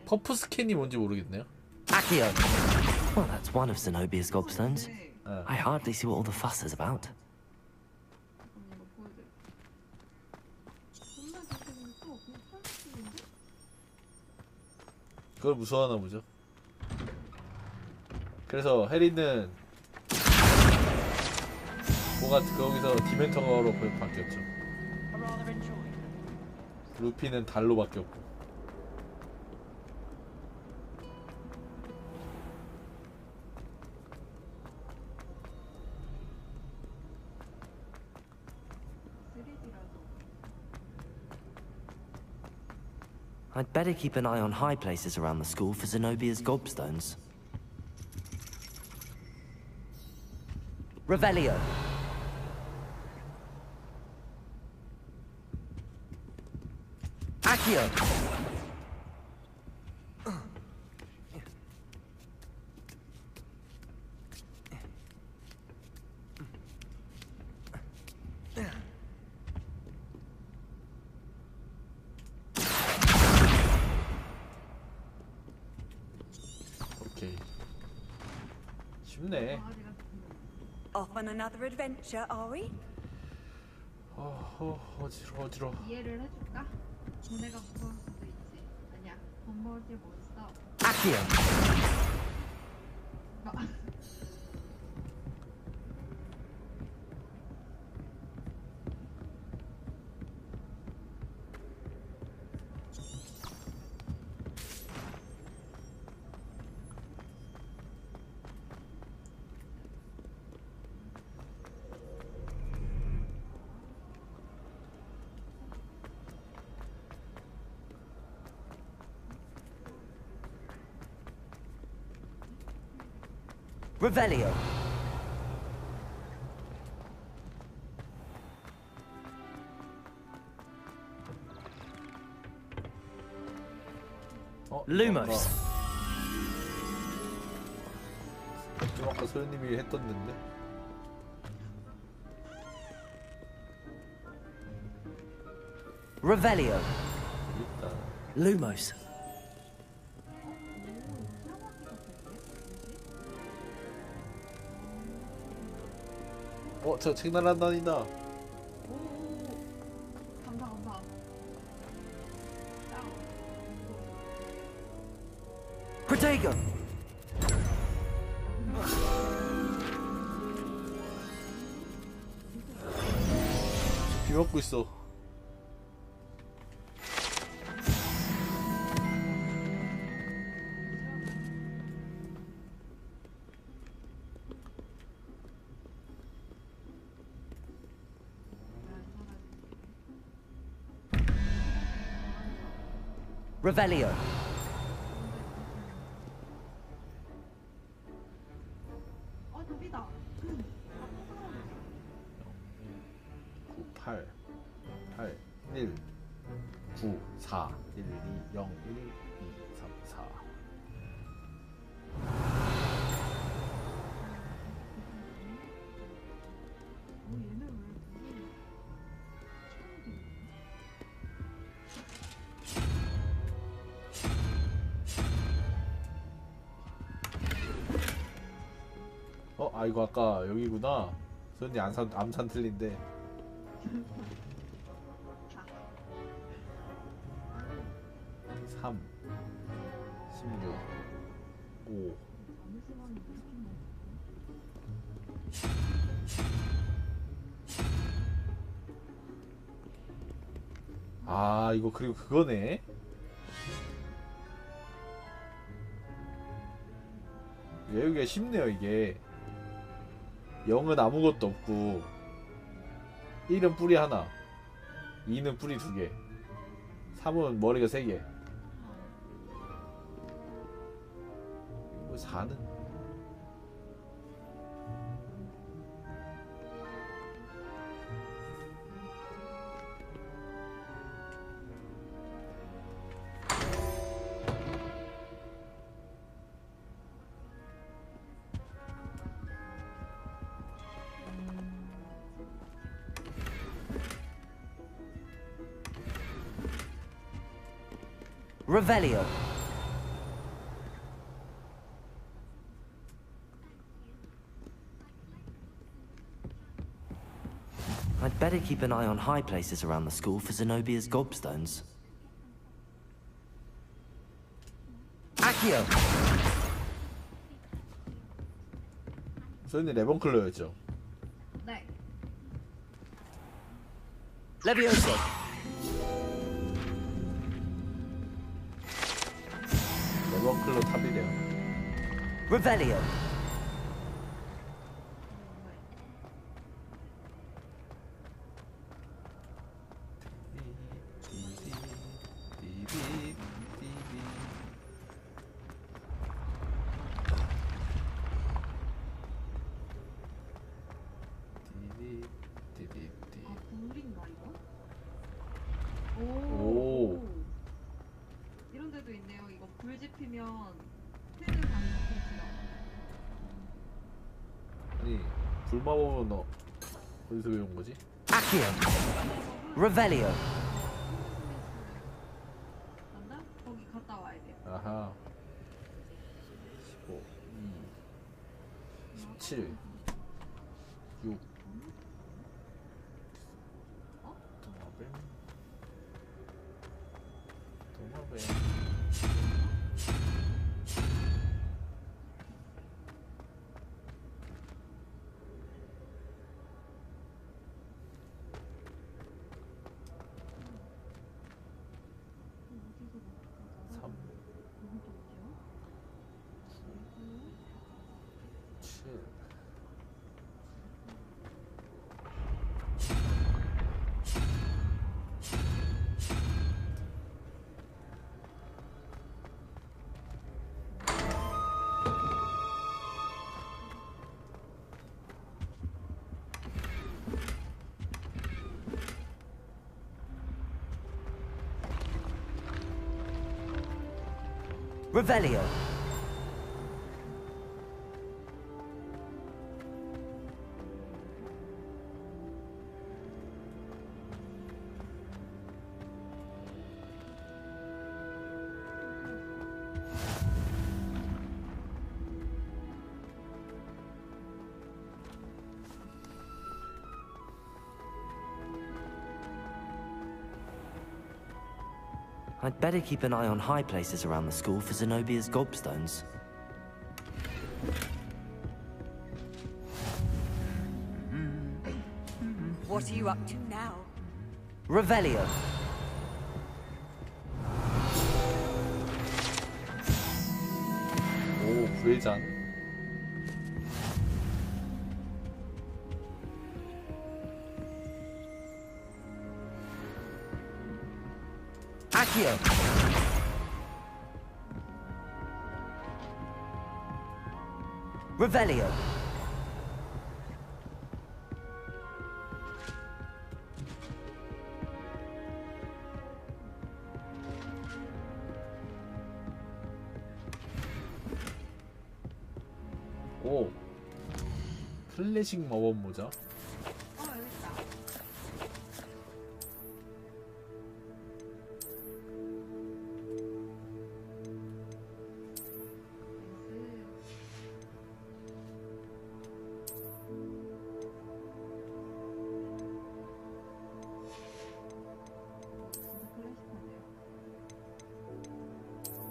퍼프 스캔이 뭔지 모르겠네요. Accio! Well, that's one of Zenobia's gobstones. I hardly see what all the fuss is about. 그걸 무서워하나 보죠. 그래서 해리는 보가트 거기서 디멘터로 바뀌었죠. 루피는 달로 바뀌었고. I'd better keep an eye on high places around the school for Zenobia's gobstones. Revelio. Accio. 오케이. 쉽네. Off on another adventure, are we? 어지러워. 이해를 해줄까? 너네가 무서울 수도 있지. 아니야, 겁먹을 게 뭐 있어? Accio. Revelio. Lumos. 좀 아까 소연님이 했던 데인데. Revelio. Lumos. 저 책 날아다닌다. Protego. 비 맞고 있어. Revelio. 답이다. 98 8 1 9 4 1 2 0 1 2 3 4. 아 이거 아까 여기구나. 소연이 암산 틀린데. 3 16 5 아 이거 그리고 그거네. 외우기가 쉽네요 이게. 0은 아무것도 없고 1은 뿌리 하나, 2는 뿌리 2개, 3은 머리가 3개. 뭐 4는 Revelio. I'd better keep an eye on high places around the school for Zenobia's gobstones. Accio! 소연이 레번클러였죠? 네. Levioso! 레번클러 탑이래요. Revelio! 불인가 이거? 오. 이런 데도 있네요. 이거 불 지피면 패드 반응이야. 아니 불마법은 너 어디서 배운 거지? Accio! Revelio! 맞나? 거기 갔다 와야 돼요. 아하. 15 2 17 6 도마뱀 Revelio. I'd better keep an eye on high places around the school for Zenobia's gobstones. What are you up to now? Revelio. 오, 부회장. Accio. Revelio. 오, 클래식 마법 모자.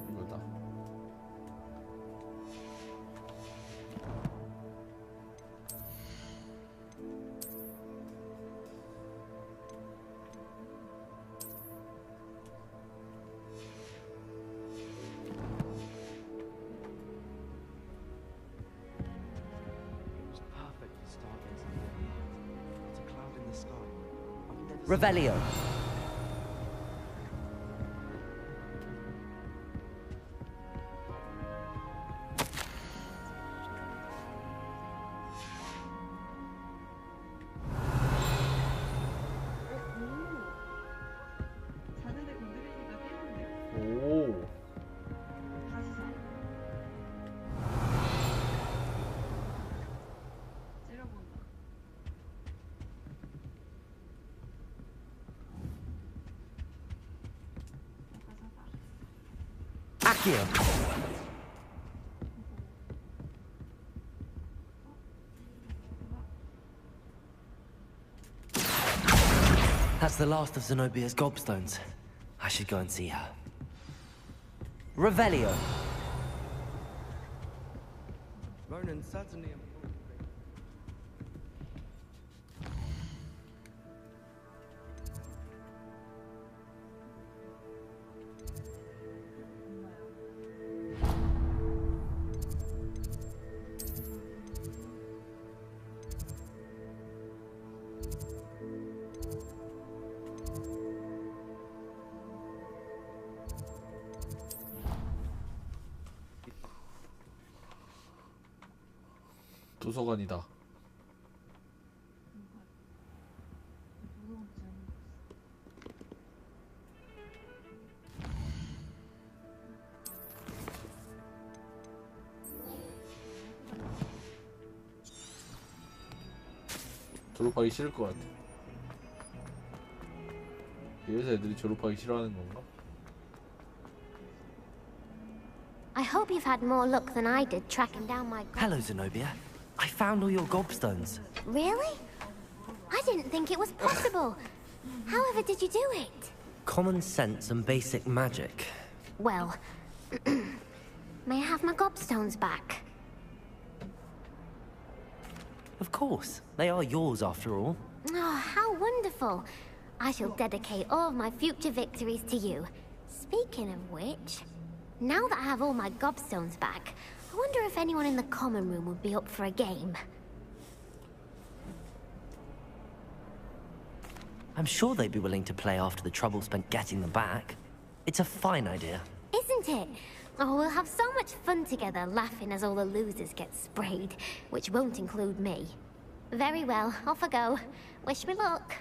이거다. Perfect for stargazing. It's a cloud in the sky. I've never seen Revelio. 자네들 건드리니까 깨는데. 오, 다시 사. 째려본다. Accio. That's the last of Zenobia's gobstones. I should go and see her. Revelio. Ronan certainly improved. 도서관이다. 졸업하기 싫을 것 같아. 이래서 애들이 졸업하기 싫어하는 건가? I hope you've had more luck than I did tracking down my... Hello, Zenobia. I found all your gobstones. Really? I didn't think it was possible. However did you do it? Common sense and basic magic. Well, may I have my gobstones back? Of course. They are yours after all. Oh, how wonderful. I shall dedicate all of my future victories to you. Speaking of which, now that I have all my gobstones back, I wonder if anyone in the common room would be up for a game. I'm sure they'd be willing to play after the trouble spent getting them back. It's a fine idea. Isn't it? Oh, we'll have so much fun together, laughing as all the losers get sprayed, which won't include me. Very well, off I go. Wish me luck.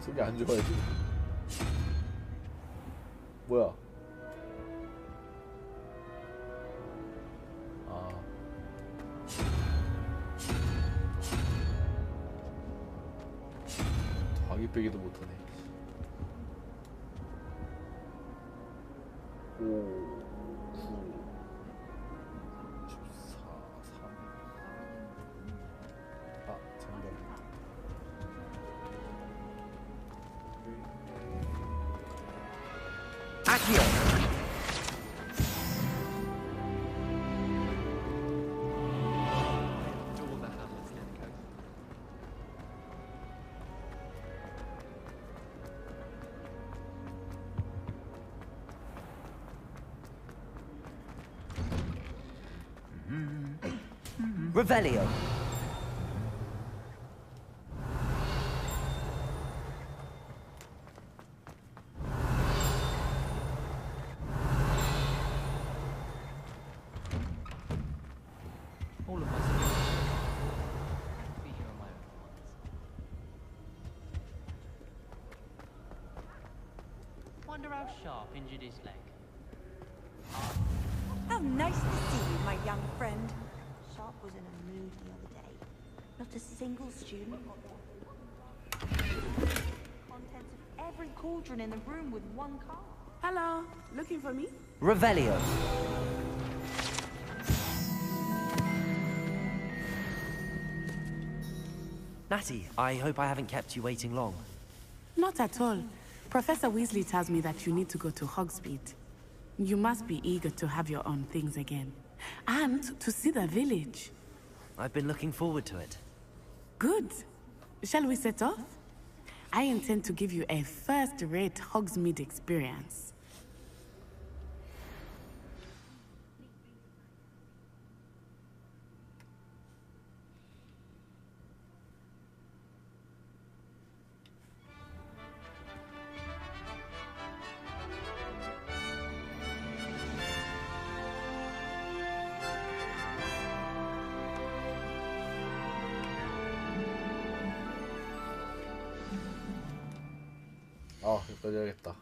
속이 안 좋아요 지금. 뭐야? 더하기 빼기도 못하네. 5, 9, 14, 3. 아, 잠깐. Accio! Revelio. All of us be here on my own ones. Wonder how Sharp injured his leg. How nice to see you, my young friend. Sharp was in a mood the other day. Not a single student got contents of every cauldron in the room with one card. Hello, looking for me? Revelio. Natty, I hope I haven't kept you waiting long. Not at all. Professor Weasley tells me that you need to go to Hogsmeade. You must be eager to have your own things again. And to see the village. I've been looking forward to it. Good. Shall we set off? I intend to give you a first-rate Hogsmeade experience. 아, 여기까지 해야겠다.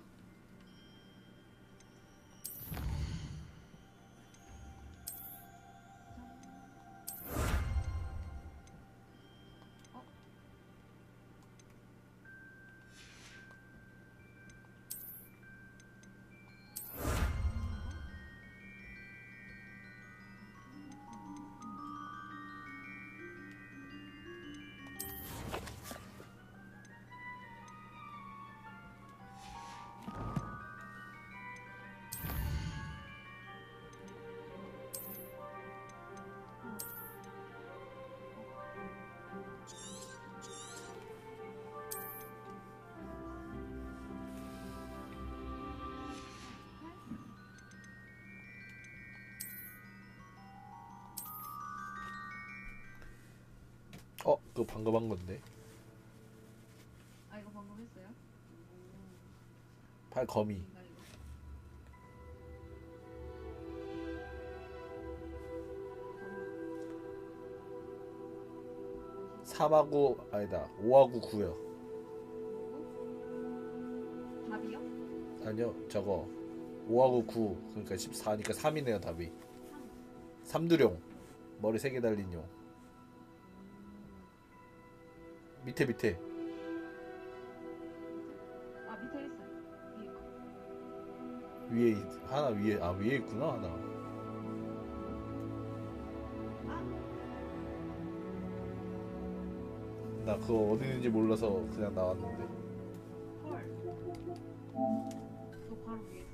그거 방금 한 건데. 아, 이거 방금 했어요? 팔 거미. (3하고) 아니다 (5하고 9요) 답이요? 아니요 저거 5하고 9 그러니까 14니까 3이네요 답이. 삼두룡 머리 3개 달린 용. 밑에 아, 밑에 있어요. 위에 하나 위에 있구나 하나. 나 그거 어디 있는지 몰라서 그냥 나왔는데. 헐. 저 바로 위에.